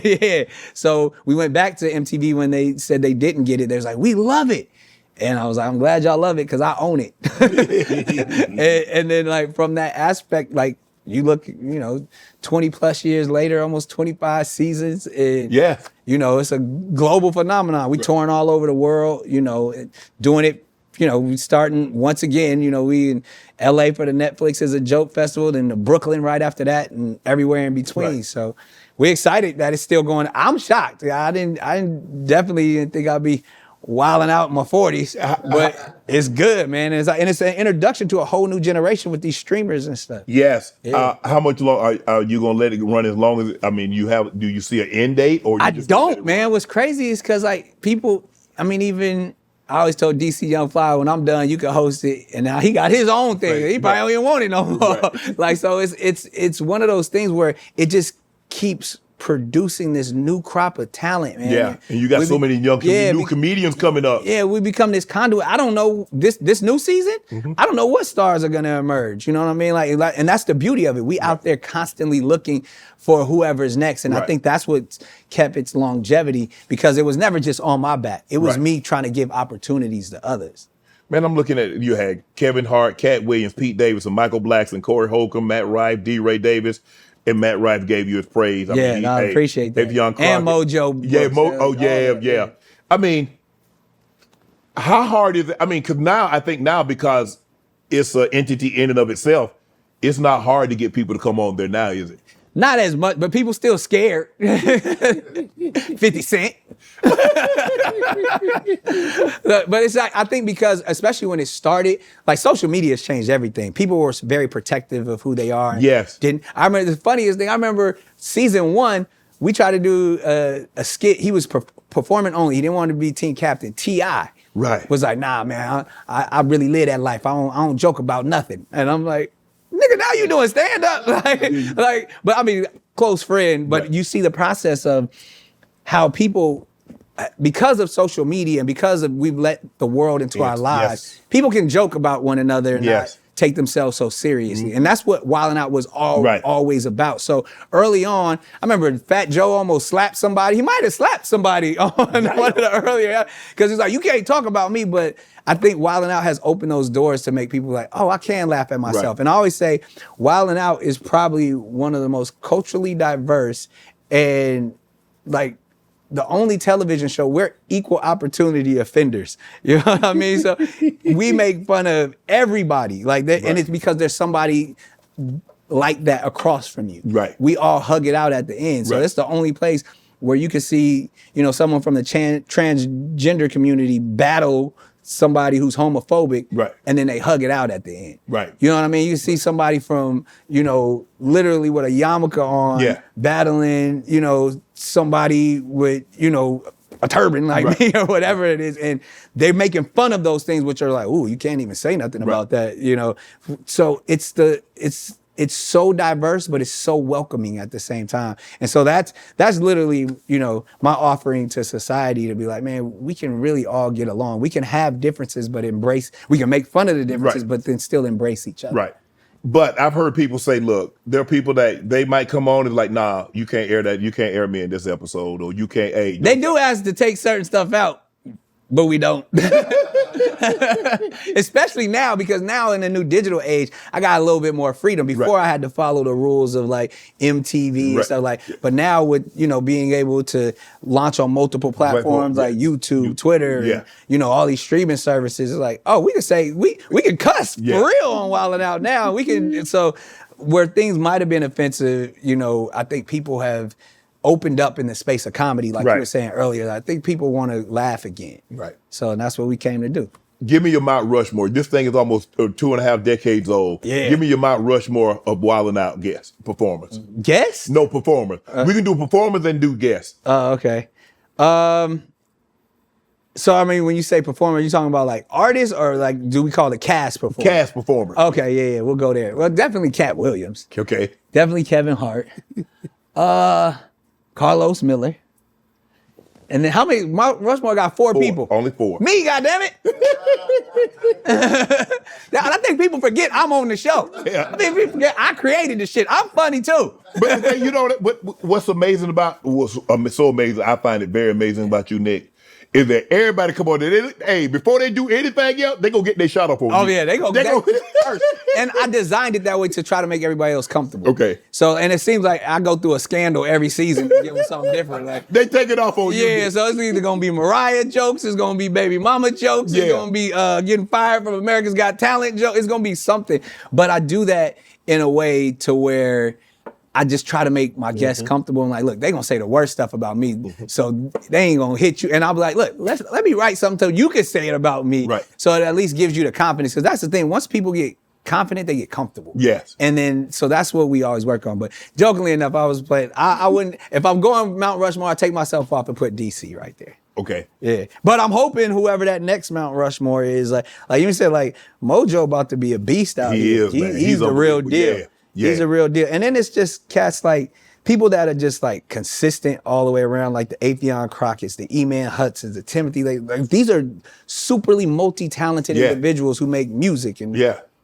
Yeah. So we went back to MTV when they said they didn't get it. They was like, we love it. And I was like, I'm glad y'all love it, because I own it. and then like from that aspect, like you look, 20 plus years later, almost 25 seasons. And, it's a global phenomenon. We touring all over the world, doing it. We starting once again, we in LA for the Netflix as a joke festival, then to Brooklyn right after that, and everywhere in between. So we're excited that it's still going. I'm shocked. I definitely didn't think I'd be wilding out in my 40s, but it's good, man. And it's an introduction to a whole new generation with these streamers and stuff. Yes. Yeah. How much long are you gonna let it run as long as? I mean, do you see an end date or? I don't, man. What's crazy is because like people. I mean, even I always told DC Young Fly, when I'm done, you can host it. And now he got his own thing. Right. He probably don't even want it no more. Right. Like, so it's one of those things where it just keeps producing this new crop of talent, man. Yeah, and you got so many young new comedians coming up. Yeah, we become this conduit. I don't know this new season. I don't know what stars are gonna emerge. You know what I mean? Like, and that's the beauty of it. We out there constantly looking for whoever's next, and I think that's what kept its longevity because it was never just on my back. It was me trying to give opportunities to others. Man, I'm looking at you had Kevin Hart, Cat Williams, Pete Davidson, Michael Blackson, Corey Holcomb, Matt Rife, D. Ray Davis. And Matt Rife gave you his praise. I mean, I appreciate that. And Mojo. Yeah, yeah. I mean, how hard is it? I mean, because it's an entity in and of itself, it's not hard to get people to come on there now, is it? Not as much, but people still scared. 50 Cent. But it's like, I think because, especially when it started, like social media has changed everything. People were very protective of who they are. Yes. I remember the funniest thing, I remember season 1, we tried to do a skit. He was performing only. He didn't want to be team captain. T.I. was like, nah, man, I really live that life. I don't joke about nothing. And I'm like, nigga, now you doing stand up, but I mean, close friend. But you see the process of how people, because of social media and because of we've let the world into our lives, people can joke about one another and not take themselves so seriously, and that's what Wildin' Out was always about. So early on, I remember Fat Joe almost slapped somebody. He might have slapped somebody on one of the earlier because he's like, you can't talk about me, but. I think Wildin' Out has opened those doors to make people like, oh, I can laugh at myself. And I always say Wildin' Out is probably one of the most culturally diverse and like the only television show, we're equal opportunity offenders. You know what I mean? So we make fun of everybody like that. And it's because there's somebody like that across from you. We all hug it out at the end. So it's the only place where you can see, you know, someone from the transgender community battle somebody who's homophobic, and then they hug it out at the end. You know what I mean? You see somebody from, you know, literally with a yarmulke on, battling, you know, somebody with, you know, a turban like me or whatever it is, and they're making fun of those things, which are like, ooh, you can't even say nothing about that, you know? So it's so diverse, but it's so welcoming at the same time. And so that's literally, you know, my offering to society to be like, man, we can really all get along. We can have differences, but we can make fun of the differences, but then still embrace each other. But I've heard people say, look, there are people that they might come on and like, nah, you can't air that. You can't air me in this episode, or you can't, They do ask to take certain stuff out. But we don't. Especially now, because now in the new digital age, I got a little bit more freedom. Before I had to follow the rules of like MTV and stuff like, but now with, you know, being able to launch on multiple platforms like YouTube, Twitter, and, you know, all these streaming services, it's like, oh, we can say, we can cuss for real on Wildin' Out now. We can, so where things might have been offensive, you know, I think people have opened up in the space of comedy, like you were saying earlier. I think people want to laugh again. So that's what we came to do. Give me your Mount Rushmore. This thing is almost 2.5 decades old. Give me your Mount Rushmore of Wildin' Out guests, performers. Guests? No, performers. We can do performers and do guests. Oh, okay. So, I mean, when you say performer, you talking about like artists or like, do we call it cast performer? Cast performer. Okay, yeah, we'll go there. Well, definitely Cat Williams. Okay. Definitely Kevin Hart. Carlos Miller. And then how many? Rushmore got four people. Only 4. Me, goddammit. I think people forget I'm on the show. I think people forget I created the shit. I'm funny too. But you know what's amazing about, so amazing, I find it very amazing about you, Nick, is that everybody come on there. Hey, before they do anything else, they go get their shot off on you. Oh yeah, they go first. And I designed it that way to try to make everybody else comfortable. Okay. So, and it seems like I go through a scandal every season to give them something different. Like they take it off on you. Yeah, so it's either gonna be Mariah jokes, it's gonna be baby mama jokes, it's gonna be getting fired from America's Got Talent jokes. It's gonna be something. But I do that in a way to where I just try to make my guests comfortable and like, look, they gonna say the worst stuff about me, so they ain't gonna hit you. And I'll be like, look, let me write something so you can say it about me, right? So it at least gives you the confidence, because that's the thing. Once people get confident, they get comfortable. Yes. And then, so that's what we always work on. But jokingly enough, I was playing, I wouldn't, if I'm going Mount Rushmore, I take myself off and put DC right there. Okay. Yeah. But I'm hoping whoever that next Mount Rushmore is, like you said, like Mojo about to be a beast out here. He's the real deal. Yeah. He's a real deal. And then it's just cats like people that are just like consistent all the way around, like the Atheon Crockett's, the E-Man Hudson's, the Timothy. Like, these are superly multi-talented individuals who make music and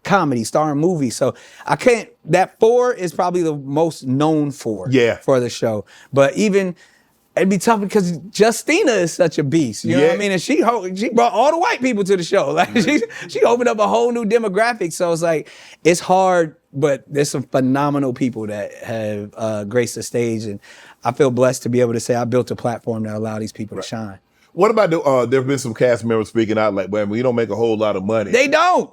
comedy, star in movies. So I can't, that 4 is probably the most known for the show. But even, it'd be tough because Justina is such a beast. You know what I mean? And she brought all the white people to the show. Like she opened up a whole new demographic. So it's like, it's hard, but there's some phenomenal people that have graced the stage. And I feel blessed to be able to say I built a platform that allowed these people to shine. What about there have been some cast members speaking out like, well, we don't make a whole lot of money. They don't.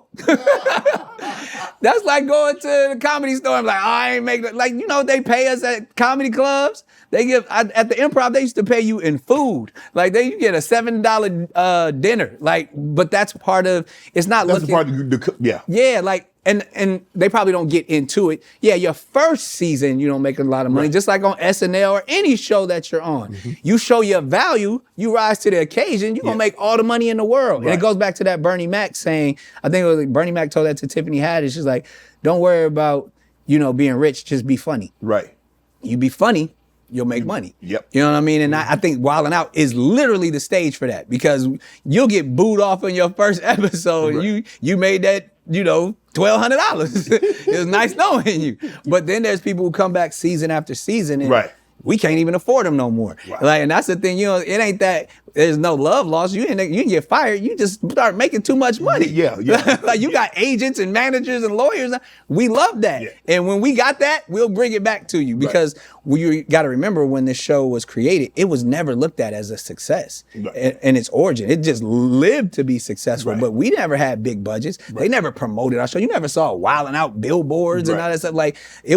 That's like going to the Comedy Store and like, I ain't making, like, you know, they pay us at comedy clubs. They give, at the Improv, they used to pay you in food. Like, you get a $7 dinner. Like, but that's part of, it's not that's looking. That's part of the, Yeah, like, and they probably don't get into it. Yeah, your first season, you don't make a lot of money. Just like on SNL or any show that you're on. You show your value, you rise to the occasion, you're going to make all the money in the world. And it goes back to that Bernie Mac saying, I think it was like Bernie Mac told that to Tiffany Haddish. She's like, don't worry about, you know, being rich, just be funny. Right. You be funny, you'll make money. Yep. You know what I mean? And I think Wildin' Out is literally the stage for that, because you'll get booed off in your first episode. Right. You made that, you know, $1,200. It was nice knowing you. But then there's people who come back season after season and we can't even afford them no more. Wow. Like, and that's the thing, you know, it ain't that there's no love lost. You get fired, you just start making too much money. Yeah. Like, you got agents and managers and lawyers. We love that. Yeah. And when we got that, we'll bring it back to you, because you got to remember, when this show was created, it was never looked at as a success in its origin. It just lived to be successful, but we never had big budgets. They never promoted our show. You never saw Wildin' Out billboards and all that stuff. Like, they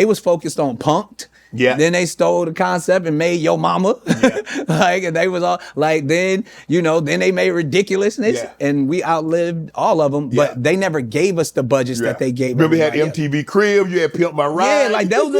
was focused on Punk'd. Yeah. Then they stole the concept and made Yo Mama. Like, and they was all like, then, you know, then they made Ridiculousness, and we outlived all of them, but they never gave us the budgets that they gave. Remember, you had MTV Crib, you had Pimp My Ride. Yeah, like those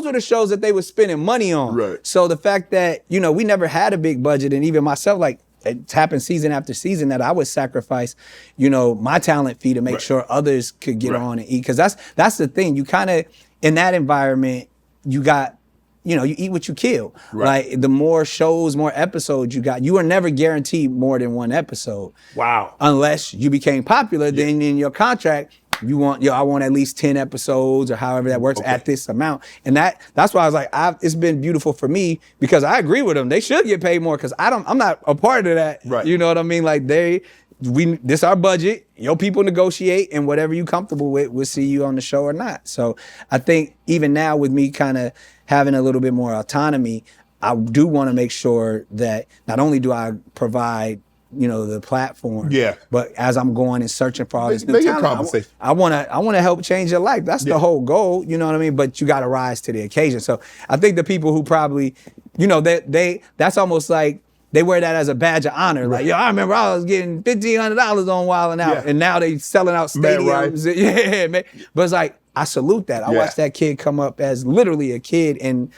were the shows that they were spending money on. Right. So the fact that, you know, we never had a big budget, and even myself, like, it's happened season after season that I would sacrifice, you know, my talent fee to make sure others could get on and eat. Because that's the thing. You kind of, in that environment, you got, you know, you eat what you kill. Right. Like, the more shows, more episodes you got, you are never guaranteed more than one episode. Wow. Unless you became popular, then in your contract, you want, I want at least 10 episodes or however that works at this amount. And that's why I was like, it's been beautiful for me, because I agree with them. They should get paid more, because I'm not a part of that. Right. You know what I mean? Like, this our budget, your people negotiate, and whatever you comfortable with, we'll see you on the show or not. So I think even now, with me kind of having a little bit more autonomy, I do want to make sure that not only do I provide, you know, the platform, but as I'm going and searching for all this new talent, I want to help change your life. That's the whole goal, you know what I mean? But you got to rise to the occasion. So I think the people who probably, you know, that's almost like, they wear that as a badge of honor. Like, yo, I remember I was getting $1,500 on Wildin' Out, and now they selling out stadiums. Yeah, man. But it's like, I salute that. I watched that kid come up as literally a kid, and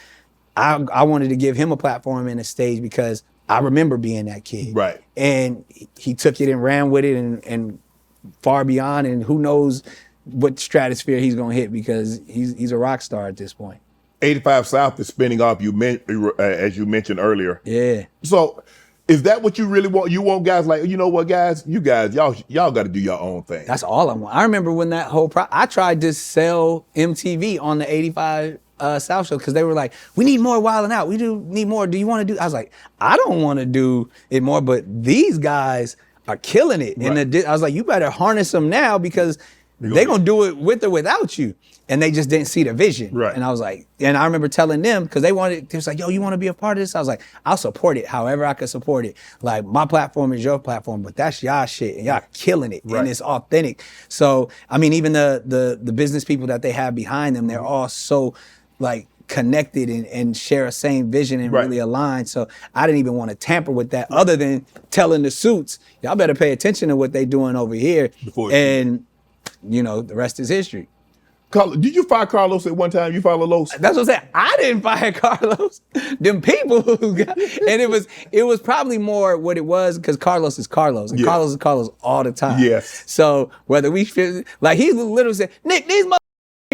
I wanted to give him a platform and a stage, because I remember being that kid. Right. And he took it and ran with it and far beyond, and who knows what stratosphere he's gonna hit, because he's a rock star at this point. 85 South is spinning off, as you mentioned earlier. Yeah. So is that what you really want? You want guys like, you know what, guys? You guys, y'all got to do your own thing. That's all I want. I remember when that whole I tried to sell MTV on the 85 South show, because they were like, we need more Wildin' Out. We do need more. Do you want to do? I was like, I don't want to do it more, but these guys are killing it. And I was like, you better harness them now, because They're going to do it with or without you. And they just didn't see the vision. Right. And I was like, and I remember telling them, because they was like, yo, you want to be a part of this? I was like, I'll support it however I can support it. Like, my platform is your platform, but that's y'all shit, and y'all killing it, and it's authentic. So, I mean, even the business people that they have behind them, they're all so, like, connected and share a same vision and really aligned. So I didn't even want to tamper with that other than telling the suits, y'all better pay attention to what they doing over here. And, you know, the rest is history. Did you fire Carlos at one time? You fired Los? That's what I'm saying. I didn't fire Carlos. Them people who got, and it was probably more what it was because Carlos is Carlos, and Carlos is Carlos all the time. Yes. So whether we feel like he literally said, Nick, these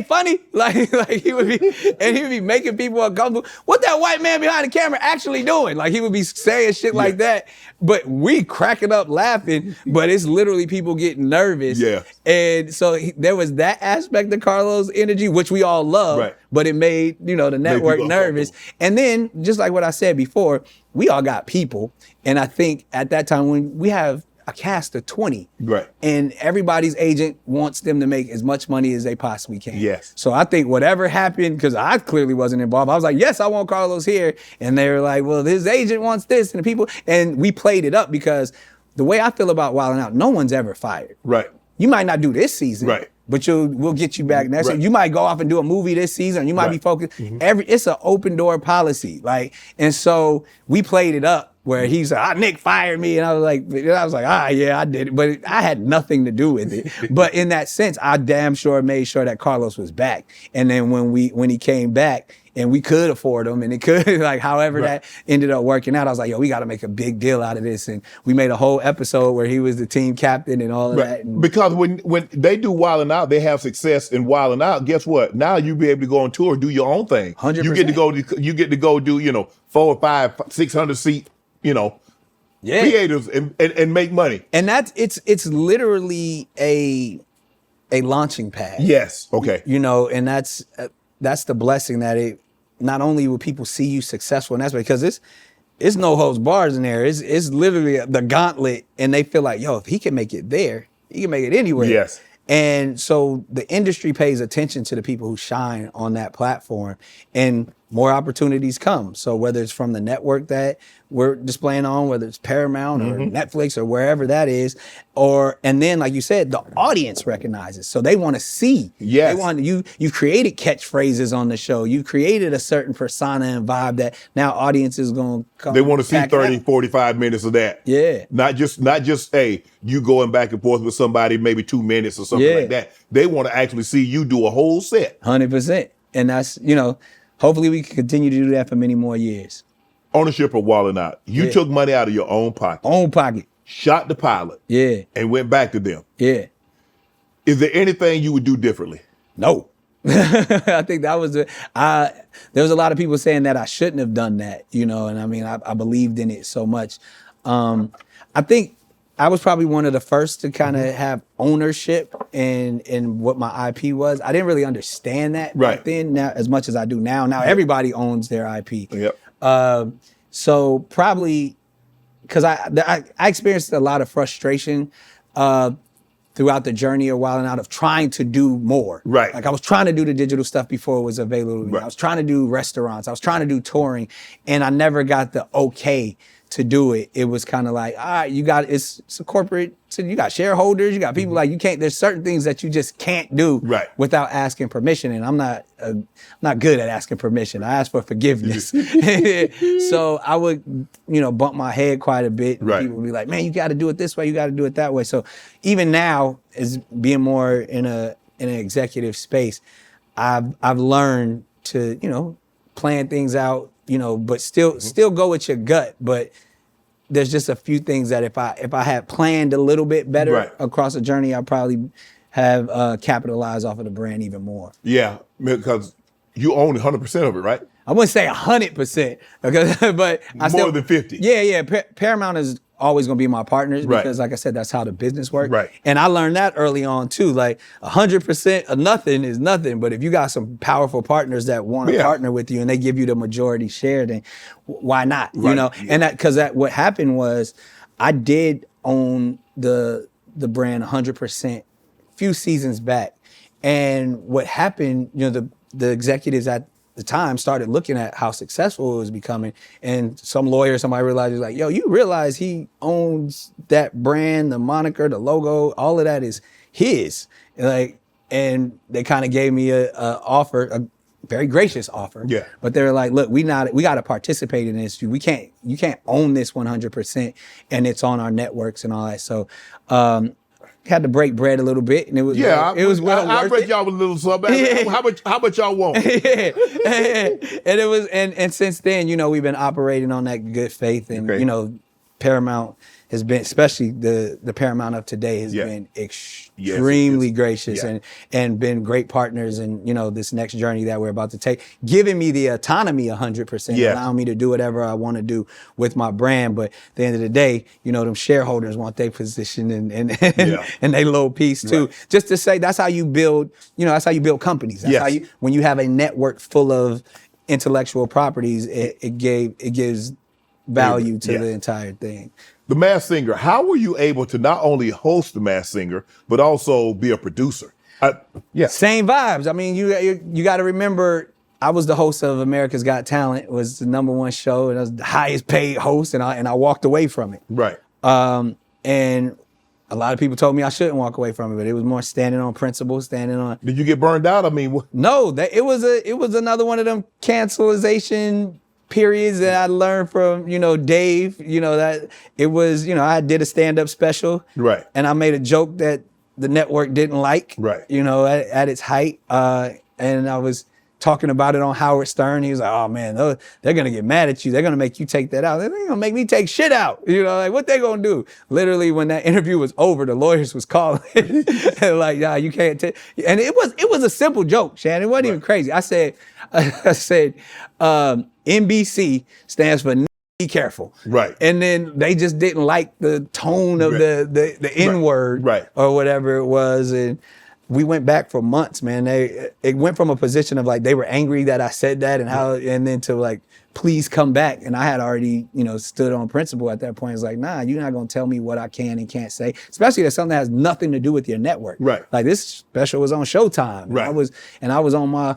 funny, like he would be making people uncomfortable. What that white man behind the camera actually doing? Like he would be saying shit like that, but we cracking up laughing. But it's literally people getting nervous. Yeah. And so there was that aspect of Carlos' energy, which we all love, but it made the network nervous. And then just like what I said before, we all got people, and I think at that time when we have a cast of 20. Right. And everybody's agent wants them to make as much money as they possibly can. Yes. So I think whatever happened, because I clearly wasn't involved, I was like, yes, I want Carlos here. And they were like, well, his agent wants this, and the people, and we played it up because the way I feel about Wild 'N Out, no one's ever fired. Right. You might not do this season. Right. But we'll get you back next year. You might go off and do a movie this season. You might be focused. It's an open door policy. And so we played it up where he's like, Nick fired me. And I was like, yeah, I did it. But I had nothing to do with it. But in that sense, I damn sure made sure that Carlos was back. And then when he came back, and we could afford him, and it could, however that ended up working out, I was like, yo, we got to make a big deal out of this. And we made a whole episode where he was the team captain and all of that. And because when they do Wild 'N Out, they have success in Wild 'N Out. Guess what? Now you be able to go on tour, do your own thing. 100%. You get to go do 400 or 500, 600 seat theaters and make money. And it's literally a launching pad. Yes. Okay. And that's the blessing that it. Not only will people see you successful in that way, because it's no holds bars in there. It's literally the gauntlet, and they feel like, yo, if he can make it there, he can make it anywhere. Yes. And so the industry pays attention to the people who shine on that platform, and more opportunities come. So whether it's from the network that we're displaying on, whether it's Paramount or Netflix or wherever that is, and then like you said, the audience recognizes. So they want to see. Yes. They want you created catchphrases on the show. You created a certain persona and vibe that now audiences going to come. They want to see 30, 45 minutes of that. Yeah. Not just hey, you going back and forth with somebody maybe 2 minutes or something like that. They want to actually see you do a whole set. 100%. And that's, hopefully we can continue to do that for many more years. Ownership of Wild 'N Out. You took money out of your own pocket. Own pocket. Shot the pilot. Yeah. And went back to them. Yeah. Is there anything you would do differently? No. I think that was there was a lot of people saying that I shouldn't have done that, and I mean, I believed in it so much. I think I was probably one of the first to kind of have ownership in what my IP was. I didn't really understand that back then, now as much as I do now. Now everybody owns their IP. Yep. So probably because I experienced a lot of frustration throughout the journey of Wild 'N Out of trying to do more. Right. Like I was trying to do the digital stuff before it was available to me. Right. I was trying to do restaurants. I was trying to do touring, and I never got the okay to do it. It was kind of like, all right, it's a corporate, so you got shareholders, you got people like you can't, there's certain things that you just can't do without asking permission. And I'm not good at asking permission. I ask for forgiveness. So I would, bump my head quite a bit. And people would be like, man, you got to do it this way. You got to do it that way. So even now, as being more in an executive space, I've learned to, plan things out, but still go with your gut. But there's just a few things that if I had planned a little bit better across the journey, I probably have capitalized off of the brand even more. Yeah, because you own 100% of it, right? I wouldn't say 100%, but more than 50. Yeah. Paramount is always going to be my partners because, like I said, that's how the business works. Right. And I learned that early on too. Like 100% of nothing is nothing, but if you got some powerful partners that want to partner with you and they give you the majority share, then why not? And what happened was I did own the brand 100% few seasons back. And what happened, the executives at the time started looking at how successful it was becoming. And some lawyer, somebody realized, was like, yo, you realize he owns that brand, the moniker, the logo, all of that is his. And they kind of gave me a offer, a very gracious offer. Yeah. But they were like, look, we got to participate in this. You can't own this 100%, and it's on our networks and all that. So, had to break bread a little bit, and it was well I worth bet it. y'all was a little something. How much y'all want? And it was, and since then, we've been operating on that good faith, and Paramount has been, especially the Paramount of today, has been extremely gracious and been great partners in this next journey that we're about to take, giving me the autonomy 100%, allowing me to do whatever I want to do with my brand. But at the end of the day, them shareholders want their position and they little piece too. Right. Just to say, that's how you build. That's how you build companies. That's how you, when you have a network full of intellectual properties, it gives value to the entire thing. The Masked Singer, how were you able to not only host The Masked Singer, but also be a producer? Same vibes. I mean, you got to remember, I was the host of America's Got Talent. It was the #1 show, and I was the highest paid host, and I walked away from it. Right. And a lot of people told me I shouldn't walk away from it, but it was more standing on principle, standing on. Did you get burned out? I mean, no, it was another one of them cancelization periods that I learned from, Dave, that it was, I did a stand-up special. Right. And I made a joke that the network didn't like. Right. At its height. And I was talking about it on Howard Stern. He was like, oh man, they're going to get mad at you. They're going to make you take that out. They're going to make me take shit out. What they going to do? Literally, when that interview was over, the lawyers was calling. Like, nah, you can't take. And it was a simple joke, Shannon. It wasn't even crazy. I said, NBC stands for be careful. Right. And then they just didn't like the tone of the N-word or whatever it was. And we went back for months, man. It went from a position of like, they were angry that I said that and then to like, please come back. And I had already, stood on principle at that point. It's like, nah, you're not going to tell me what I can and can't say, especially that's something that has nothing to do with your network. Right. Like this special was on Showtime. Right. And I was on my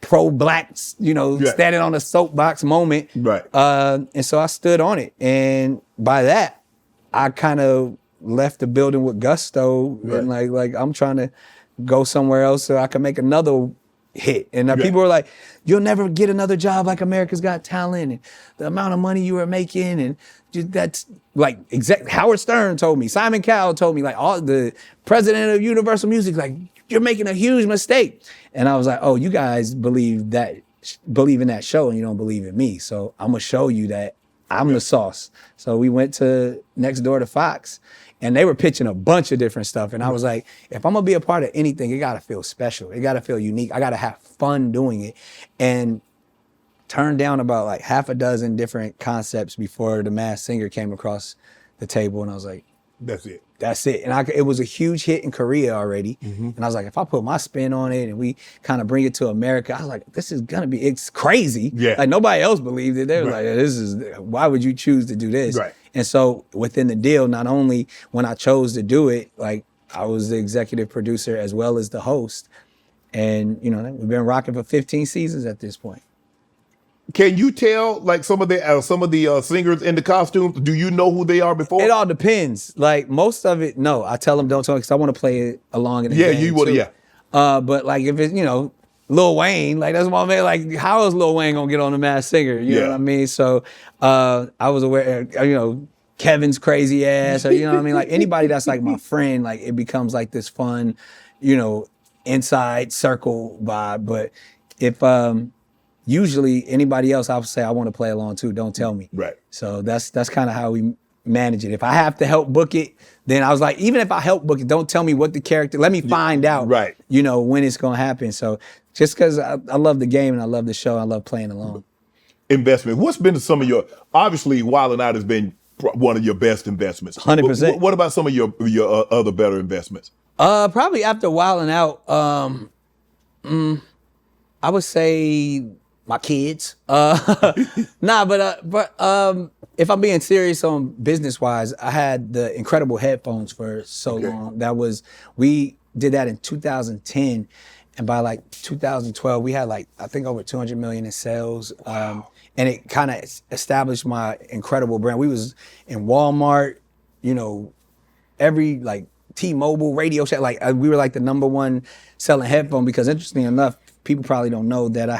pro-black, standing on a soapbox moment. Right. And so I stood on it. And by that, I kind of left the building with gusto. Right. And like I'm trying to go somewhere else so I can make another hit. And people were like, you'll never get another job like America's Got Talent, and the amount of money you were making, and that's like Howard Stern told me, Simon Cowell told me, like all the president of Universal Music, like you're making a huge mistake. And I was like, oh, you guys believe in that show and you don't believe in me. So I'm gonna show you that I'm the sauce. So we went next door to Foxx, and they were pitching a bunch of different stuff. And I was like, if I'm gonna be a part of anything, it gotta feel special. It gotta feel unique. I gotta have fun doing it. And turned down about like half a dozen different concepts before The Masked Singer came across the table. And I was like, that's it. And it was a huge hit in Korea already. Mm-hmm. And I was like, if I put my spin on it and we kind of bring it to America, I was like, it's crazy. Yeah. Like nobody else believed it. They were like, why would you choose to do this? Right. And so within the deal, not only when I chose to do it, like I was the executive producer as well as the host. And, we've been rocking for 15 seasons at this point. Can you tell like some of the singers in the costumes? Do you know who they are before? It all depends. Like most of it, no. I tell them don't tell me because I want to play it along in the game. Yeah, you would. Yeah. But like if it's Lil Wayne, like that's my man. Like how is Lil Wayne gonna get on The Masked Singer? You know what I mean? So I was aware. Kevin's crazy ass, or what I mean. Like anybody that's like my friend, like it becomes like this fun, inside circle vibe. But if usually anybody else, I would say I want to play along too. Don't tell me. Right. So that's kind of how we manage it. If I have to help book it, then I was like, even if I help book it, don't tell me what the character. Let me find out. Right. When it's gonna happen. So just because I love the game and I love the show, I love playing along. Investment. What's been some of your? Obviously, Wildin' Out has been one of your best investments. 100%. What about some of your other better investments? Probably after Wildin' Out, I would say my kids. But if I'm being serious on business wise, I had the incredible headphones for so long. That was, we did that in 2010. And by like 2012, we had like, I think over 200 million in sales. Wow. And it kind of established my incredible brand. We was in Walmart, you know, every like T-Mobile, Radio Shack, like we were like the #1 selling headphone because interestingly enough, people probably don't know that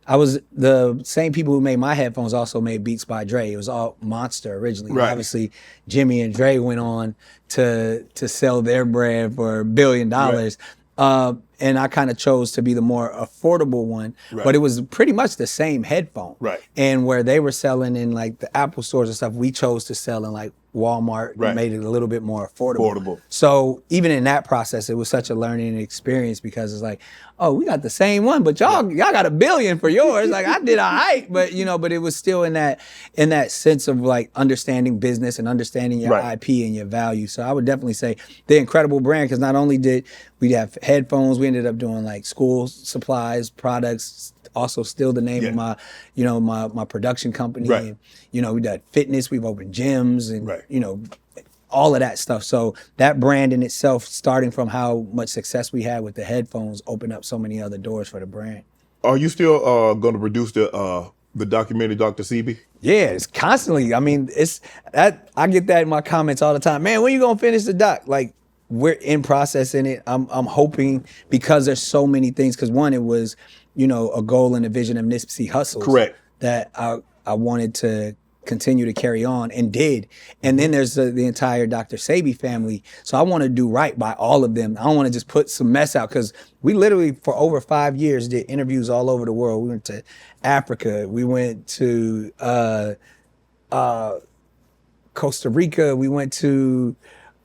I was the same people who made my headphones also made Beats by Dre. It was all Monster originally. Right. Obviously, Jimmy and Dre went on to sell their brand for $1 billion. Right. And I kind of chose to be the more affordable one, right. But it was pretty much the same headphone. Right. And where they were selling in like the Apple stores and stuff, we chose to sell in like Walmart, right. And made it a little bit more affordable. So even in that process, it was such a learning experience because it's like, oh, we got the same one, but y'all got $1 billion for yours. Like I did all right, but but it was still in that sense of like understanding business and understanding your right. IP and your value. So I would definitely say the incredible brand, because not only did we have headphones, we ended up doing like school supplies, products, also still the name of my, my production company. Right. And, we did fitness, we've opened gyms and, right. All of that stuff. So that brand in itself, starting from how much success we had with the headphones, opened up so many other doors for the brand. Are you still going to produce the documentary Dr. Sebi? Yeah, it's constantly. I mean, it's that I get that in my comments all the time. Man, when you gonna finish the doc? Like we're in process in it. I'm hoping, because there's so many things. Because one, it was a goal and a vision of Nipsey Hussle's. Correct. That I wanted to continue to carry on and did. And then there's the entire Dr. Sebi family. So I want to do right by all of them. I don't want to just put some mess out, because we literally for over 5 years did interviews all over the world. We went to Africa. We went to Costa Rica. We went to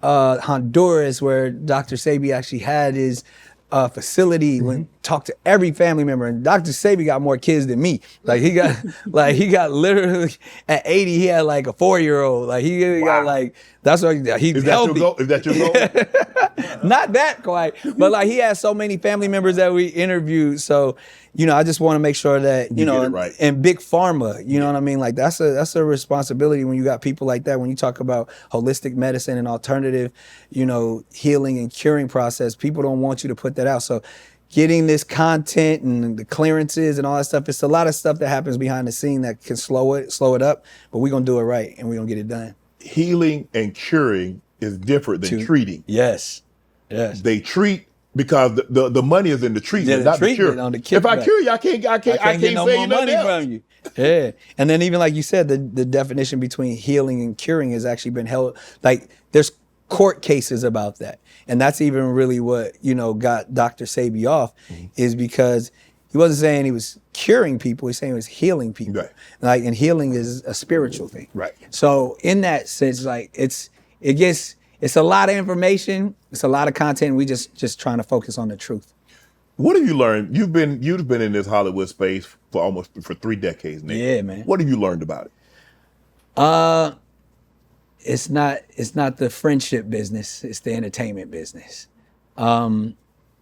Honduras, where Dr. Sebi actually had his facility. Mm-hmm. Went talked to every family member, and Dr. Sebi got more kids than me. Like he got literally at 80, he had like a 4-year-old. Like he got like, that's what he's Is that healthy. your goal? Is that your goal? Not that quite, but like he has so many family members that we interviewed. So, I just want to make sure that, you get it right. And big pharma, you know what I mean? Like that's a responsibility when you got people like that. When you talk about holistic medicine and alternative, healing and curing process, people don't want you to put that out. So getting this content and the clearances and all that stuff, it's a lot of stuff that happens behind the scene that can slow it up, but we're going to do it right and we're going to get it done. Healing and curing is different than treating. Yes. They treat because the money is in the treatment, not the cure. If I cure you, I can't get no say more nothing money else. from you. Yeah. And then even like you said, the definition between healing and curing has actually been held. Like there's court cases about that. And that's even really what, got Dr. Sebi off, mm-hmm. is because he wasn't saying he was curing people, he's saying he was healing people. Right. Like, and healing is a spiritual thing. Right. So in that sense, like it's a lot of information, it's a lot of content. We just trying to focus on the truth. What have you learned? You've been in this Hollywood space for 3 decades now. Yeah, man. What have you learned about it? It's not the friendship business, it's the entertainment business. And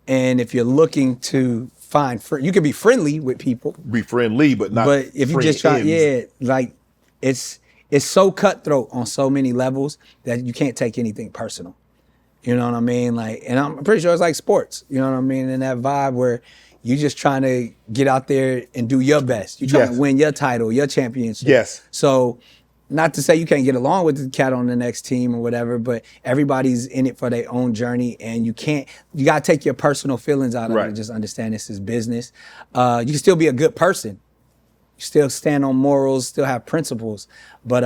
if you're looking to find you can be friendly with people. Be friendly, but not. But if you just try, like it's so cutthroat on so many levels that you can't take anything personal. You know what I mean? Like, and I'm pretty sure it's like sports. You know what I mean? In that vibe where you just trying to get out there and do your best. You're trying to win your title, your championship. Yes. So, not to say you can't get along with the cat on the next team or whatever, but everybody's in it for their own journey, and you gotta take your personal feelings out of it and just understand this is business. You can still be a good person. You still stand on morals, still have principles, but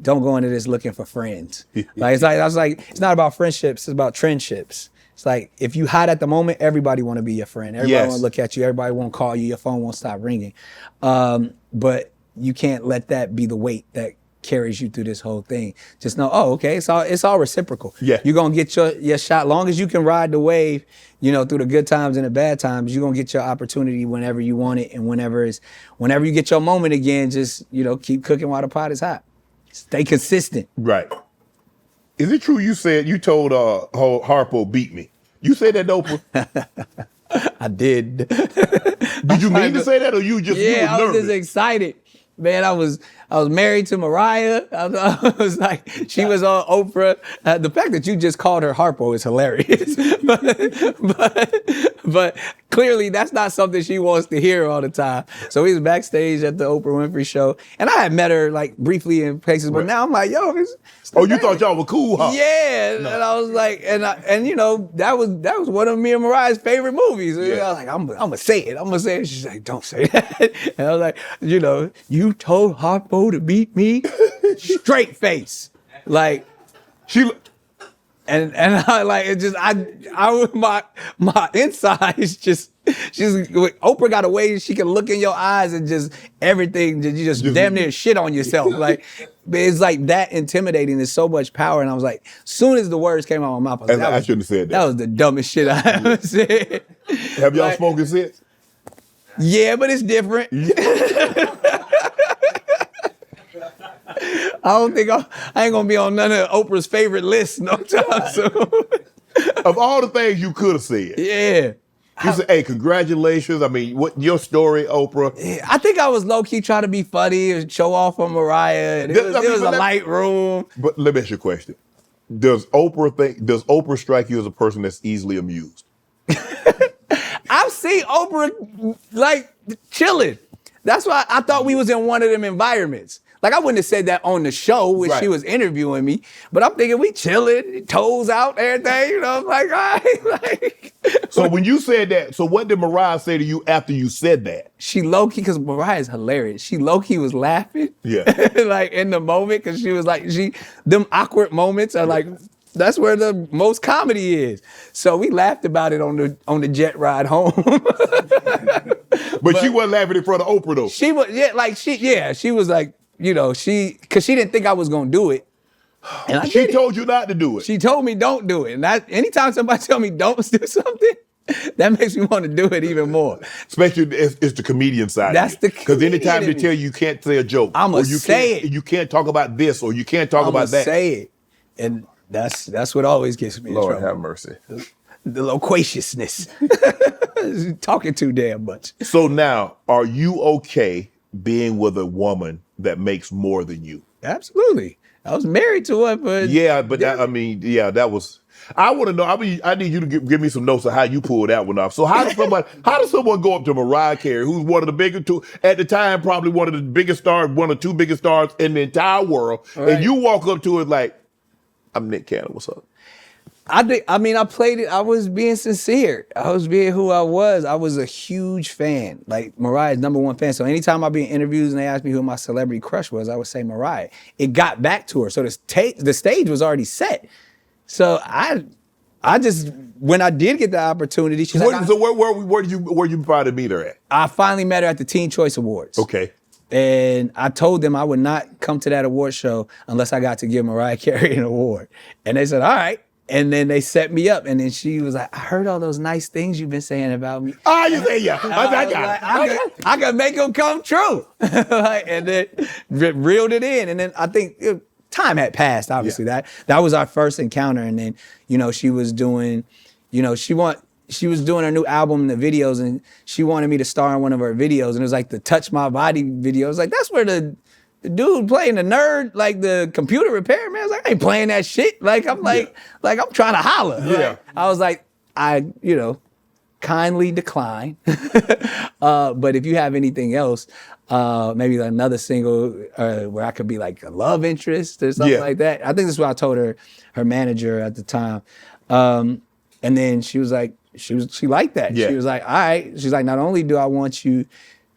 don't go into this looking for friends. It's not about friendships, it's about trendships. It's like, if you hot at the moment, everybody want to be your friend. Everybody want to look at you. Everybody won't call you. Your phone won't stop ringing. But you can't let that be the weight that carries you through this whole thing. Just know, okay, it's all reciprocal. Yeah. You're going to get your shot. Long as you can ride the wave, through the good times and the bad times, you're going to get your opportunity whenever you want it. And whenever you get your moment again, just, keep cooking while the pot is hot. Stay consistent. Right. Is it true you told Harpo beat me? You said that, Oprah? I did. Did you mean to say that, or you was I was nervous? just excited. Man, I was married to Mariah. I was like, she was on Oprah. The fact that you just called her Harpo is hilarious. but clearly that's not something she wants to hear all the time. So we was backstage at the Oprah Winfrey show, and I had met her like briefly in places, but now I'm like, yo, you thought y'all were cool, huh? Yeah, no. And I was like, and you know, that was one of me and Mariah's favorite movies. And I was like, I'm gonna say it. She's like, don't say that. And I was like, you know, you told Harpo to beat me, straight face, like she. And I like it. Just my insides just. Oprah got a way she can look in your eyes and just everything. You just damn near shit on yourself. Like it's like that intimidating. There's so much power. And I was like, soon as the words came out of my mouth, I shouldn't have said that. That was the dumbest shit I ever said. Have y'all spoken since? Yeah, but it's different. I don't think I ain't gonna be on none of Oprah's favorite lists no time soon. Of all the things you could have said. Yeah. You said, hey, congratulations. I mean, what your story, Oprah? Yeah, I think I was low-key trying to be funny and show off on Mariah. And it was a light room. But let me ask you a question. Does Oprah strike you as a person that's easily amused? I've seen Oprah like chilling. That's why I thought we was in one of them environments. Like I wouldn't have said that on the show when she was interviewing me, but I'm thinking we chilling, toes out, everything. You know, I'm like, all right. Like, so when you said that, so what did Mariah say to you after you said that? She low-key, because Mariah's hilarious. She low-key was laughing. Yeah. Like in the moment, because she was like, them awkward moments are like, that's where the most comedy is. So we laughed about it on the jet ride home. but she wasn't laughing in front of Oprah though. She was, she was like, you know, because she didn't think I was gonna do it. And she told you not to do it. She told me don't do it. And anytime somebody tell me don't do something, that makes me want to do it even more. Especially it's the comedian side. That's the because anytime they tell you can't say a joke, I'ma say it. You can't talk about this, or you can't talk about that. Say it, and that's what always gets me in trouble. Lord have mercy. The loquaciousness, talking too damn much. So now, are you okay being with a woman that makes more than you? Absolutely. I was married to one, but that was. I want to know. I need you to give me some notes of how you pulled that one off. So how does someone go up to Mariah Carey, who's one of the biggest at the time, probably one of the biggest stars, one of the two biggest stars in the entire world, and you walk up to her like, "I'm Nick Cannon. What's up?" I played it. I was being sincere. I was being who I was. I was a huge fan, like Mariah's #1 fan. So anytime I be in interviews and they asked me who my celebrity crush was, I would say Mariah. It got back to her. So the stage was already set. So I just, when I did get the opportunity, she's where did you finally meet her at? I finally met her at the Teen Choice Awards. Okay. And I told them I would not come to that award show unless I got to give Mariah Carey an award. And they said, all right. And then they set me up, and then she was like, I heard all those nice things you've been saying about me. Oh, you say yeah. I could make them come true. And then reeled it in. And then I think time had passed, obviously. Yeah. That was our first encounter. And then, you know, she was doing, you know, she was doing her new album and the videos, and she wanted me to star in one of her videos. And it was like the Touch My Body video. It was like, that's where the dude playing the nerd, like the computer repair man, I was like, I ain't playing that shit. Like, I'm like I'm trying to holler. Yeah. Like, I was like, kindly decline. But if you have anything else, maybe another single where I could be like a love interest or something like that. I think that's what I told her manager at the time. And then she was like, she liked that. Yeah. She was like, all right. She's like, not only do I want you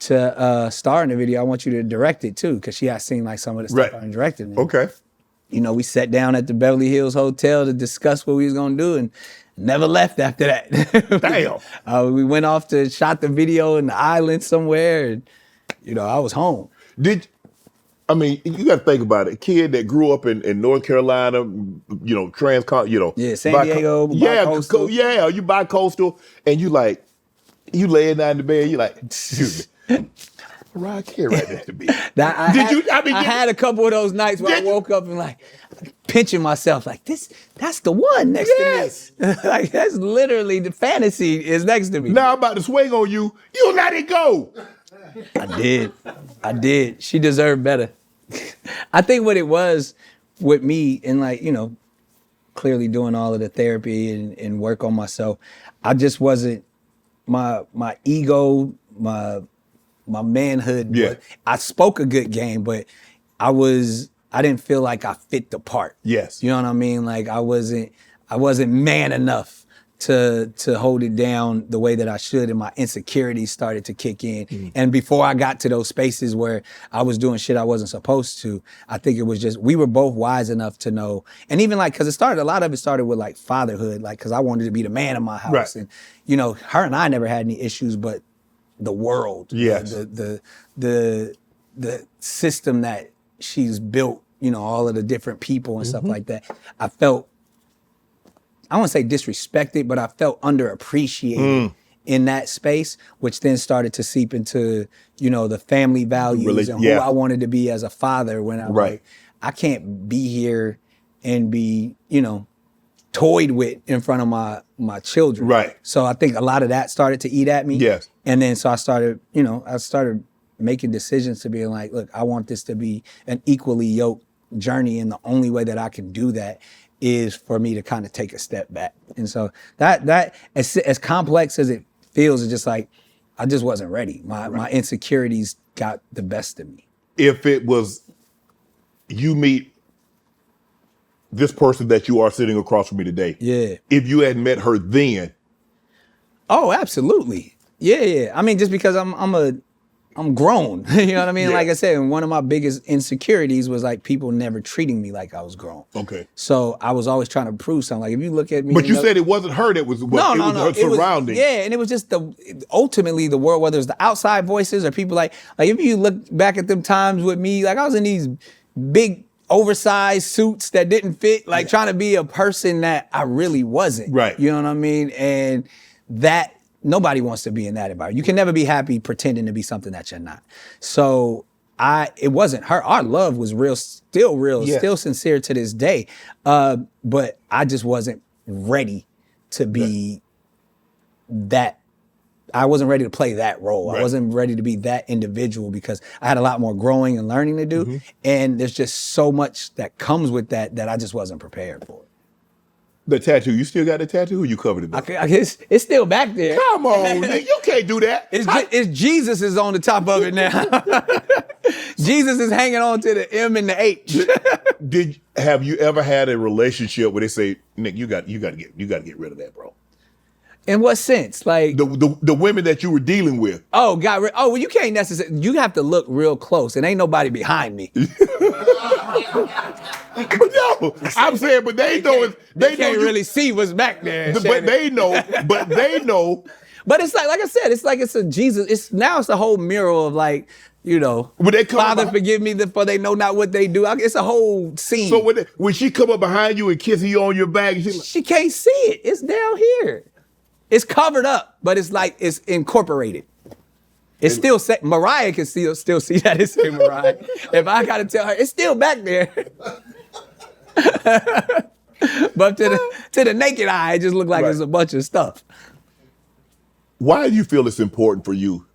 to star in the video, I want you to direct it too, because she had seen like some of the stuff I directed. Okay. You know, we sat down at the Beverly Hills Hotel to discuss what we was gonna do, and never left after that. Damn. We went off to shot the video in the island somewhere, and you know, I was home. You got to think about it. A kid that grew up in North Carolina, you know, San Diego, bi-coastal. You bi-coastal, and you laying down in the bed, you like, excuse me. Mariah Carey right next to me. I had a couple of those nights where I woke up and like pinching myself like that's the one next to me. Like that's literally the fantasy is next to me. Now I'm about to swing on you. You let it go. I did. She deserved better. I think what it was with me and like, clearly doing all of the therapy and work on myself, I just wasn't, my ego, my manhood. Yeah. I spoke a good game, but I didn't feel like I fit the part. Yes. You know what I mean? Like I wasn't man enough to hold it down the way that I should, and my insecurities started to kick in. Mm. And before I got to those spaces where I was doing shit I wasn't supposed to, I think it was just, we were both wise enough to know. And even like, cause a lot of it started with like fatherhood, like, cause I wanted to be the man of my house. Right. And, her and I never had any issues, but the world, yes. the system that she's built, all of the different people and stuff like that, I felt, I don't want to say disrespected, but I felt underappreciated in that space, which then started to seep into, the family values and who I wanted to be as a father when I was like, I can't be here and be, toyed with in front of my children. Right. So I think a lot of that started to eat at me. Yes. And then so I started making decisions to be like, look, I want this to be an equally yoked journey, and the only way that I can do that is for me to kind of take a step back. And so that as complex as it feels, it's just like, I just wasn't ready. My insecurities got the best of me. If it was, you meet this person that you are sitting across from me today. Yeah. If you had met her then. Oh, absolutely. Yeah. I mean, just because I'm grown. You know what I mean? Yeah. Like I said, one of my biggest insecurities was like people never treating me like I was grown. Okay. So I was always trying to prove something. Like if you look at me. But you said it wasn't her that was, No. her surroundings. And it was just ultimately the world, whether it's the outside voices or people like if you look back at them times with me, like I was in these big oversized suits that didn't fit, like trying to be a person that I really wasn't. Right. You know what I mean? And that, nobody wants to be in that environment. You can never be happy pretending to be something that you're not. So it wasn't her. Our love was real, still sincere to this day. But I just wasn't ready to be that. I wasn't ready to play that role. Right. I wasn't ready to be that individual because I had a lot more growing and learning to do. Mm-hmm. And there's just so much that comes with that I just wasn't prepared for. The tattoo, you still got the tattoo or you covered it up? It's still back there. Come on, Nick, you can't do that. It's Jesus is on the top of it now. Jesus is hanging on to the M and the H. Have you ever had a relationship where they say, Nick, you got to get rid of that, bro? In what sense? Like the women that you were dealing with. Oh, well, you can't necessarily. You have to look real close, and ain't nobody behind me. But no, I'm saying, but they know they can't really see what's back there. But they know. But it's like I said, it's a Jesus. It's a whole mural of like, when they come Father, forgive me, for they know not what they do. It's a whole scene. So when she come up behind you and kissing you on your back, she can't see it. It's down here. It's covered up, but it's like it's incorporated. It's still Mariah can still see that it's in Mariah. If I gotta tell her, it's still back there. But to the naked eye, it just looked like it's a bunch of stuff. Why do you feel it's important for you?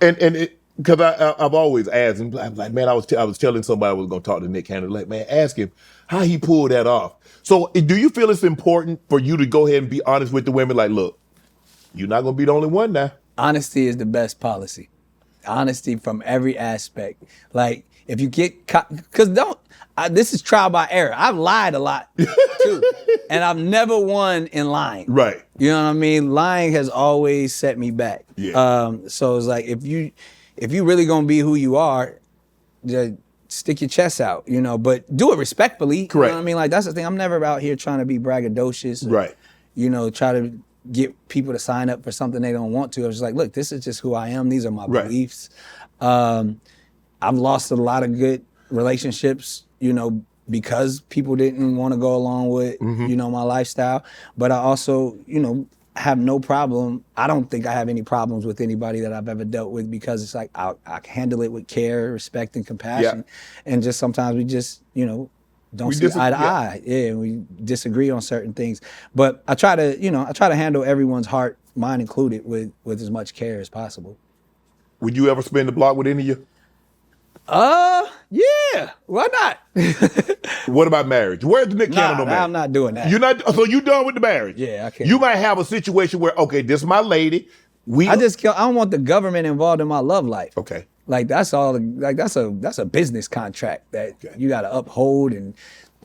And because I've always asked, and I'm like, man, I was telling somebody I was going to talk to Nick Cannon, like, man, ask him how he pulled that off. So do you feel it's important for you to go ahead and be honest with the women? Like, look, you're not going to be the only one now. Honesty is the best policy. Honesty from every aspect. Like, if you get caught, because this is trial by error. I've lied a lot too, and I've never won in lying. Right. You know what I mean? Lying has always set me back. Yeah. So it's like if you really gonna be who you are, just stick your chest out, but do it respectfully. Correct. You know what I mean? Like that's the thing. I'm never out here trying to be braggadocious. Or, right. Try to get people to sign up for something they don't want to. I was just like, look, this is just who I am. These are my beliefs. I've lost a lot of good relationships, because people didn't want to go along with, my lifestyle. But I also, have no problem. I don't think I have any problems with anybody that I've ever dealt with because it's like I handle it with care, respect, and compassion. Yeah. And just sometimes we just, don't see eye to eye. Yeah, we disagree on certain things. But I try to handle everyone's heart, mine included, with as much care as possible. Would you ever spin the block with any of you? Yeah. Why not? What about marriage? Where's the Nick Cannon on marriage? I'm not doing that. You're not. So you done with the marriage? Yeah, I can't. You might have a situation where, okay, this is my lady. I don't want the government involved in my love life. Okay. Like that's all. Like that's a business contract that you got to uphold and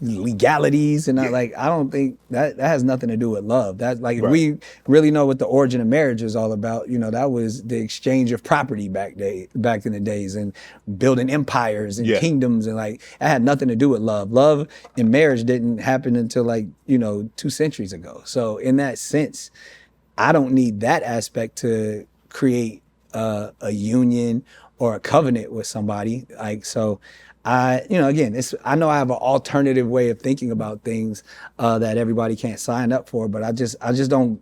legalities and I don't think that has nothing to do with love. That's like if we really know what the origin of marriage is all about. You know, that was the exchange of property back in the days and building empires and kingdoms and like that had nothing to do with love. Love and marriage didn't happen until 2 centuries ago. So in that sense, I don't need that aspect to create a union or a covenant with somebody. I know I have an alternative way of thinking about things that everybody can't sign up for, but I just don't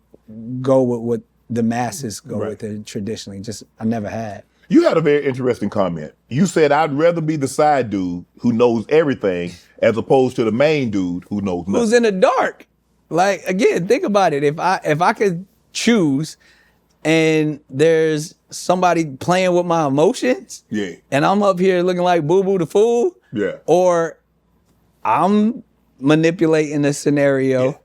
go with what the masses go with it traditionally. I never had. You had a very interesting comment. You said, I'd rather be the side dude who knows everything as opposed to the main dude who knows nothing. Who's in the dark. Like, again, think about it. If I could choose and there's somebody playing with my emotions, and I'm up here looking like Boo Boo the Fool, or I'm manipulating the scenario.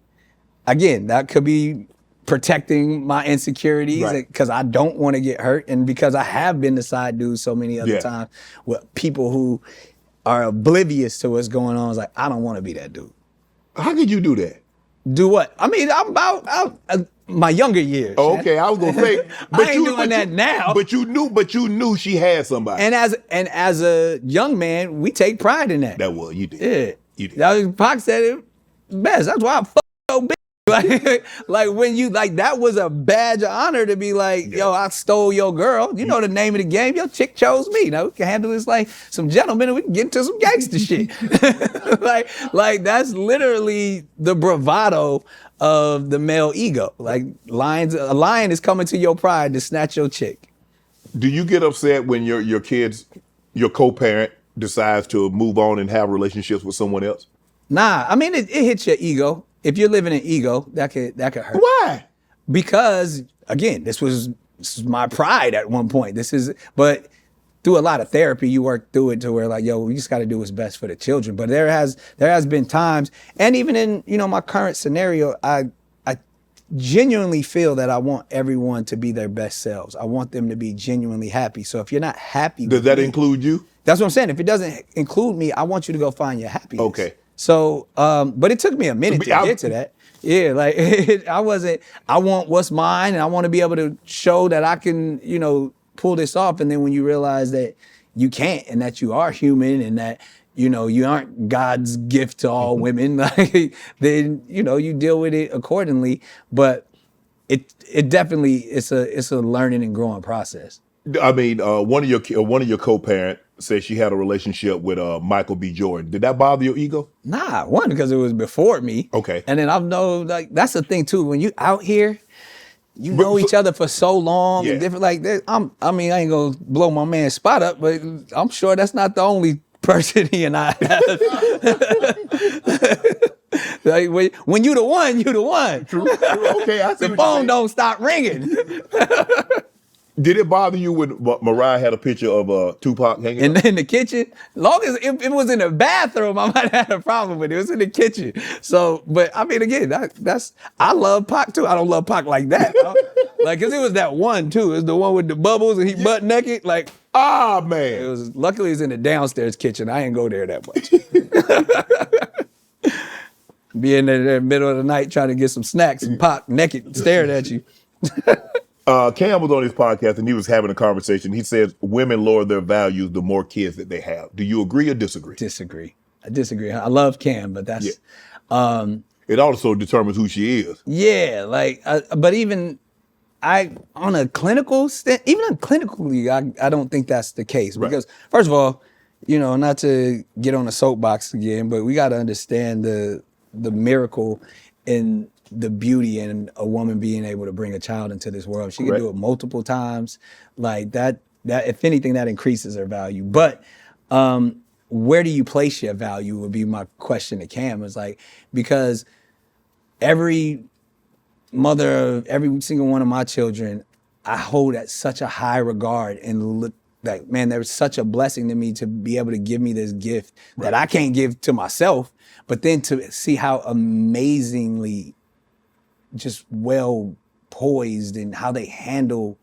Again, that could be protecting my insecurities because I don't want to get hurt, and because I have been the side dude so many other times with people who are oblivious to what's going on. It's like, I don't want to be that dude. How could you do that? Do what? I mean, I'm about my younger years. Oh, okay, I was gonna say, but I ain't doing that now. But you knew she had somebody. And as a young man, we take pride in that. You did. Yeah, you did. Pac said it best. That's why I fuck so big. Like when you that was a badge of honor to be like, yo, I stole your girl. You know the name of the game. Your chick chose me. Now we can handle this like some gentlemen, and we can get into some gangster shit. like that's literally the bravado of the male ego. Like a lion is coming to your pride to snatch your chick. Do you get upset when your kids, your co-parent decides to move on and have relationships with someone else? Nah, I mean it hits your ego. If you're living in ego, that could hurt. Why? Because again, this was my pride at one point. But through a lot of therapy, you work through it to where like, yo, we just got to do what's best for the children. But there has been times, and even in my current scenario, I genuinely feel that I want everyone to be their best selves. I want them to be genuinely happy. So if you're not happy, does that include you? That's what I'm saying. If it doesn't include me, I want you to go find your happiness. Okay. So, but it took me a minute to get to that. Yeah, like I want what's mine, and I want to be able to show that I can, pull this off. And then when you realize that you can't, and that you are human, and that, you aren't God's gift to all women, then, you deal with it accordingly. But it definitely, it's a learning and growing process. I mean, one of your co-parent said she had a relationship with Michael B. Jordan. Did that bother your ego? Nah, one, because it was before me. Okay. And then that's the thing too. When you out here, you know each other for so long and different. Like, I ain't gonna blow my man's spot up, but I'm sure that's not the only person he and I have. Like, when you the one, you the one. True. Okay, I see the phone don't stop ringing. Did it bother you when Mariah had a picture of Tupac hanging in the kitchen? Long as if it was in the bathroom, I might have had a problem with it. It was in the kitchen. So, but I mean, again, I love Pac too. I don't love Pac like that. Like, cause it was that one too. It was the one with the bubbles and he butt naked. Like, man. Luckily it was in the downstairs kitchen. I ain't go there that much. Be in there in the middle of the night trying to get some snacks and Pac naked staring at you. Cam was on his podcast and he was having a conversation. He says women lower their values the more kids that they have. Do you agree or disagree? I disagree. I love Cam, but that's... it also determines who she is. Yeah, but even on a clinical clinically, I don't think that's the case. Because first of all, not to get on a soapbox again, but we got to understand the miracle in the beauty in a woman being able to bring a child into this world. She can do it multiple times. Like that, if anything, that increases her value. But where do you place your value would be my question to Cam. Is like, because every mother of every single one of my children, I hold at such a high regard and look like, man, there's such a blessing to me to be able to give me this gift that I can't give to myself, but then to see how amazingly just well poised and how they handle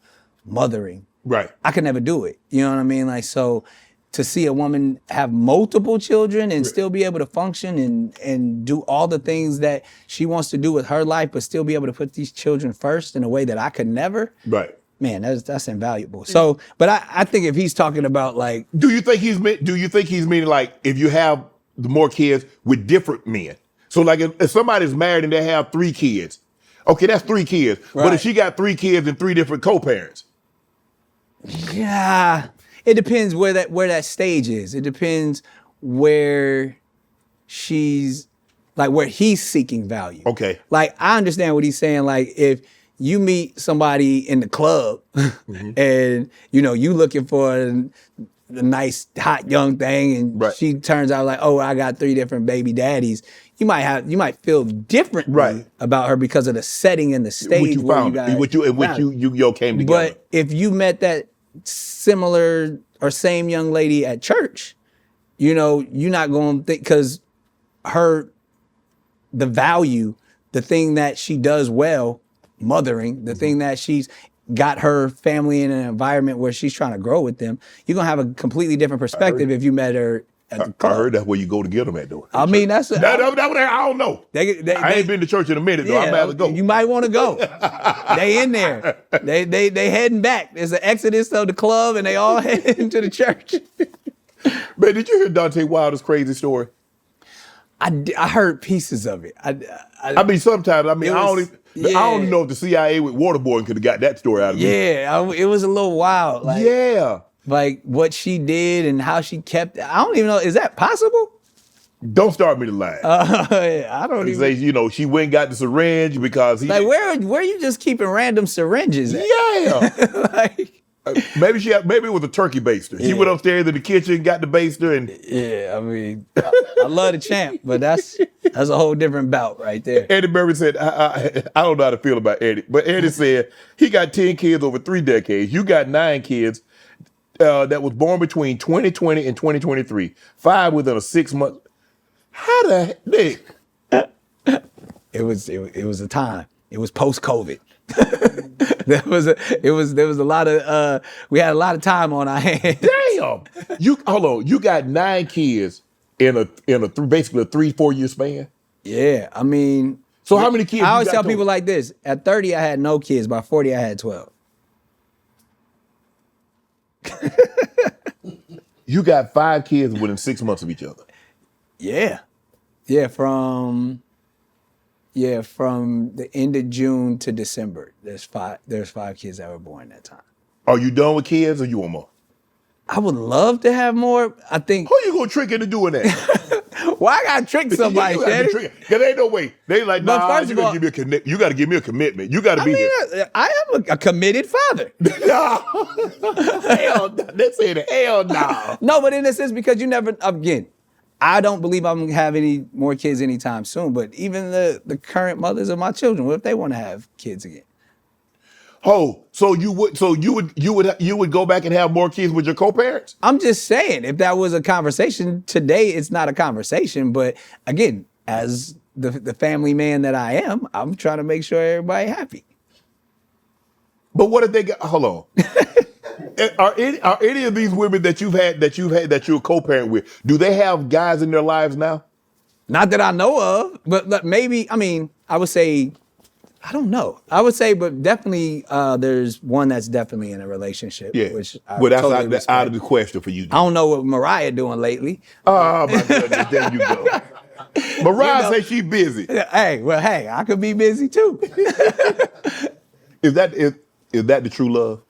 mothering. Right. I could never do it. You know what I mean? Like, so to see a woman have multiple children and still be able to function and do all the things that she wants to do with her life, but still be able to put these children first in a way that I could never. Right. Man, that's invaluable. So, but I think if he's talking about like, do you think he's meaning like if you have more kids with different men? So like if somebody's married and they have 3 kids, okay, that's 3 kids. Right. But if she got 3 kids and 3 different co-parents, yeah, it depends where that stage is. It depends where she's like where he's seeking value. Okay. Like I understand what he's saying. Like if you meet somebody in the club and you looking for the nice hot young thing and she turns out like, oh, I got 3 different baby daddies. You might feel differently about her because of the setting and the stage you came together. But if you met that similar or same young lady at church, you're not going to think, because the value, the thing that she does well, mothering, the thing that she's got her family in an environment where she's trying to grow with them, you're going to have a completely different perspective if you met her at the club. I heard that's where you go to get them at, though. I mean, I don't know. I ain't been to church in a minute, though. I'm about to go. You might want to go. They in there. They heading back. There's an exodus of the club, and they all head into the church. Man, did you hear Dante Wilder's crazy story? I heard pieces of it. I mean, sometimes, I don't know if the CIA with waterboarding could have got that story out of me. Yeah, it was a little wild. Like what she did and how she kept. I don't even know. Is that possible? Don't start me to lie. I don't even say, she went and got the syringe because he. Like where you just keeping random syringes at? Yeah. Maybe it was a turkey baster. She went upstairs in the kitchen, got the baster, and I mean, I love the champ, but that's a whole different bout right there. Eddie Murray said, I don't know how to feel about Eddie, but Eddie said he got 10 kids over 3 decades. You got 9 kids that was born between 2020 and 2023, 5 within a 6 month. How the heck? It was a time. It was post-COVID. There was a lot of we had a lot of time on our hands. Damn. Hold on. You got 9 kids in basically a 3-4 year span. Yeah, I mean. So how many kids? I always tell people like this: at 30, I had no kids. By 40, I had 12. You got 5 kids within 6 months of each other. Yeah. From the end of June to December, there's 5 kids that were born that time. Are you done with kids or you want more? I would love to have more. I think. Who you gonna trick into doing that? Why I gotta trick somebody, Shay? Because ain't no way. They like, nah, you gotta give me a commitment. You gotta be here. I am a committed father. Hell, they're saying hell no. No, but in a sense, because you never, again, I don't believe I'm gonna have any more kids anytime soon, but even the current mothers of my children, what if they want to have kids again? Oh, so you would go back and have more kids with your co-parents? I'm just saying, if that was a conversation, today it's not a conversation, but again, as the family man that I am, I'm trying to make sure everybody happy. But what if they got, hold on. Are any of these women that you're a co-parent with, do they have guys in their lives now? Not that I know of, but maybe, I would say, I don't know. I would say, but definitely there's one that's definitely in a relationship. Yeah, which well, that's out of the question for you. I don't know what Mariah doing lately. Oh, my goodness, there you go. Mariah say she's busy. Hey, I could be busy too. Is that the true love?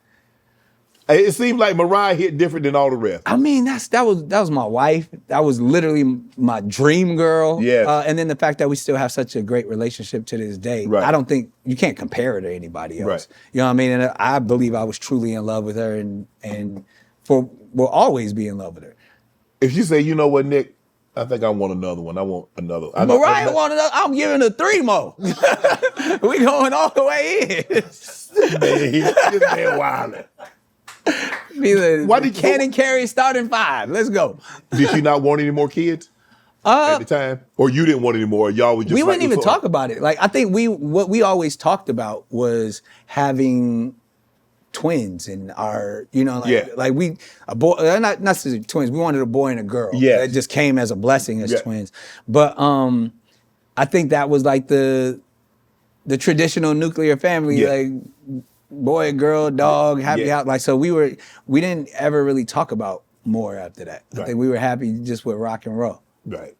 It seems like Mariah hit different than all the rest. That was my wife. That was literally my dream girl. Yes. And then the fact that we still have such a great relationship to this day. Right. I don't think you can't compare her to anybody else. Right. You know what I mean? And I believe I was truly in love with her and will always be in love with her. If you say, you know what, Nick, I think I want another one. I want another. Mariah want another. I'm giving her 3 more. We going all the way in. This man wildin'. Why did Cannon Carey starting 5? Let's go. Did she not want any more kids at the time, or you didn't want any more? Y'all was just. We wouldn't even talk about it. Like I think what we always talked about was having twins and our, like we a boy, not necessarily twins. We wanted a boy and a girl. Yeah, it just came as a blessing as twins. But I think that was like the traditional nuclear family, like boy, girl, dog, happy house. Like so, we didn't ever really talk about more after that. I think we were happy just with rock and roll. Right.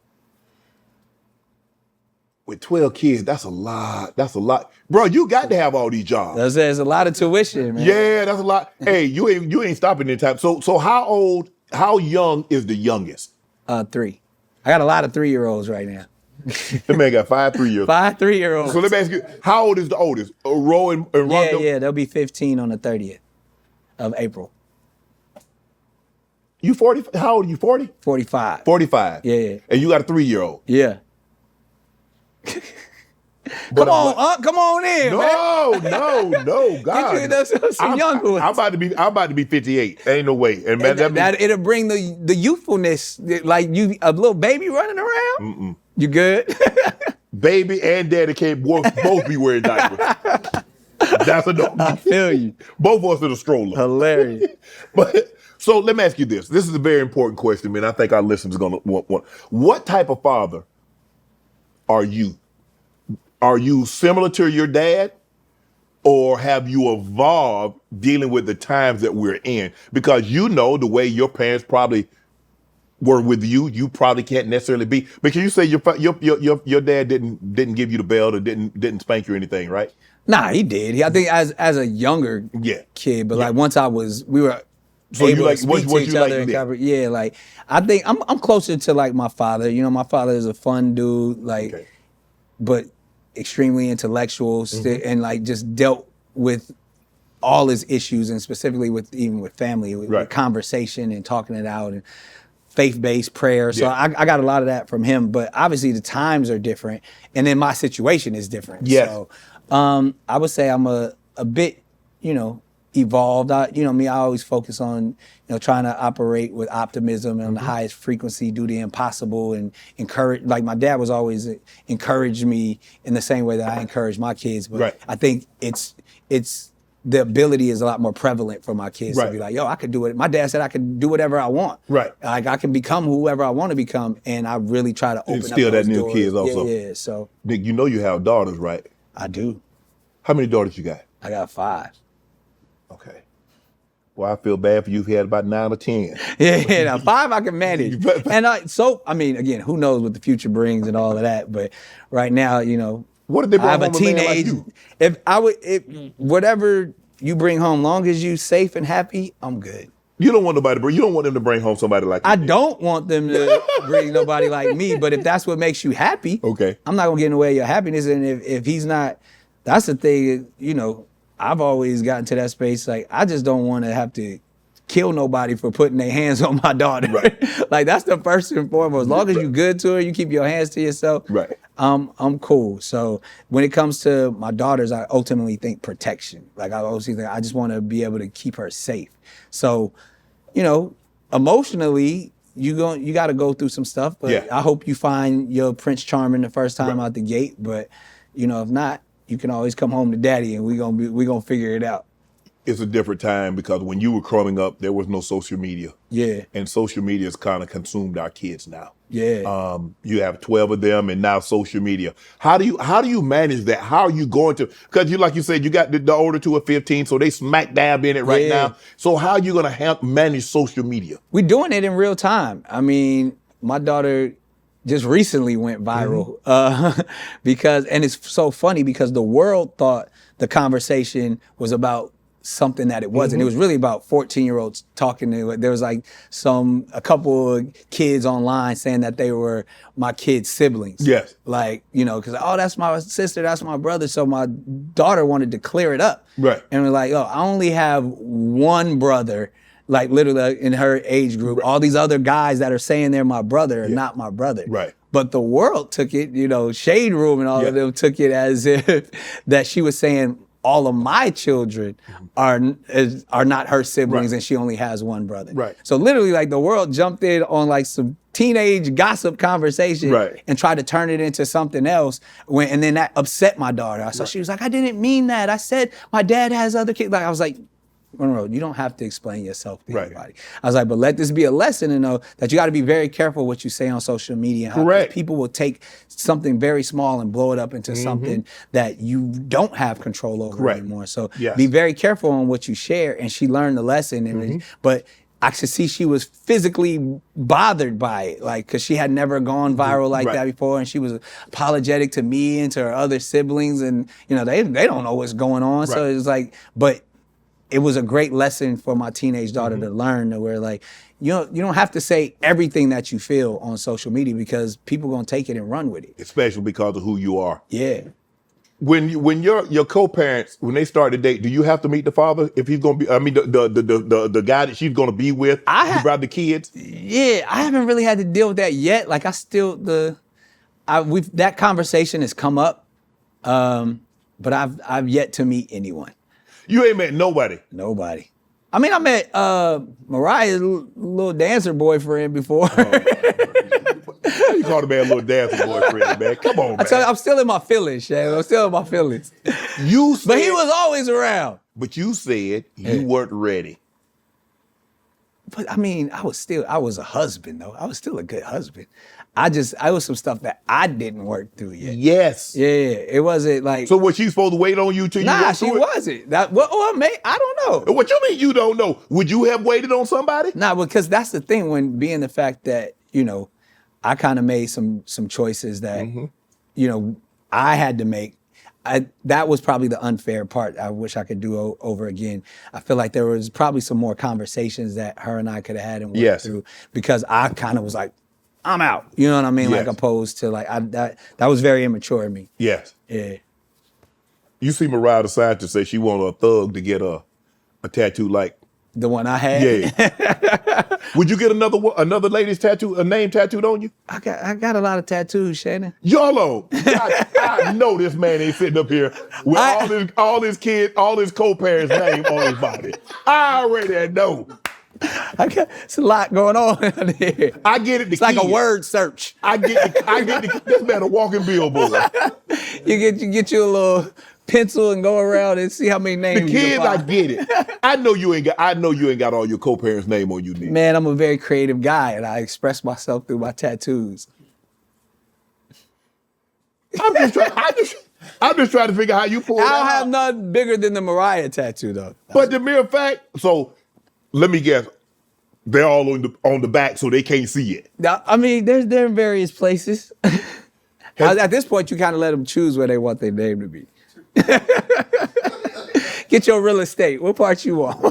With 12 kids, that's a lot. That's a lot. Bro, you got to have all these jobs. There's a lot of tuition, man. Yeah, that's a lot. Hey, you ain't stopping anytime. So how young is the youngest? 3. I got a lot of 3-year-olds right now. The man got 5 3-year-olds. 5 3-year-olds. So let me ask you, how old is the oldest? Ro and Rondo? Yeah, they'll be 15 on the 30th of April. You 40? How old are you, 40? 45. 45. Yeah. And you got a 3-year-old. Yeah. Come on in, man. No, God. Some young ones. I'm about to be 58. Ain't no way. And man, it'll bring the youthfulness, like you a little baby running around. Mm-mm. You good? Baby and daddy can't both be wearing diapers. That's a no. I feel you. Both of us in a stroller. Hilarious. But so let me ask you this. This is a very important question, man. I think our listeners are gonna want one. What type of father are you? Are you similar to your dad, or have you evolved dealing with the times that we're in? Because you know the way your parents probably were with you, you probably can't necessarily be. Because you say your dad didn't give you the belt or didn't spank you or anything, right? Nah, he did. I think as a younger kid, but like once we were so able you like to speak to each other and like I think I'm closer to like my father. You know, my father is a fun dude, like, but extremely intellectual and like just dealt with all his issues, and specifically with family, with conversation and talking it out and faith-based prayer. So I got a lot of that from him, but obviously the times are different and then my situation is different. Yes. So I would say I'm a bit, evolved. I always focus on, trying to operate with optimism and on the highest frequency, do the impossible and encourage, like my dad was always encouraged me in the same way that I encourage my kids. But I think it's the ability is a lot more prevalent for my kids to be like, yo, I could do it. My dad said I could do whatever I want. Right. Like I can become whoever I want to become. And I really try to open up those that new doors. kids also. Yeah. So Nick, you have daughters, right? I do. How many daughters you got? I got 5. Okay. Well, I feel bad for you if you had about 9 or 10. Yeah, now 5 I can manage. And again, who knows what the future brings and all of that. But right now, what if they bring I have home a teenage. Like Whatever you bring home, long as you safe and happy, I'm good. You don't want you don't want them to bring home somebody like you. I don't want them to bring nobody like me, but if that's what makes you happy, I'm not gonna get in the way of your happiness. And if he's not, that's the thing, I've always gotten to that space. Like, I just don't want to have to kill nobody for putting their hands on my daughter. Right. Like, that's the first and foremost. As long as you're good to her, you keep your hands to yourself. Right. I'm cool. So when it comes to my daughters, I ultimately think protection. Like, I just want to be able to keep her safe. So, emotionally, you got to go through some stuff. But I hope you find your Prince Charming the first time out the gate. But if not, you can always come home to daddy, and we gonna figure it out. It's a different time because when you were growing up, there was no social media. Yeah. And social media has kind of consumed our kids now. Yeah. You have 12 of them, and now social media. How do you manage that? How are you going to? Because like you said, you got the older 2 are 15, so they smack dab in it right now. So how are you going to manage social media? We're doing it in real time. I mean, my daughter just recently went viral because it's so funny because the world thought the conversation was about something that it wasn't. It was really about 14-year-olds talking to. There was like a couple of kids online saying that they were my kids' siblings. Yes. Like, because that's my sister, that's my brother. So my daughter wanted to clear it up. Right. And we're like, I only have one brother like literally in her age group, all these other guys that are saying they're my brother are not my brother. Right. But the world took it, Shade Room and all of them took it as if that she was saying all of my children are not her siblings and she only has one brother. Right. So literally like the world jumped in on like some teenage gossip conversation and tried to turn it into something else and then that upset my daughter. So she was like, I didn't mean that. I said my dad has other kids. Like I was like, Monroe, you don't have to explain yourself to anybody. I was like, but let this be a lesson to know that you got to be very careful what you say on social media. How people will take something very small and blow it up into something that you don't have control over anymore. So be very careful on what you share. And she learned the lesson. And but I could see she was physically bothered by it, like, because she had never gone viral like that before, and she was apologetic to me and to her other siblings, and they don't know what's going on. So it's like, but it was a great lesson for my teenage daughter to learn, to where like you don't have to say everything that you feel on social media because people gonna take it and run with it, especially because of who you are. Yeah. When your co-parents, when they start to date, do you have to meet the father if he's gonna be? I mean, the guy that she's gonna be with, about the kids. Yeah, I haven't really had to deal with that yet. Like that conversation has come up, but I've yet to meet anyone. You ain't met nobody. Nobody. I mean, I met Mariah's little dancer boyfriend before. You call the man a little dancer boyfriend, man. Come on, man. I tell you, I'm still in my feelings, Shay. I'm still in my feelings. But he was always around. But you said you weren't ready. But I mean, I was a husband though. I was still a good husband. I was some stuff that I didn't work through yet. Yes. Yeah, it wasn't like. So was she supposed to wait on you till you worked through it? Nah, she wasn't. I don't know. What you mean you don't know? Would you have waited on somebody? Nah, because that's the thing when being the fact that, I kind of made some choices that, I had to make. That was probably the unfair part. I wish I could do over again. I feel like there was probably some more conversations that her and I could have had and worked through, because I kind of was like, I'm out. You know what I mean? Like opposed to like that was very immature of me. Yes. Yeah. You see Mariah decide to say she wanted a thug to get a tattoo like the one I had. Yeah. Would you get another lady's tattoo, a name tattooed on you? I got a lot of tattoos, Shannon. YOLO. I know this man ain't sitting up here with all his kids, all his co-parents' name on his body. I already know. It's a lot going on here. I get it. It's like a word search. I get this man a walking billboard. You get you a little pencil and go around and see how many names. The kids, I get it. I know you ain't got all your co-parents' name on you, Nick. Man, I'm a very creative guy, and I express myself through my tattoos. I'm just trying to figure out how you pull it out. I don't have nothing bigger than the Mariah tattoo, though. But the mere fact, so let me guess, they're all on the back, so they can't see it. Now, I mean, they're in various places. At this point, you kind of let them choose where they want their name to be. Get your real estate. What part you want?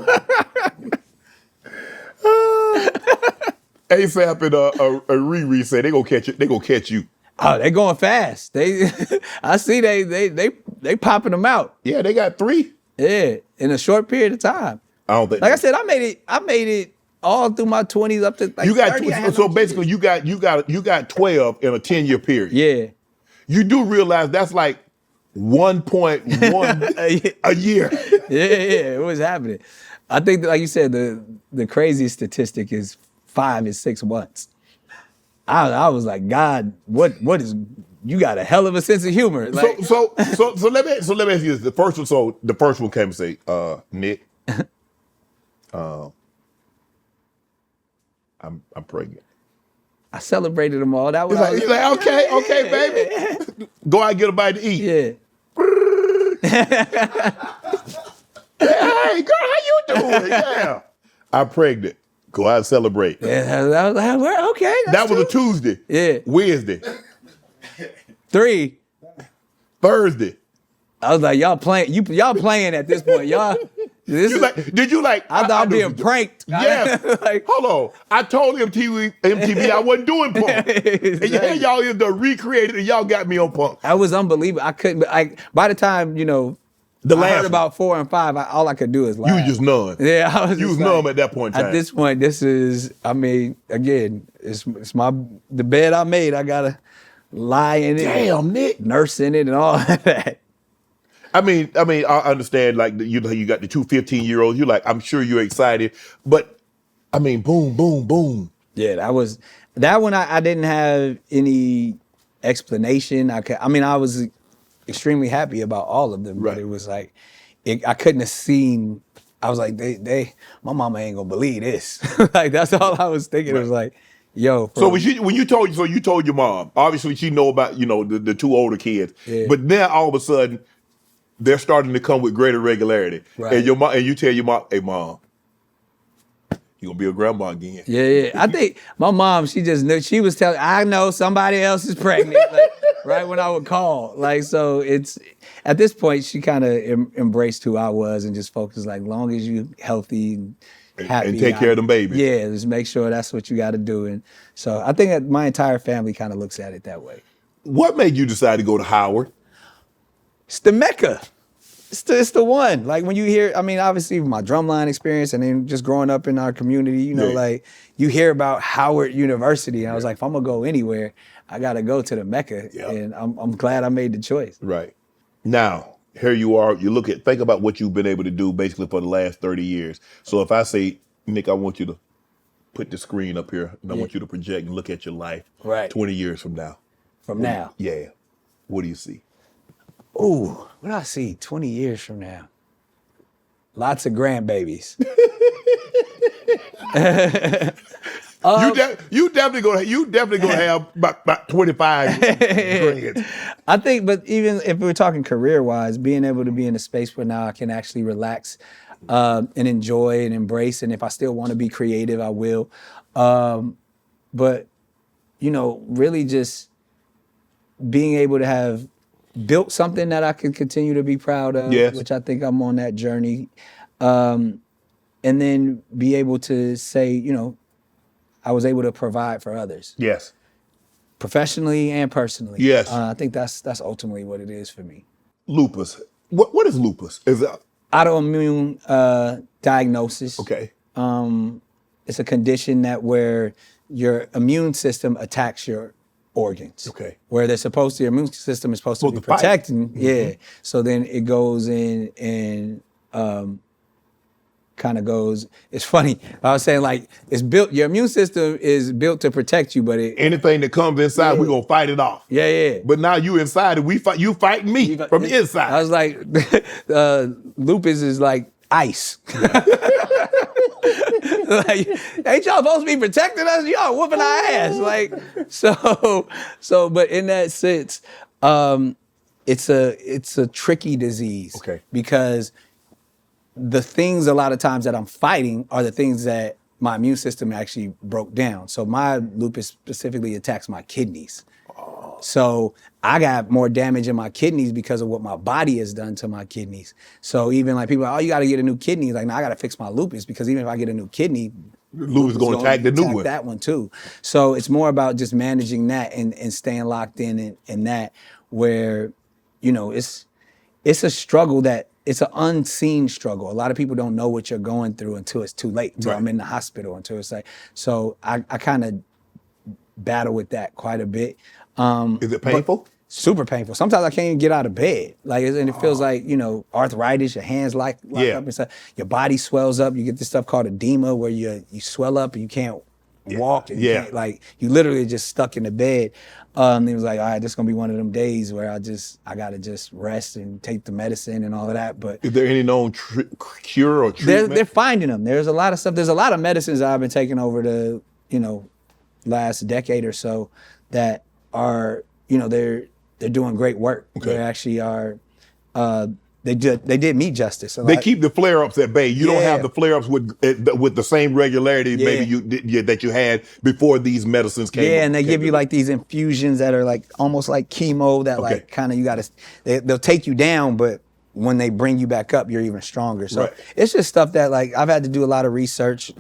ASAP and a Riri say they gonna catch it. They gonna catch you. Oh, they going fast. I see they popping them out. Yeah, they got 3. Yeah, in a short period of time. I don't think. Like I said, I made it all through my 20s up to like you got 30. So basically, you got 12 in a 10-year period. Yeah. You do realize that's like 1.1 a year. Yeah, it was happening. I think that, like you said, the craziest statistic is 5 and 6 months. I was like, God, what is? You got a hell of a sense of humor. Like, so let me ask you this. The first one came and say, Nick, I'm pregnant. I celebrated them all. That was he's like, okay, baby, go out and get a bite to eat. Yeah. Hey, girl, how you doing? Yeah, I'm pregnant. Go out and celebrate. Yeah, okay. That was a Tuesday. Yeah. Wednesday. 3. Thursday. I was like, y'all playing at this point. Y'all. Did you like? I thought I'm being pranked. Yeah. Like, hold on. I told MTV I wasn't doing punk. Exactly. And y'all either recreated and y'all got me on punk. That was unbelievable. I couldn't. By the time The I last heard one. about 4 and 5. All I could do is laugh. You were just numb. Yeah, I was You was just numb at that point in time. At this point, this is, I mean, again, it's the bed I made. I gotta lie in it. Damn, Nick. Nurse in it and all of that. I mean, I understand, like, you got the two 15-year-olds. You're like, I'm sure you're excited. But, I mean, boom, boom, boom. Yeah, that one I didn't have any explanation. I mean, I was extremely happy about all of them, Right. but it was like, I couldn't have seen, I was like, my mama ain't gonna believe this. Like, that's all I was thinking. Right. It was like, yo. So when you told your mom, obviously she know about, the two older kids, Yeah. but now all of a sudden, they're starting to come with greater regularity. Right. And you tell your mom, hey, Mom, you're going to be a grandma again. Yeah. I think my mom, she just knew. She was telling, I know somebody else is pregnant, like, right when I would call. Like, so it's, at this point, she kind of embraced who I was and just focused, like, long as you healthy and happy. And take care of them babies. Yeah, just make sure that's what you got to do. And so I think that my entire family kind of looks at it that way. What made you decide to go to Howard? It's the Mecca. It's the one. Like, when you hear, I mean, obviously my Drumline experience and then just growing up in our community, like, you hear about Howard University. And I was like, if I'm gonna go anywhere, I gotta go to the Mecca. Yeah. And I'm glad I made the choice. Right. Now, here you are. Think about what you've been able to do basically for the last 30 years. So if I say, Nick, I want you to put the screen up here and I want you to project and look at your life 20 years from now. From now. Yeah. What do you see? Ooh, what do I see 20 years from now? Lots of grandbabies. You definitely gonna have about 25 grands. I think, but even if we're talking career-wise, being able to be in a space where now I can actually relax and enjoy and embrace, and if I still want to be creative, I will. But, really just being able to have built something that I can continue to be proud of, Yes. which I think I'm on that journey. And then be able to say, I was able to provide for others. Yes. Professionally and personally. Yes. I think that's ultimately what it is for me. Lupus. What is lupus? Is that Autoimmune diagnosis. okay? It's a condition where your immune system attacks your organs. Okay. Where your immune system is supposed to be fight. protecting. Mm-hmm. Yeah. So then it goes in and kind of goes, it's funny. I was saying, like, your immune system is built to protect you, but Anything that comes inside, we're gonna fight it off. Yeah. But now you inside it, you fighting me from the inside. I was like, lupus is like ice. Like, ain't y'all supposed to be protecting us? Y'all whooping our ass. Like, so, but in that sense, it's a tricky disease. Okay. Because the things a lot of times that I'm fighting are the things that my immune system actually broke down. So my lupus specifically attacks my kidneys. So I got more damage in my kidneys because of what my body has done to my kidneys. So even like people are like, oh, you got to get a new kidney. Like, no, I got to fix my lupus because even if I get a new kidney, lupus going to attack the new one. That one too. So it's more about just managing that and staying locked in that where, it's a struggle it's an unseen struggle. A lot of people don't know what you're going through until it's too late, until I'm in the hospital, until it's like, so I kind of battle with that quite a bit. Is it painful? Super painful. Sometimes I can't even get out of bed. Like, and it feels like, arthritis, your hands lock up and stuff. Your body swells up. You get this stuff called edema where you swell up and you can't walk. And you can't, like, you literally just stuck in the bed. It was like, all right, this is going to be one of them days where I got to just rest and take the medicine and all of that. But is there any known cure or treatment? They're finding them. There's a lot of stuff. There's a lot of medicines that I've been taking over the, last decade or so that are, they're doing great work. Okay. They actually are, they did me justice. They keep the flare-ups at bay. You don't have the flare-ups with the same regularity maybe that you had before these medicines came. Yeah, and they give you like these infusions that are like almost like chemo that like kind of they'll take you down, but when they bring you back up, you're even stronger. So it's just stuff that like I've had to do a lot of research,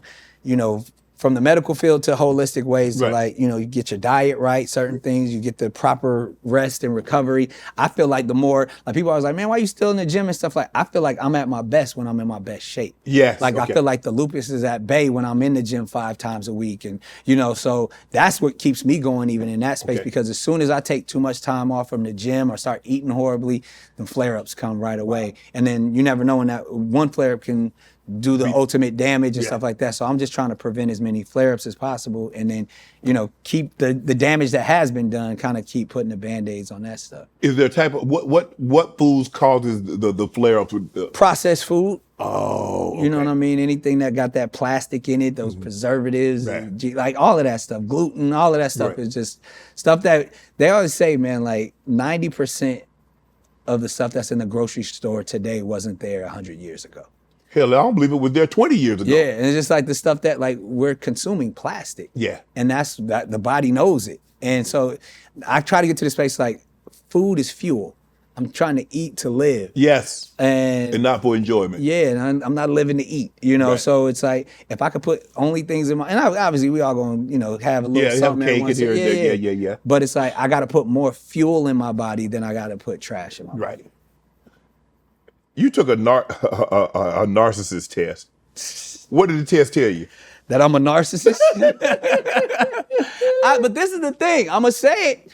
from the medical field to holistic ways to Right. like, you know, you get your diet right, certain things, you get the proper rest and recovery. I feel like the more, like people always like, man, why you still in the gym and stuff like, I feel like I'm at my best when I'm in my best shape. Yes, Like I okay. feel like the lupus is at bay when I'm in the gym 5 times a week. And, you know, so that's what keeps me going even in that space, Okay. because as soon as I take too much time off from the gym or start eating horribly, then flare-ups come right away. And then you never know when that one flare-up can do the ultimate damage and Yeah. stuff like that. So I'm just trying to prevent as many flare-ups as possible, and then, you know, keep the damage that has been done, kind of keep putting the Band-Aids on that stuff. Is there a type of what foods causes the flare ups with the Processed food, Oh, you know okay. what I mean? Anything that got that plastic in it, those preservatives, Right. and like all of that stuff, gluten, all of that stuff Right. is just stuff that they always say, man, like 90% of the stuff that's in the grocery store today wasn't there 100 years ago. Hell, I don't believe it was there 20 years ago. Yeah, and it's just like the stuff that like we're consuming plastic. Yeah. And that's that the body knows it. And so I try to get to the space like food is fuel. I'm trying to eat to live. Yes. And And not for enjoyment. yeah, and I'm not living to eat, you know. Right. So it's like if I could put only things in my, and obviously we all gonna, you know, have a little Yeah, have something every cake once in in- here and there. Yeah. But it's like I got to put more fuel in my body than I got to put trash in my body. Right. You took a narcissist test. What did the test tell you? That I'm a narcissist. But this is the thing. I'm gonna say it.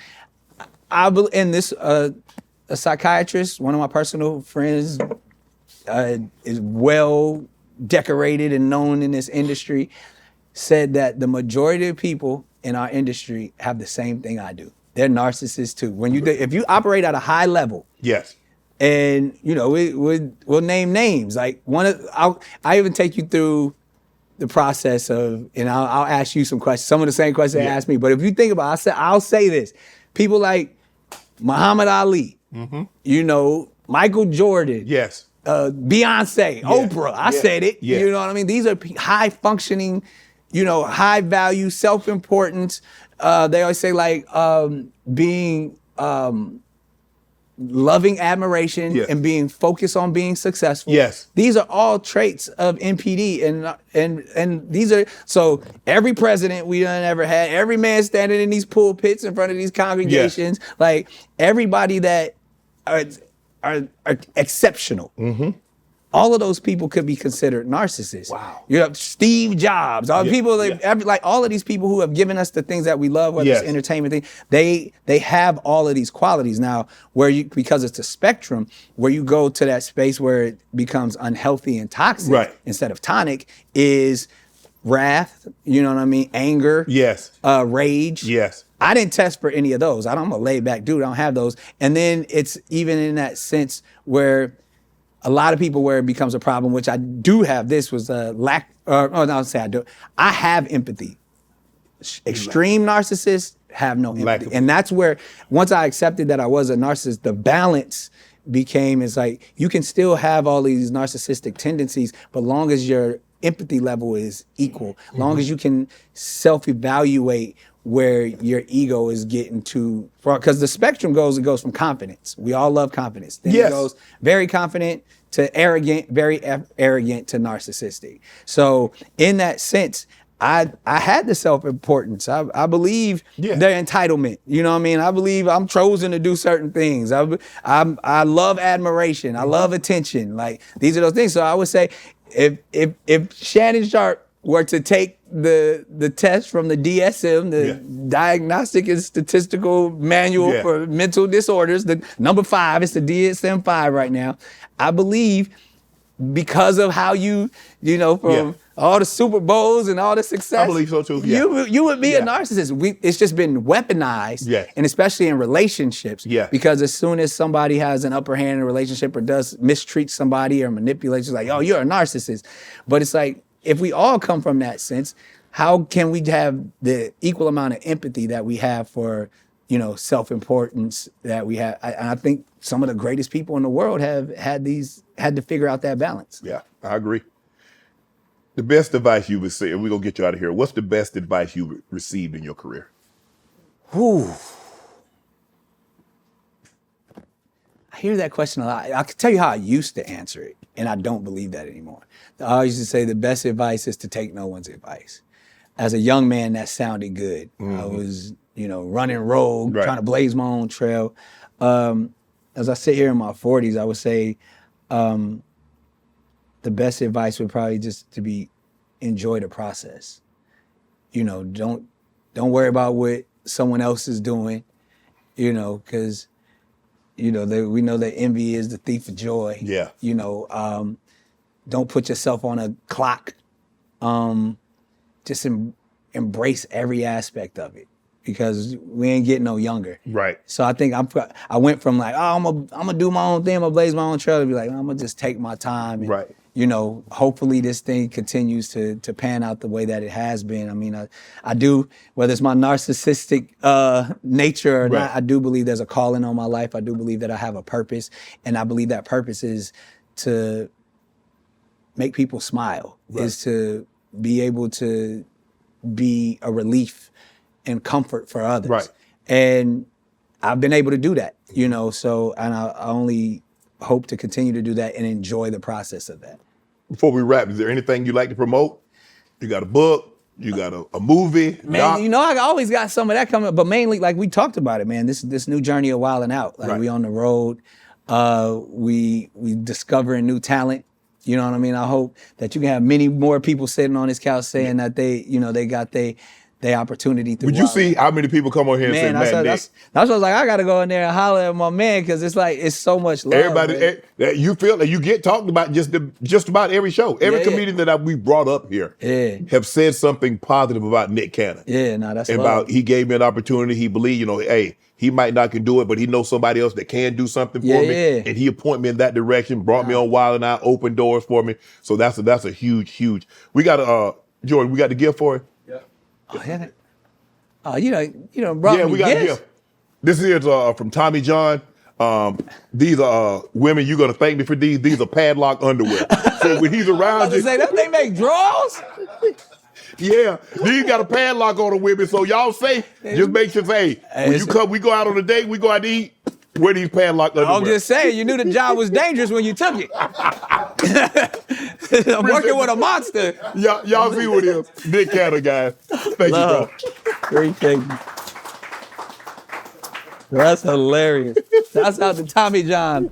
And this a psychiatrist, one of my personal friends, is well decorated and known in this industry, said that the majority of people in our industry have the same thing I do. They're narcissists too. If you operate at a high level, Yes. and you know we'll name names. Like I even take you through the process of, and I'll ask you some questions, some of the same questions they Yeah. asked me. But if you think about it, I'll say this: people like Muhammad Ali, you know, Michael Jordan, Yes. Beyonce, Oprah. I Yeah. said it. Yeah. You know what I mean? These are high functioning, you know, high value, self-importance. They always say like being loving admiration Yes. and being focused on being successful. Yes. These are all traits of NPD, and these are, so every president we done ever had, every man standing in these pulpits in front of these congregations, like everybody that are exceptional. All of those people could be considered narcissists. Wow. You have Steve Jobs, all the people that like all of these people who have given us the things that we love, whether Yes. it's entertainment thing, they have all of these qualities. Now, because it's a spectrum, where you go to that space where it becomes unhealthy and toxic Right. instead of tonic is wrath, you know what I mean? Anger, Yes. rage. Yes. I didn't test for any of those. I'm a laid back dude. I don't have those. And then it's even in that sense where a lot of people where it becomes a problem, which I do have. This was a lack. I'll say I do. I have empathy. Extreme narcissists have no Lack empathy, of- and that's where once I accepted that I was a narcissist, the balance became is like you can still have all these narcissistic tendencies, but long as your empathy level is equal, long as you can self-evaluate where your ego is getting to, because the spectrum goes from confidence. We all love confidence. Then Yes. it goes very confident to arrogant, very arrogant to narcissistic. So in that sense, I had the self-importance. I believe their entitlement. You know what I mean? I believe I'm chosen to do certain things. I love admiration. I love attention. Like these are those things. So I would say if Shannon Sharp were to take the test from the DSM, the Diagnostic and Statistical Manual for Mental Disorders, the number 5, it's the DSM-5 right now. I believe because of how you know, from all the Super Bowls and all the success. I believe so too. Yeah. You would be a narcissist. It's just been weaponized, and especially in relationships. Because as soon as somebody has an upper hand in a relationship or does mistreat somebody or manipulates, it's like, oh, you're a narcissist. But it's like, if we all come from that sense, how can we have the equal amount of empathy that we have for, you know, self-importance that we have? I think some of the greatest people in the world have had to figure out that balance. Yeah, I agree. The best advice you would say, and we're going to get you out of here. What's the best advice you received in your career? Whew. I hear that question a lot. I can tell you how I used to answer it, and I don't believe that anymore. I used to say the best advice is to take no one's advice. as a young man, that sounded good. I was, running rogue, trying to blaze my own trail. As I sit here in my 40s, I would say the best advice would probably just to be enjoy the process. Don't worry about what someone else is doing, because we know that envy is the thief of joy. Yeah. Don't put yourself on a clock. Just embrace every aspect of it, because we ain't getting no younger. Right. So I think I went from like, I'm gonna do my own thing, I'm gonna blaze my own trail, to be like, I'm gonna just take my time. And, Right. Hopefully this thing continues to pan out the way that it has been. I mean, I do, whether it's my narcissistic nature or not, I do believe there's a calling on my life. I do believe that I have a purpose, and I believe that purpose is to make people smile, is to be able to be a relief and comfort for others. Right. And I've been able to do that, so, and I only hope to continue to do that and enjoy the process of that. Before we wrap, is there anything you'd like to promote? You got a book? You got a movie? Man, I always got some of that coming, but mainly, like we talked about it, man, this new journey of wilding out. Like we on the road, we discovering new talent. You know what I mean? I hope that you can have many more people sitting on this couch saying that they got their opportunity to. Would you see how many people come on here and say, man, that's why I was like, I got to go in there and holler at my man, because it's like, it's so much love. Everybody, you feel that you get talked about just about every show. Every comedian that we brought up here have said something positive about Nick Cannon. Yeah, no, that's about love. He gave me an opportunity. He believed, hey, he might not can do it, but he knows somebody else that can do something for me. And he appointed me in that direction, brought me on Wild and Out, opened doors for me. So that's a huge. We got Jordan, we got the gift for you. Oh, yeah. Oh, you brought me we got a gift. This is from Tommy John. These are women. You're gonna thank me for these. These are padlock underwear. So when he's around, say that they make drawers. Yeah, these got a padlock on the women. So y'all say, just make sure say, when you come, we go out on a date, we go out to eat. Wear these padlock underwear. I'm just saying, you knew the job was dangerous when you took it. I'm working with a monster. Y'all see what it is. Nick Cannon, guys. Thank Love. you, bro. Great thing. That's hilarious. Shouts out to Tommy John.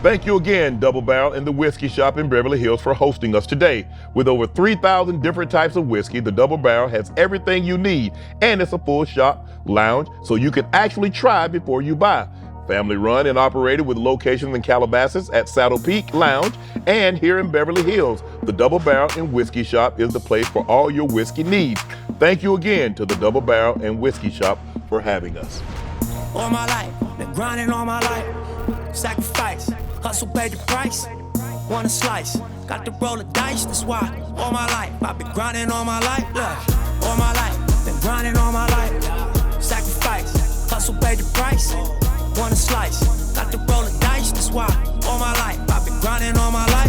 Thank you again, Double Barrel and the Whiskey Shop in Beverly Hills, for hosting us today. With over 3,000 different types of whiskey, the Double Barrel has everything you need, and it's a full shop lounge, so you can actually try before you buy. Family run and operated with locations in Calabasas at Saddle Peak Lounge and here in Beverly Hills. The Double Barrel and Whiskey Shop is the place for all your whiskey needs. Thank you again to the Double Barrel and Whiskey Shop for having us. All my life, been grinding all my life. Sacrifice, hustle paid the price. Want a slice, got to roll the dice, that's why. All my life, I've been grinding all my life. Look, all my life, been grinding all my life. Sacrifice, hustle paid the price. Want a slice, got to roll the dice, that's why. All my life, I've been grinding all my life.